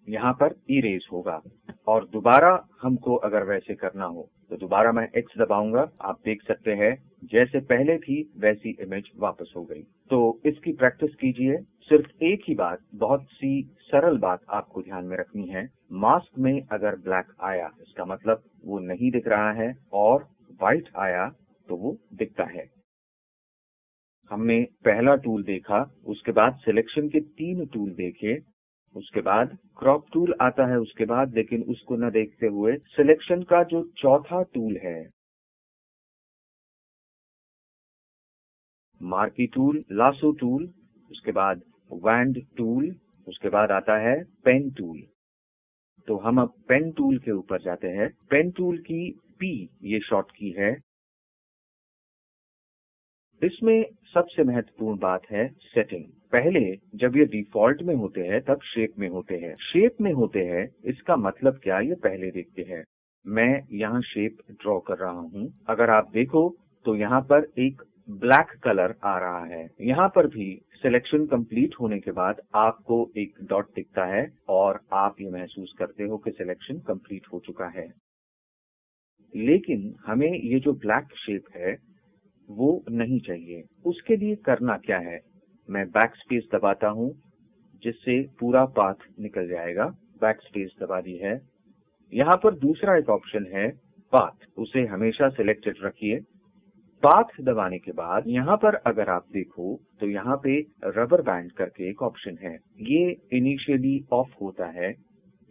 यहाँ पर इरेज होगा। और दोबारा हमको अगर वैसे करना हो तो दोबारा मैं X दबाऊंगा। आप देख सकते हैं जैसे पहले थी वैसी इमेज वापस हो गई। तो इसकी प्रैक्टिस कीजिए। सिर्फ एक ही बात, बहुत सी सरल बात आपको ध्यान में रखनी है। मास्क में अगर ब्लैक आया इसका मतलब वो नहीं दिख रहा है और व्हाइट आया तो वो दिखता है। हमने पहला टूल देखा, उसके बाद सिलेक्शन के 3 टूल देखे, उसके बाद क्रॉप टूल आता है उसके बाद, लेकिन उसको न देखते हुए सिलेक्शन का जो चौथा टूल है मार्की टूल, लासो टूल, उसके बाद वैंड टूल, उसके बाद आता है पेन टूल। तो हम अब पेन टूल के ऊपर जाते हैं। पेन टूल की P ये शॉर्ट की है। इसमें सबसे महत्वपूर्ण बात है सेटिंग। पहले जब ये डिफॉल्ट में होते हैं तब शेप में होते हैं। शेप में होते हैं इसका मतलब क्या, ये पहले देखते हैं। मैं यहाँ शेप ड्रॉ कर रहा हूँ। अगर आप देखो तो यहाँ पर एक ब्लैक कलर आ रहा है। यहाँ पर भी सिलेक्शन कंप्लीट होने के बाद आपको एक डॉट दिखता है और आप ये महसूस करते हो कि सिलेक्शन कंप्लीट हो चुका है। लेकिन हमें ये जो ब्लैक शेप है वो नहीं चाहिए। उसके लिए करना क्या है, मैं बैक स्पेस दबाता हूँ जिससे पूरा पाथ निकल जाएगा। बैक स्पेस दबा दी है। यहाँ पर दूसरा एक ऑप्शन है पाथ, उसे हमेशा सिलेक्टेड रखिए। पाथ दबाने के बाद यहाँ पर अगर आप देखो तो यहाँ पे रबर बैंड करके एक ऑप्शन है। ये इनिशियली ऑफ होता है।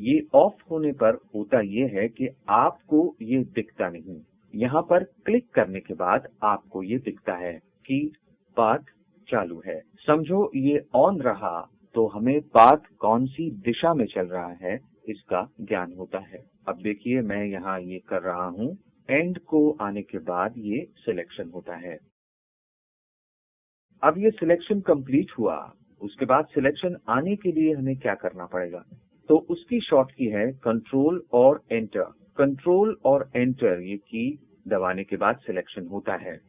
ये ऑफ होने पर होता ये है कि आपको ये दिखता नहीं। यहाँ पर क्लिक करने के बाद आपको ये दिखता है कि पाथ चालू है। समझो ये ऑन रहा तो हमें पाथ कौन सी दिशा में चल रहा है इसका ज्ञान होता है। अब देखिए मैं यहाँ ये कर रहा हूँ। एंड को आने के बाद ये सिलेक्शन होता है। अब ये सिलेक्शन कंप्लीट हुआ। उसके बाद सिलेक्शन आने के लिए हमें क्या करना पड़ेगा, तो उसकी शॉर्ट की है कंट्रोल और एंटर। कंट्रोल और एंटर ये की दबाने के बाद सिलेक्शन होता है।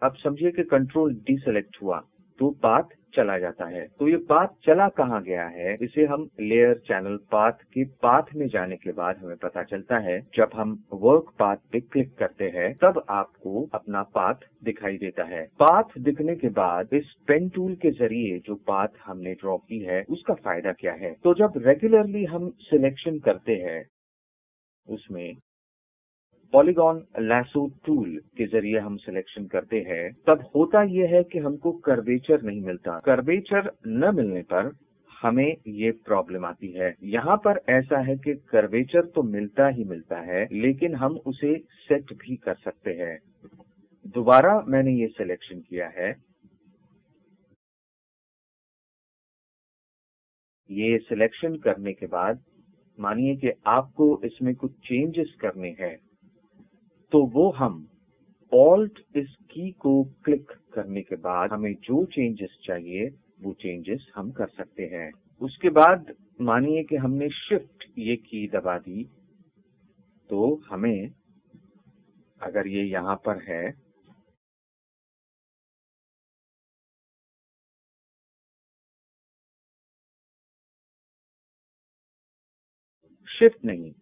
अब समझिए कि कंट्रोल डीसेलेक्ट हुआ तो पाथ चला जाता है। तो ये पाथ चला कहाँ गया है, इसे हम लेयर चैनल पाथ के पाथ में जाने के बाद हमें पता चलता है। जब हम वर्क पाथ पे क्लिक करते हैं तब आपको अपना पाथ दिखाई देता है। पाथ दिखने के बाद इस पेन टूल के जरिए जो पाथ हमने ड्रॉ की है उसका फायदा क्या है, तो जब रेगुलरली हम सिलेक्शन करते हैं उसमें पॉलीगॉन लैसो टूल के जरिए हम सिलेक्शन करते हैं, तब होता यह है कि हमको कर्वेचर नहीं मिलता। कर्वेचर न मिलने पर हमें ये प्रॉब्लम आती है। यहाँ पर ऐसा है कि कर्वेचर तो मिलता ही मिलता है, लेकिन हम उसे सेट भी कर सकते हैं। दोबारा मैंने ये सिलेक्शन किया है। ये सिलेक्शन करने के बाद मानिए कि आपको इसमें कुछ चेंजेस करने हैं, तो वो हम ऑल्ट इस की को क्लिक करने के बाद हमें जो चेंजेस चाहिए वो चेंजेस हम कर सकते हैं। उसके बाद मानिए कि हमने शिफ्ट ये की दबा दी, तो हमें अगर ये यहाँ पर है शिफ्ट नहीं,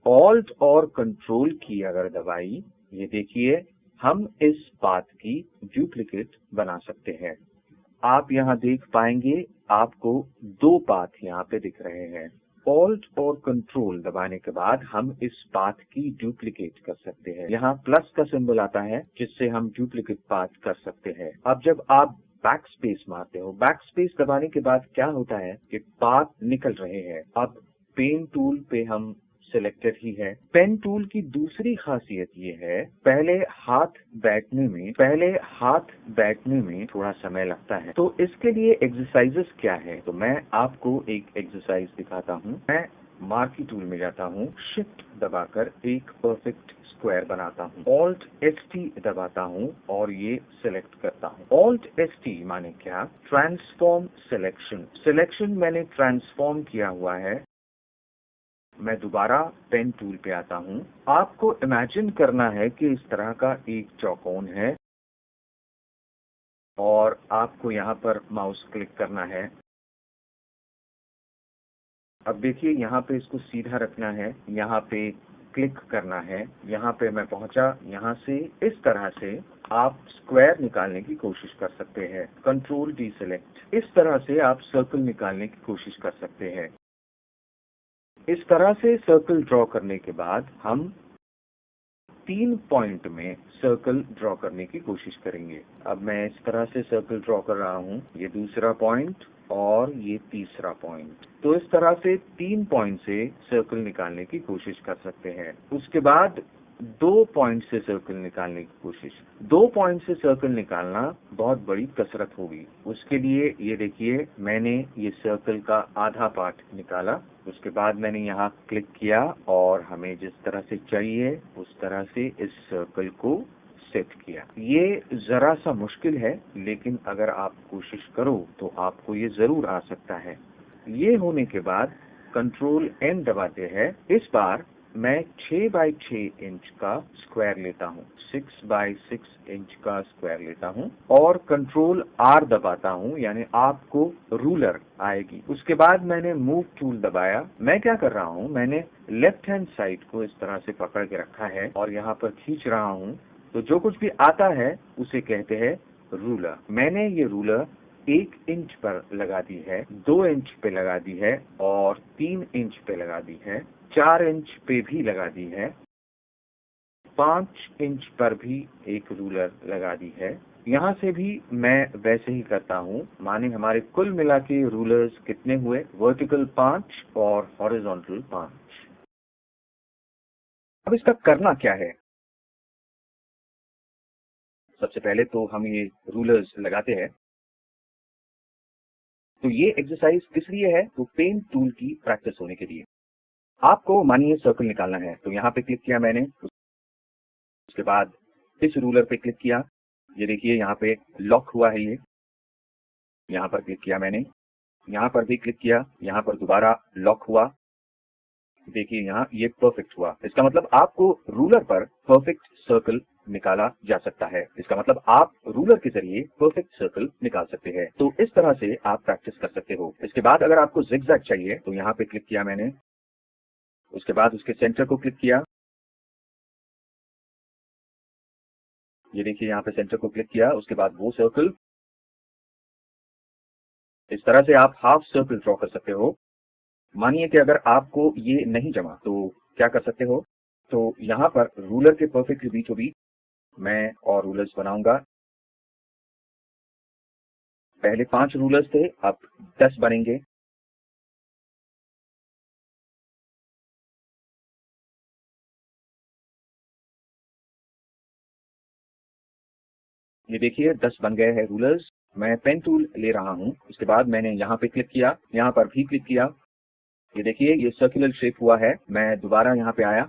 ऑल्ट और कंट्रोल की अगर दबाई, ये देखिए हम इस पाथ की डुप्लीकेट बना सकते हैं। आप यहाँ देख पाएंगे आपको दो पाथ यहाँ पे दिख रहे हैं। ऑल्ट और कंट्रोल दबाने के बाद हम इस पाथ की डुप्लीकेट कर सकते हैं। यहाँ प्लस का सिंबल आता है जिससे हम डुप्लीकेट पाथ कर सकते हैं। अब जब आप बैक स्पेस मारते हो, बैक स्पेस दबाने के बाद क्या होता है कि पाथ निकल रहे हैं। अब पेन टूल पे हम सिलेक्टेड ही है। पेन टूल की दूसरी खासियत ये है, पहले हाथ बैठने में थोड़ा समय लगता है। तो इसके लिए एक्सरसाइजेस क्या है, तो मैं आपको एक एक्सरसाइज दिखाता हूँ। मैं मार्की टूल में जाता हूँ, शिफ्ट दबाकर एक परफेक्ट स्क्वायर बनाता हूँ। ऑल्ट ST दबाता हूँ और ये सिलेक्ट करता हूँ। ऑल्ट ST माने क्या, ट्रांसफॉर्म सिलेक्शन। सिलेक्शन मैंने ट्रांसफॉर्म किया हुआ है। मैं दोबारा पेन टूल पे आता हूँ। आपको इमेजिन करना है कि इस तरह का एक चौकोन है और आपको यहाँ पर माउस क्लिक करना है। अब देखिए यहाँ पे इसको सीधा रखना है, यहाँ पे क्लिक करना है। यहाँ पे मैं पहुँचा, यहाँ से इस तरह से आप स्क्वायर निकालने की कोशिश कर सकते हैं। कंट्रोल डीसेलेक्ट, इस तरह से आप सर्कल निकालने की कोशिश कर सकते हैं। इस तरह से सर्कल ड्रॉ करने के बाद हम 3 पॉइंट में सर्कल ड्रॉ करने की कोशिश करेंगे। अब मैं इस तरह से सर्कल ड्रॉ कर रहा हूँ, ये दूसरा पॉइंट और ये तीसरा पॉइंट। तो इस तरह से 3 पॉइंट से सर्कल निकालने की कोशिश कर सकते हैं। उसके बाद 2 पॉइंट से सर्कल निकालने की कोशिश। 2 पॉइंट से सर्कल निकालना बहुत बड़ी कसरत होगी। उसके लिए ये देखिए मैंने ये सर्कल का आधा पार्ट निकाला। उसके बाद मैंने यहाँ क्लिक किया और हमें जिस तरह से चाहिए उस तरह से इस सर्कल को सेट किया। ये जरा सा मुश्किल है, लेकिन अगर आप कोशिश करो तो आपको ये जरूर आ सकता है। ये होने के बाद कंट्रोल N दबाते हैं। इस बार मैं 6 बाई 6 इंच का स्क्वायर लेता हूँ, 6 बाई 6 इंच का स्क्वायर लेता हूँ और कंट्रोल R दबाता हूँ, यानी आपको रूलर आएगी। उसके बाद मैंने मूव टूल दबाया। मैं क्या कर रहा हूँ, मैंने लेफ्ट हैंड साइड को इस तरह से पकड़ के रखा है और यहाँ पर खींच रहा हूँ, तो जो कुछ भी आता है उसे कहते हैं रूलर। मैंने ये रूलर 1 इंच पर लगा दी है, 2 इंच पे लगा दी है और 3 इंच पे लगा दी है, 4 इंच पे भी लगा दी है, 5 इंच पर भी एक रूलर लगा दी है। यहाँ से भी मैं वैसे ही करता हूँ, माने हमारे कुल मिला के रूलर्स कितने हुए, वर्टिकल 5 और हॉरिजॉन्टल 5। अब इसका करना क्या है? सबसे पहले तो हम ये रूलर्स लगाते हैं। तो ये एक्सरसाइज किस लिए है? तो पेन टूल की प्रैक्टिस होने के लिए। आपको मानिए सर्कल निकालना है, तो यहाँ पे क्लिक किया मैंने, उसके बाद इस रूलर पे क्लिक किया, ये देखिए यहाँ पे लॉक हुआ है, ये यहाँ पर क्लिक किया मैंने, यहाँ पर भी क्लिक किया, यहाँ पर दोबारा लॉक हुआ, देखिए यहाँ ये परफेक्ट हुआ। इसका मतलब आपको रूलर पर परफेक्ट सर्कल निकाला जा सकता है। इसका मतलब आप रूलर के जरिए परफेक्ट सर्कल निकाल सकते हैं। तो इस तरह से आप प्रैक्टिस कर सकते हो। इसके बाद अगर आपको जिगजैग चाहिए, तो यहाँ पे क्लिक किया मैंने, उसके बाद उसके सेंटर को क्लिक किया, ये देखिए यहाँ पे सेंटर को क्लिक किया, उसके बाद वो सर्कल, इस तरह से आप हाफ सर्कल ड्रॉ कर सकते हो। मानिए कि अगर आपको ये नहीं जमा तो क्या कर सकते हो, तो यहाँ पर रूलर के परफेक्ट बीचों बीच मैं और रूलर्स बनाऊंगा। पहले 5 रूलर्स थे, अब 10 बनेंगे। ये देखिए 10 बन गए हैं रूलर्स। मैं पेन टूल ले रहा हूँ, उसके बाद मैंने यहाँ पे क्लिक किया, यहाँ पर भी क्लिक किया, ये देखिए ये सर्कुलर शेप हुआ है। मैं दोबारा यहाँ पे आया।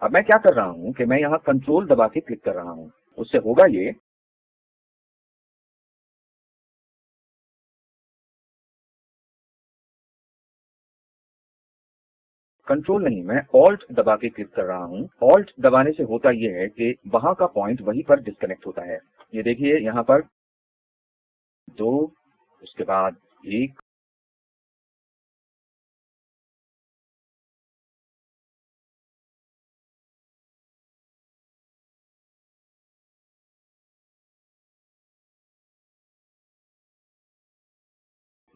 अब मैं क्या कर रहा हूँ कि मैं यहाँ कंट्रोल दबा के क्लिक कर रहा हूँ, उससे होगा ये, कंट्रोल नहीं, मैं ऑल्ट दबा के क्लिक कर रहा हूँ। ऑल्ट दबाने से होता यह है कि वहां का पॉइंट वहीं पर डिस्कनेक्ट होता है। ये देखिए यहाँ पर 2, उसके बाद 1,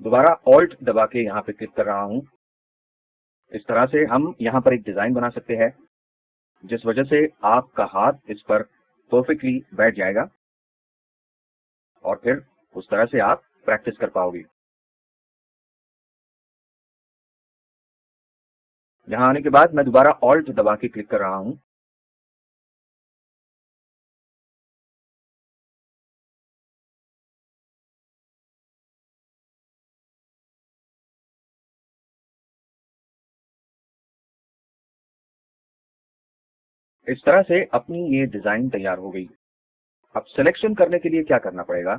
दोबारा ऑल्ट दबा के यहाँ पे क्लिक कर रहा हूँ। इस तरह से हम यहाँ पर एक डिजाइन बना सकते हैं, जिस वजह से आपका हाथ इस पर परफेक्टली बैठ जाएगा और फिर उस तरह से आप प्रैक्टिस कर पाओगे। यहाँ आने के बाद मैं दोबारा ऑल्ट दबा के क्लिक कर रहा हूँ। इस तरह से अपनी ये डिजाइन तैयार हो गई। अब सिलेक्शन करने के लिए क्या करना पड़ेगा,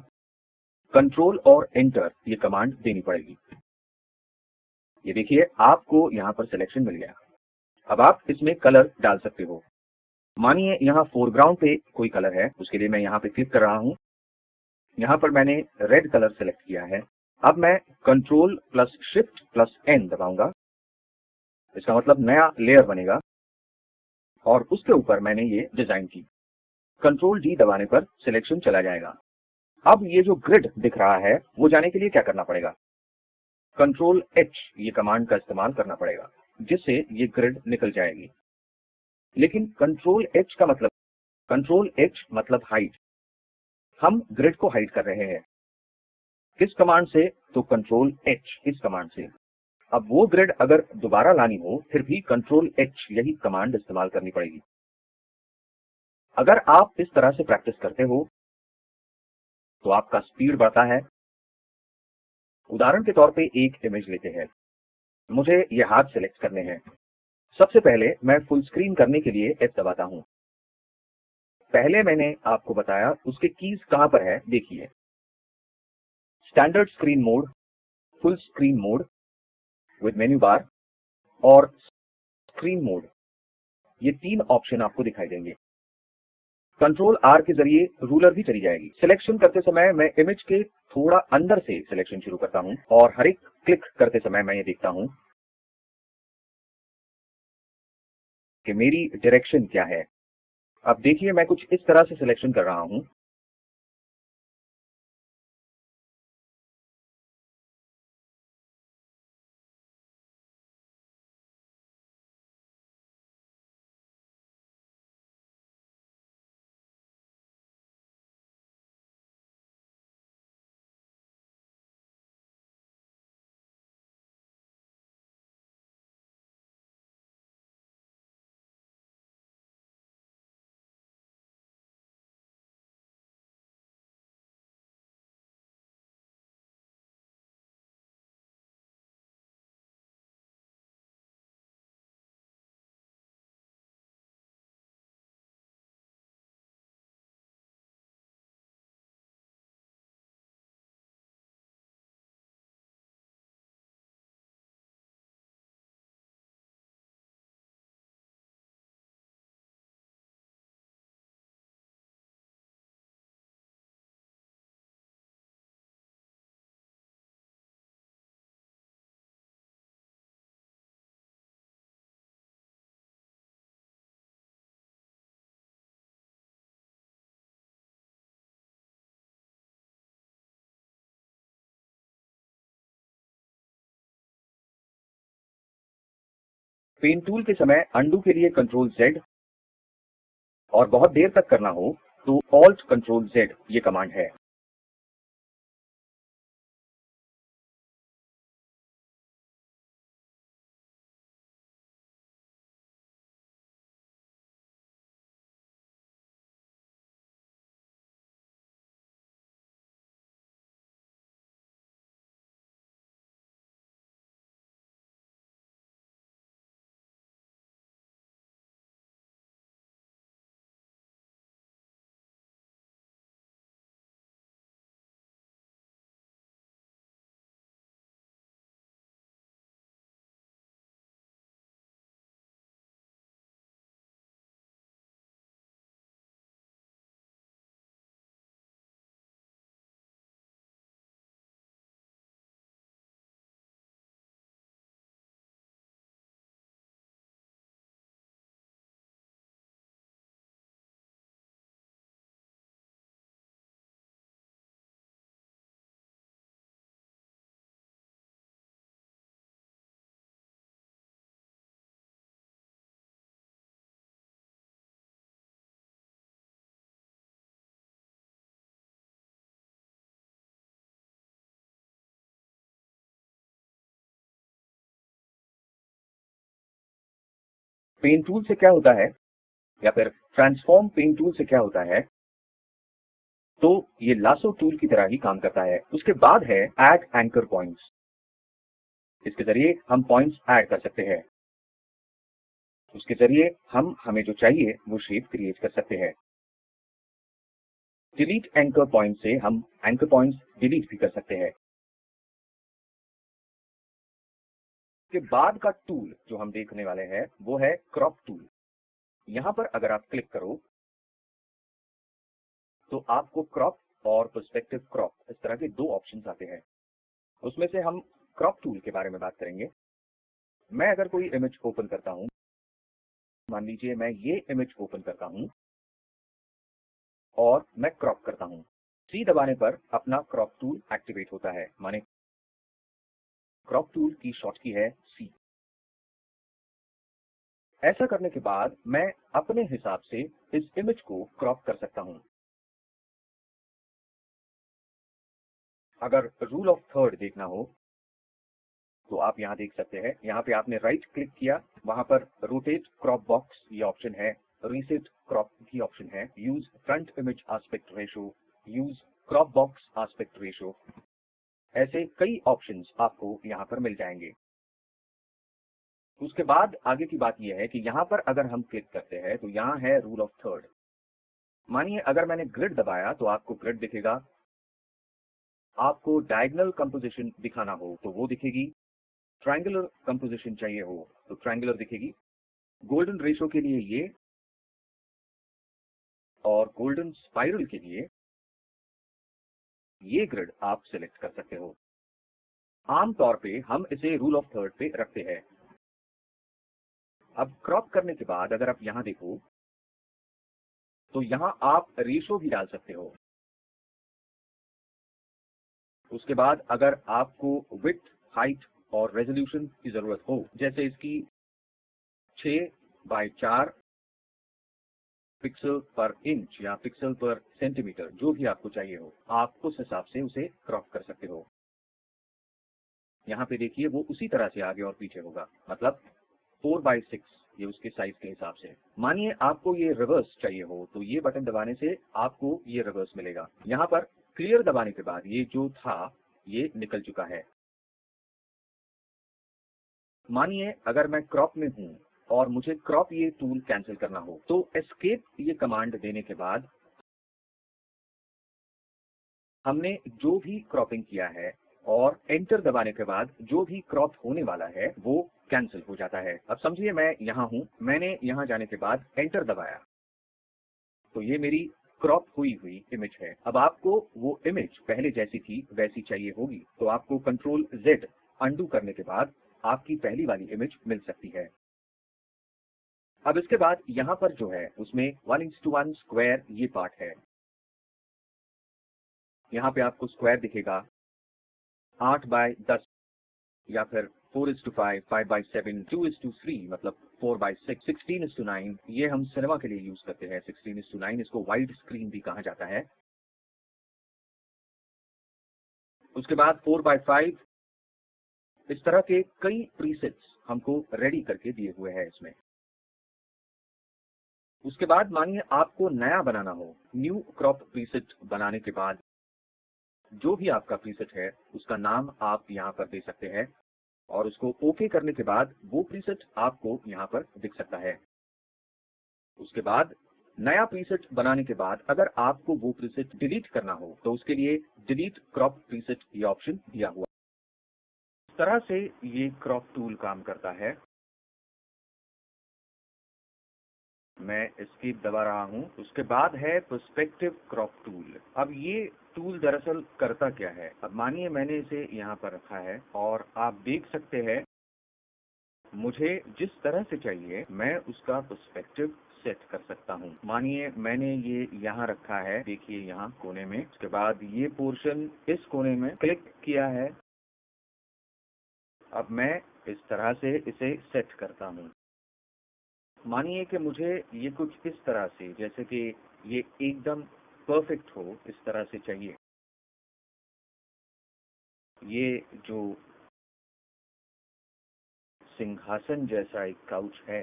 कंट्रोल और एंटर ये कमांड देनी पड़ेगी। ये देखिए आपको यहाँ पर सिलेक्शन मिल गया। अब आप इसमें कलर डाल सकते हो। मानिए यहाँ फोरग्राउंड पे कोई कलर है, उसके लिए मैं यहाँ पे क्लिक कर रहा हूँ। यहाँ पर मैंने रेड कलर सेलेक्ट किया है। अब मैं control plus shift plus N दबाऊंगा, इसका मतलब नया लेयर बनेगा और उसके ऊपर मैंने ये डिजाइन की। कंट्रोल डी दबाने पर सिलेक्शन चला जाएगा। अब ये जो ग्रिड दिख रहा है वो जाने के लिए क्या करना पड़ेगा, कंट्रोल एच ये कमांड का इस्तेमाल करना पड़ेगा, जिससे ये ग्रिड निकल जाएगी। लेकिन कंट्रोल एच मतलब हाइड। हम ग्रिड को हाइड कर रहे हैं किस कमांड से, तो कंट्रोल एच इस कमांड से। अब वो ग्रिड अगर दोबारा लानी हो फिर भी कंट्रोल एच यही कमांड इस्तेमाल करनी पड़ेगी। अगर आप इस तरह से प्रैक्टिस करते हो तो आपका स्पीड बढ़ता है। उदाहरण के तौर पे एक इमेज लेते हैं, मुझे ये हाथ सेलेक्ट करने हैं। सबसे पहले मैं फुल स्क्रीन करने के लिए एफ दबाता हूं। पहले मैंने आपको बताया उसके कीज कहां पर है, देखिए standard screen mode, full screen mode with menu bar और स्क्रीन मोड, ये 3 ऑप्शन आपको दिखाई देंगे। कंट्रोल आर के जरिए रूलर भी चली जाएगी। सिलेक्शन करते समय मैं इमेज के थोड़ा अंदर से सिलेक्शन शुरू करता हूं और हर एक क्लिक करते समय मैं ये देखता हूं कि मेरी डायरेक्शन क्या है। अब देखिए मैं कुछ इस तरह से सिलेक्शन कर रहा हूं। पेन टूल के समय अंडू के लिए कंट्रोल जेड और बहुत देर तक करना हो तो ऑल्ट कंट्रोल जेड ये कमांड है। पेन टूल से क्या होता है या फिर ट्रांसफॉर्म पेन टूल से क्या होता है, तो ये लासो टूल की तरह ही काम करता है। उसके बाद है ऐड एंकर पॉइंट्स। इसके जरिए हम पॉइंट्स ऐड कर सकते हैं। उसके जरिए हम हमें जो चाहिए वो शेप क्रिएट कर सकते हैं। डिलीट एंकर पॉइंट से हम एंकर पॉइंट्स डिलीट भी कर सकते हैं। के बाद का टूल जो हम देखने वाले हैं वो है क्रॉप टूल। यहां पर अगर आप क्लिक करो तो आपको क्रॉप और पर्सपेक्टिव क्रॉप इस तरह के 2 ऑप्शंस आते हैं। उसमें से हम क्रॉप टूल के बारे में बात करेंगे। मैं अगर कोई इमेज ओपन करता हूं, मान लीजिए मैं ये इमेज ओपन करता हूं और मैं क्रॉप करता हूं। सी दबाने पर अपना क्रॉप टूल एक्टिवेट होता है, माने क्रॉप टूल की शॉर्ट की है सी। ऐसा करने के बाद मैं अपने हिसाब से इस इमेज को क्रॉप कर सकता हूं। अगर रूल ऑफ थर्ड देखना हो तो आप यहां देख सकते हैं। यहां पे आपने राइट क्लिक किया, वहां पर रोटेट क्रॉप बॉक्स ये ऑप्शन है, रीसेट क्रॉप की ऑप्शन है, use front image aspect ratio, use crop box aspect ratio, ऐसे कई ऑप्शंस आपको यहां पर मिल जाएंगे। उसके बाद आगे की बात यह है कि यहां पर अगर हम क्लिक करते हैं तो यहां है रूल ऑफ थर्ड। मानिए अगर मैंने ग्रिड दबाया तो आपको ग्रिड दिखेगा। आपको डायगोनल कंपोजिशन दिखाना हो तो वो दिखेगी। ट्रायंगुलर कंपोजिशन चाहिए हो तो ट्रायंगुलर दिखेगी। गोल्डन रेशो के लिए ये और गोल्डन स्पाइरल के लिए ये ग्रिड आप सिलेक्ट कर सकते हो। आमतौर पे हम इसे रूल ऑफ थर्ड पे रखते हैं। अब क्रॉप करने के बाद अगर आप यहां देखो तो यहां आप रेशो भी डाल सकते हो। उसके बाद अगर आपको विड्थ, हाइट और रेजोल्यूशन की जरूरत हो, जैसे इसकी 6x4 पिक्सल पर इंच या पिक्सल पर सेंटीमीटर, जो भी आपको चाहिए हो, आप उस हिसाब से उसे क्रॉप कर सकते हो। यहाँ पे देखिए वो उसी तरह से आगे और पीछे होगा, मतलब 4x6, ये उसके साइज के हिसाब से। मानिए आपको ये रिवर्स चाहिए हो तो ये बटन दबाने से आपको ये रिवर्स मिलेगा। यहाँ पर क्लियर दबाने के बाद ये जो था ये निकल चुका है। मानिए अगर मैं क्रॉप में हूं और मुझे क्रॉप ये टूल कैंसिल करना हो तो एस्केप ये कमांड देने के बाद हमने जो भी क्रॉपिंग किया है और एंटर दबाने के बाद जो भी क्रॉप होने वाला है वो कैंसिल हो जाता है। अब समझिए मैं यहां हूं, मैंने यहां जाने के बाद एंटर दबाया तो ये मेरी क्रॉप हुई इमेज है। अब आपको वो इमेज पहले जैसी थी वैसी चाहिए होगी तो आपको कंट्रोल Z अंडू करने के बाद आपकी पहली वाली इमेज मिल सकती है। अब इसके बाद यहाँ पर जो है उसमें 1:1 स्क्वायर ये पार्ट है। यहाँ पे आपको स्क्वायर दिखेगा 8x10 या फिर 4:5, 5x7, 2:3, मतलब 4x6, 16:9। ये हम सिनेमा के लिए यूज करते हैं 16:9, इसको वाइड स्क्रीन भी कहा जाता है। उसके बाद 4x5, इस तरह के कई प्रीसेट्स हमको रेडी करके दिए हुए हैं इसमें। उसके बाद मानिए आपको नया बनाना हो, न्यू क्रॉप प्रीसेट बनाने के बाद जो भी आपका प्रीसेट है उसका नाम आप यहाँ पर दे सकते हैं और उसको ओके करने के बाद वो प्रीसेट आपको यहाँ पर दिख सकता है। उसके बाद नया प्रीसेट बनाने के बाद अगर आपको वो प्रीसेट डिलीट करना हो तो उसके लिए डिलीट क्रॉप प्रीसेट ये ऑप्शन दिया हुआ। इस तरह से ये क्रॉप टूल काम करता है। मैं एस्केप दबा रहा हूं। उसके बाद है पर्सपेक्टिव क्रॉप टूल। अब ये टूल दरअसल करता क्या है, अब मानिए मैंने इसे यहाँ पर रखा है और आप देख सकते हैं मुझे जिस तरह से चाहिए मैं उसका पर्सपेक्टिव सेट कर सकता हूँ। मानिए मैंने ये यहाँ रखा है, देखिए यहाँ कोने में। उसके बाद ये पोर्शन इस कोने में क्लिक किया है। अब मैं इस तरह से इसे सेट करता हूँ। मानिए कि मुझे ये कुछ इस तरह से, जैसे कि ये एकदम परफेक्ट हो, इस तरह से चाहिए। ये जो सिंहासन जैसा एक काउच है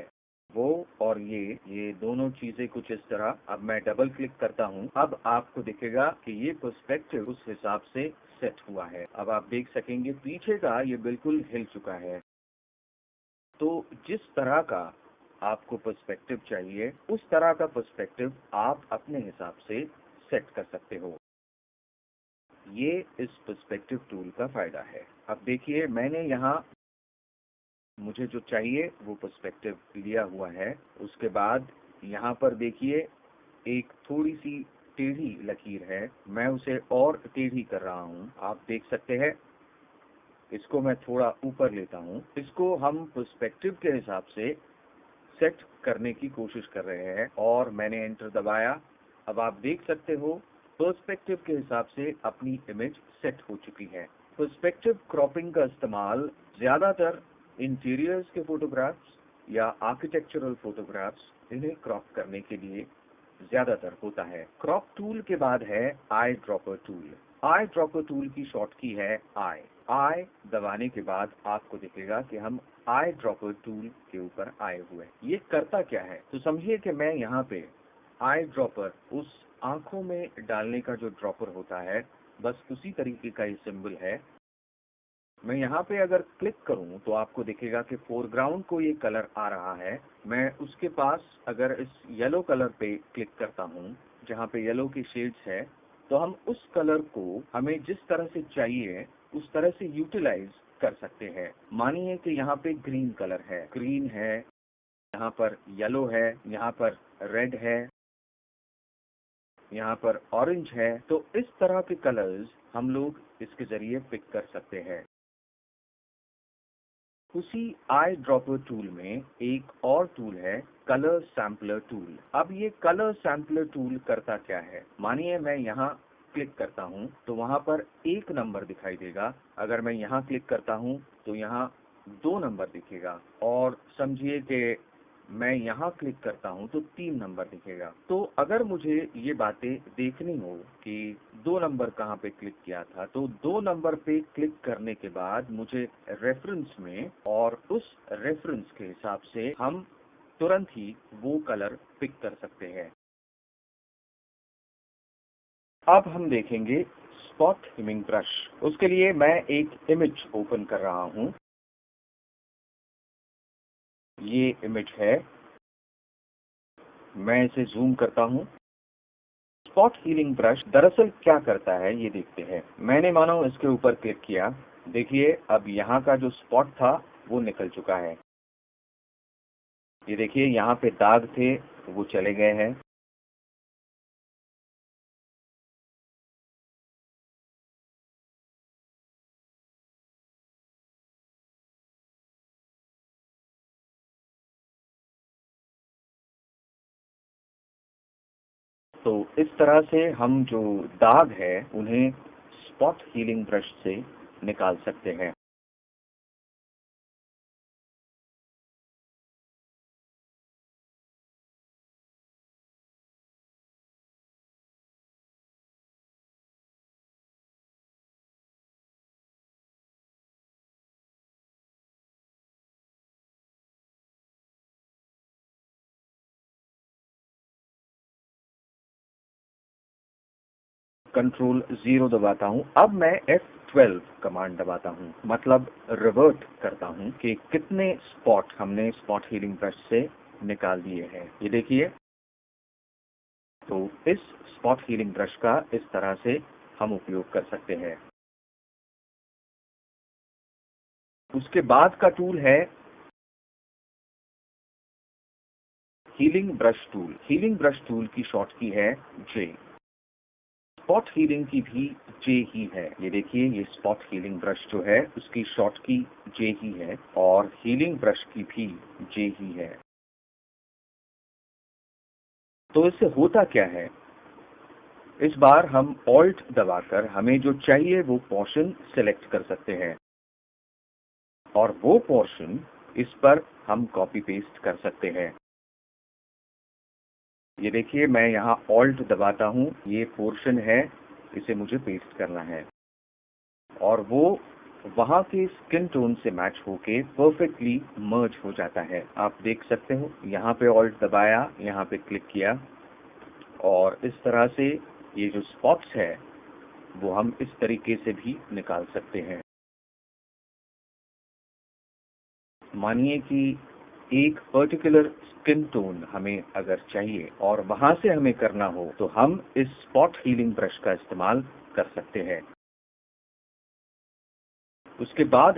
वो और ये दोनों चीजें कुछ इस तरह। अब मैं डबल क्लिक करता हूँ। अब आपको दिखेगा कि ये पर्सपेक्टिव उस हिसाब से सेट हुआ है। अब आप देख सकेंगे पीछे का ये बिल्कुल हिल चुका है। तो जिस तरह का आपको पर्सपेक्टिव चाहिए उस तरह का पर्सपेक्टिव आप अपने हिसाब से सेट कर सकते हो। ये इस पर्सपेक्टिव टूल का फायदा है। अब देखिए मैंने यहाँ मुझे जो चाहिए वो पर्सपेक्टिव लिया हुआ है। उसके बाद यहाँ पर देखिए एक थोड़ी सी टेढ़ी लकीर है, मैं उसे और टेढ़ी कर रहा हूँ। आप देख सकते हैं इसको मैं थोड़ा ऊपर लेता हूँ। इसको हम पर्सपेक्टिव के हिसाब से सेट करने की कोशिश कर रहे हैं और मैंने एंटर दबाया। अब आप देख सकते हो पर्सपेक्टिव के हिसाब से अपनी इमेज सेट हो चुकी है। पर्सपेक्टिव क्रॉपिंग का इस्तेमाल ज्यादातर इंटीरियर्स के फोटोग्राफ्स या आर्किटेक्चरल फोटोग्राफ्स इन्हें क्रॉप करने के लिए ज्यादातर होता है। क्रॉप टूल के बाद है eye dropper tool. Eye dropper tool की शॉर्ट की है आई दबाने के बाद आपको दिखेगा कि हम आई ड्रॉपर टूल के ऊपर आए हुए। ये करता क्या है, तो समझिए कि मैं यहाँ पे आई ड्रॉपर, उस आंखों में डालने का जो ड्रॉपर होता है, बस उसी तरीके का ये सिंबल है। मैं यहाँ पे अगर क्लिक करूँ तो आपको दिखेगा कि फोरग्राउंड को ये कलर आ रहा है। मैं उसके पास अगर इस येलो कलर पे क्लिक करता हूँ जहाँ पे येलो की शेड्स है, तो हम उस कलर को हमें जिस तरह से चाहिए उस तरह से यूटिलाइज कर सकते हैं। मानिए कि यहाँ पे ग्रीन कलर है, ग्रीन है, यहाँ पर येलो है, यहाँ पर रेड है, यहाँ पर ऑरेंज है। तो इस तरह के कलर्स हम लोग इसके जरिए पिक कर सकते हैं। उसी आई ड्रॉपर टूल में एक और टूल है कलर सैम्पलर टूल। अब ये कलर सैम्पलर टूल करता क्या है? मानिए मैं यहाँ क्लिक करता हूँ तो वहाँ पर 1 नंबर दिखाई देगा। अगर मैं यहाँ क्लिक करता हूँ तो यहाँ 2 नंबर दिखेगा, और समझिए कि मैं यहाँ क्लिक करता हूँ तो 3 नंबर दिखेगा। तो अगर मुझे ये बातें देखनी हो कि 2 नंबर कहाँ पे क्लिक किया था, तो 2 नंबर पे क्लिक करने के बाद मुझे रेफरेंस में, और उस रेफरेंस के हिसाब से हम तुरंत ही वो कलर पिक कर सकते हैं। अब हम देखेंगे स्पॉट हीमिंग ब्रश। उसके लिए मैं एक इमेज ओपन कर रहा हूँ। ये इमेज है, मैं इसे जूम करता हूँ। स्पॉट हीलिंग ब्रश दरअसल क्या करता है ये देखते हैं। मैंने मानो इसके ऊपर क्लिक किया, देखिए अब यहाँ का जो स्पॉट था वो निकल चुका है। ये देखिए यहाँ पे दाग थे वो चले गए हैं। तो इस तरह से हम जो दाग है उन्हें स्पॉट हीलिंग ब्रश से निकाल सकते हैं। कंट्रोल 0 दबाता हूँ। अब मैं F12 कमांड दबाता हूँ, मतलब रिवर्ट करता हूँ कि कितने स्पॉट हमने स्पॉट हीलिंग ब्रश से निकाल दिए हैं। ये देखिए, तो इस स्पॉट हीलिंग ब्रश का इस तरह से हम उपयोग कर सकते हैं। उसके बाद का टूल है healing brush tool. Healing brush tool की शॉर्ट की है J। स्पॉट हीलिंग की भी J ही है। ये देखिए, ये स्पॉट हीलिंग ब्रश जो है उसकी शॉर्ट की J ही है, और हीलिंग ब्रश की भी J ही है। तो इससे होता क्या है? इस बार हम ऑल्ट दबाकर हमें जो चाहिए वो पोर्शन सिलेक्ट कर सकते हैं, और वो पोर्शन इस पर हम कॉपी पेस्ट कर सकते हैं। ये देखिए, मैं यहाँ ऑल्ट दबाता हूँ, ये पोर्शन है, इसे मुझे पेस्ट करना है, और वो वहाँ के स्किन टोन से मैच होके परफेक्टली मर्ज हो जाता है। आप देख सकते हो, यहाँ पे ऑल्ट दबाया, यहाँ पे क्लिक किया, और इस तरह से ये जो स्पॉट्स है वो हम इस तरीके से भी निकाल सकते हैं। मानिए कि एक पर्टिकुलर स्किन टोन हमें अगर चाहिए और वहां से हमें करना हो, तो हम इस स्पॉट हीलिंग ब्रश का इस्तेमाल कर सकते हैं। उसके बाद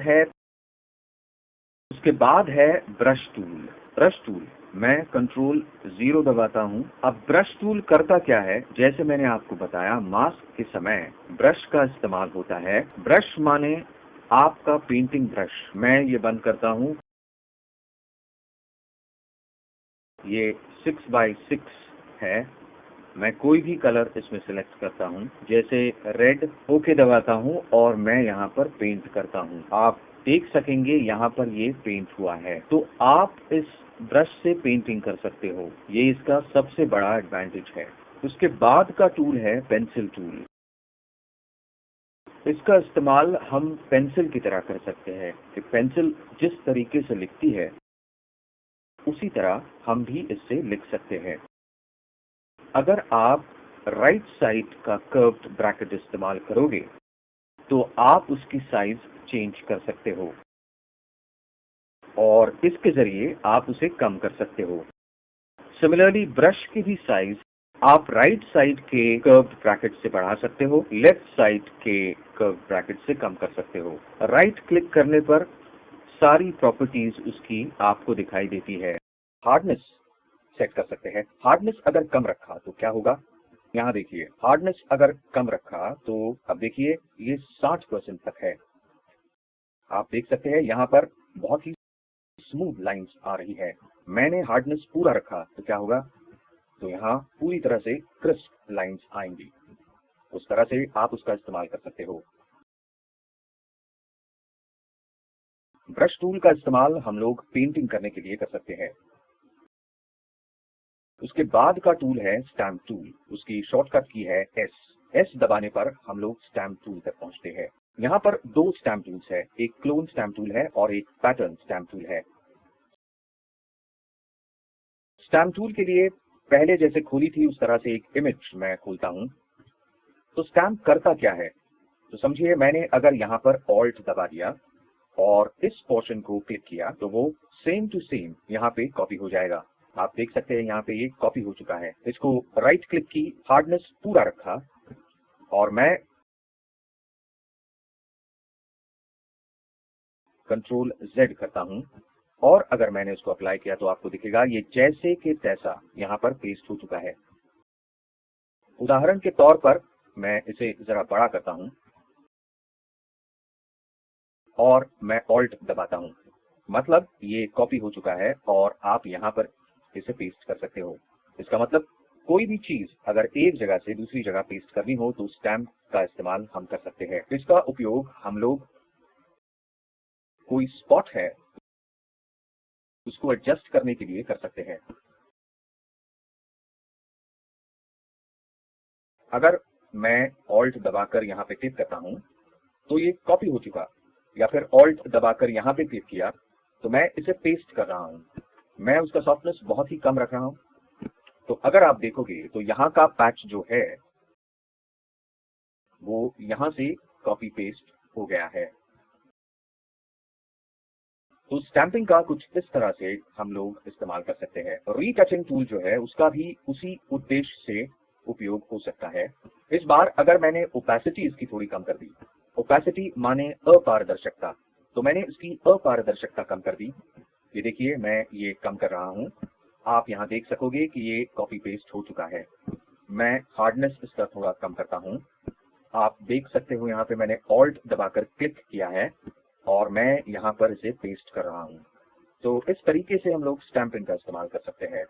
है ब्रश टूल। ब्रश टूल मैं कंट्रोल 0 दबाता हूँ। अब ब्रश टूल करता क्या है? जैसे मैंने आपको बताया, मास्क के समय ब्रश का इस्तेमाल होता है। ब्रश माने आपका पेंटिंग ब्रश। मैं ये बंद करता हूँ। ये 6x6 है। मैं कोई भी कलर इसमें सिलेक्ट करता हूँ, जैसे रेड। ओके दबाता हूँ और मैं यहाँ पर पेंट करता हूँ। आप देख सकेंगे यहाँ पर ये पेंट हुआ है। तो आप इस ब्रश से पेंटिंग कर सकते हो, ये इसका सबसे बड़ा एडवांटेज है। उसके बाद का टूल है पेंसिल टूल। इसका इस्तेमाल हम पेंसिल की तरह कर सकते हैं कि पेंसिल जिस तरीके से लिखती है उसी तरह हम भी इससे लिख सकते हैं। अगर आप राइट साइड का कर्व्ड ब्रैकेट इस्तेमाल करोगे तो आप उसकी साइज चेंज कर सकते हो, और इसके जरिए आप उसे कम कर सकते हो। सिमिलरली ब्रश की भी साइज आप राइट साइड के कर्व्ड ब्रैकेट से बढ़ा सकते हो, लेफ्ट साइड के कर्व्ड ब्रैकेट से कम कर सकते हो। राइट क्लिक करने पर सारी प्रॉपर्टीज उसकी आपको दिखाई देती है। हार्डनेस सेट कर सकते हैं। हार्डनेस अगर कम रखा तो क्या होगा, यहाँ देखिए, हार्डनेस अगर कम रखा तो अब देखिए ये 60% तक है। आप देख सकते हैं यहाँ पर बहुत ही स्मूथ लाइंस आ रही है। मैंने हार्डनेस पूरा रखा तो क्या होगा, तो यहाँ पूरी तरह से क्रिस्प लाइंस आएंगी। उस तरह से आप उसका इस्तेमाल कर सकते हो। ब्रश टूल का इस्तेमाल हम लोग पेंटिंग करने के लिए कर सकते हैं। उसके बाद का टूल है स्टैम्प टूल। उसकी शॉर्टकट की है एस दबाने पर हम लोग स्टैम्प टूल तक पहुंचते हैं। यहाँ पर दो स्टैम्प टूल्स है, एक क्लोन स्टैम्प टूल है और एक पैटर्न स्टैम्प टूल है। स्टैम्प टूल के लिए पहले जैसे खोली थी उस तरह से एक इमेज मैं खोलता हूं। तो स्टैम्प करता क्या है, तो समझिए मैंने अगर यहाँ पर ऑल्ट दबा दिया और इस पोर्शन को क्लिक किया तो वो सेम टू सेम यहाँ पे कॉपी हो जाएगा। आप देख सकते हैं यहाँ पे ये कॉपी हो चुका है। इसको राइट क्लिक की, हार्डनेस पूरा रखा और मैं कंट्रोल Z करता हूं और अगर मैंने इसको अप्लाई किया तो आपको दिखेगा ये जैसे के तैसा यहाँ पर पेस्ट हो चुका है। उदाहरण के तौर पर मैं इसे जरा बड़ा करता हूं और मैं ऑल्ट दबाता हूं, मतलब ये कॉपी हो चुका है और आप यहाँ पर इसे पेस्ट कर सकते हो। इसका मतलब कोई भी चीज अगर एक जगह से दूसरी जगह पेस्ट करनी हो तो स्टैम्प का इस्तेमाल हम कर सकते हैं। इसका उपयोग हम लोग कोई स्पॉट है उसको एडजस्ट करने के लिए कर सकते हैं। अगर मैं ऑल्ट दबाकर यहाँ पे क्लिक करता हूँ तो ये कॉपी हो चुका, या फिर ऑल्ट दबाकर यहाँ पे क्लिक किया तो मैं इसे पेस्ट कर रहा हूँ। मैं उसका सॉफ्टनेस बहुत ही कम रख रहा हूँ। तो अगर आप देखोगे तो यहाँ का पैच जो है वो यहाँ से कॉपी पेस्ट हो गया है। तो स्टैंपिंग का कुछ इस तरह से हम लोग इस्तेमाल कर सकते हैं। रीटचिंग टूल जो है उसका भी उसी उद्देश्य से उपयोग हो सकता है। इस बार अगर मैंने ओपेसिटी इसकी थोड़ी कम कर दी, ओपेसिटी माने अपारदर्शिता, तो मैंने इसकी अपारदर्शिता कम कर दी। ये देखिए मैं ये कम कर रहा हूँ। आप यहाँ देख सकोगे कि ये कॉपी पेस्ट हो चुका है। मैं हार्डनेस इसका थोड़ा कम करता हूँ। आप देख सकते हो यहाँ पे मैंने ऑल्ट दबाकर क्लिक किया है और मैं यहाँ पर इसे पेस्ट कर रहा हूँ। तो इस तरीके से हम लोग स्टैंपिंग का इस्तेमाल कर सकते हैं।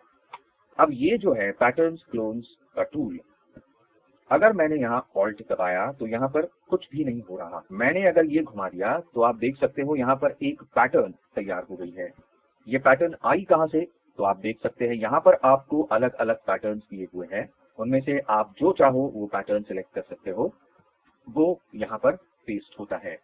अब ये जो है पैटर्न्स क्लोन्स का टूल, अगर मैंने यहाँ ऑल्ट दबाया तो यहाँ पर कुछ भी नहीं हो रहा। मैंने अगर ये घुमा दिया तो आप देख सकते हो यहाँ पर एक पैटर्न तैयार हो गई है। ये पैटर्न आई कहाँ से, तो आप देख सकते हैं यहाँ पर आपको अलग अलग पैटर्न्स दिए हुए हैं। उनमें से आप जो चाहो वो पैटर्न सिलेक्ट कर सकते हो, वो यहाँ पर पेस्ट होता है।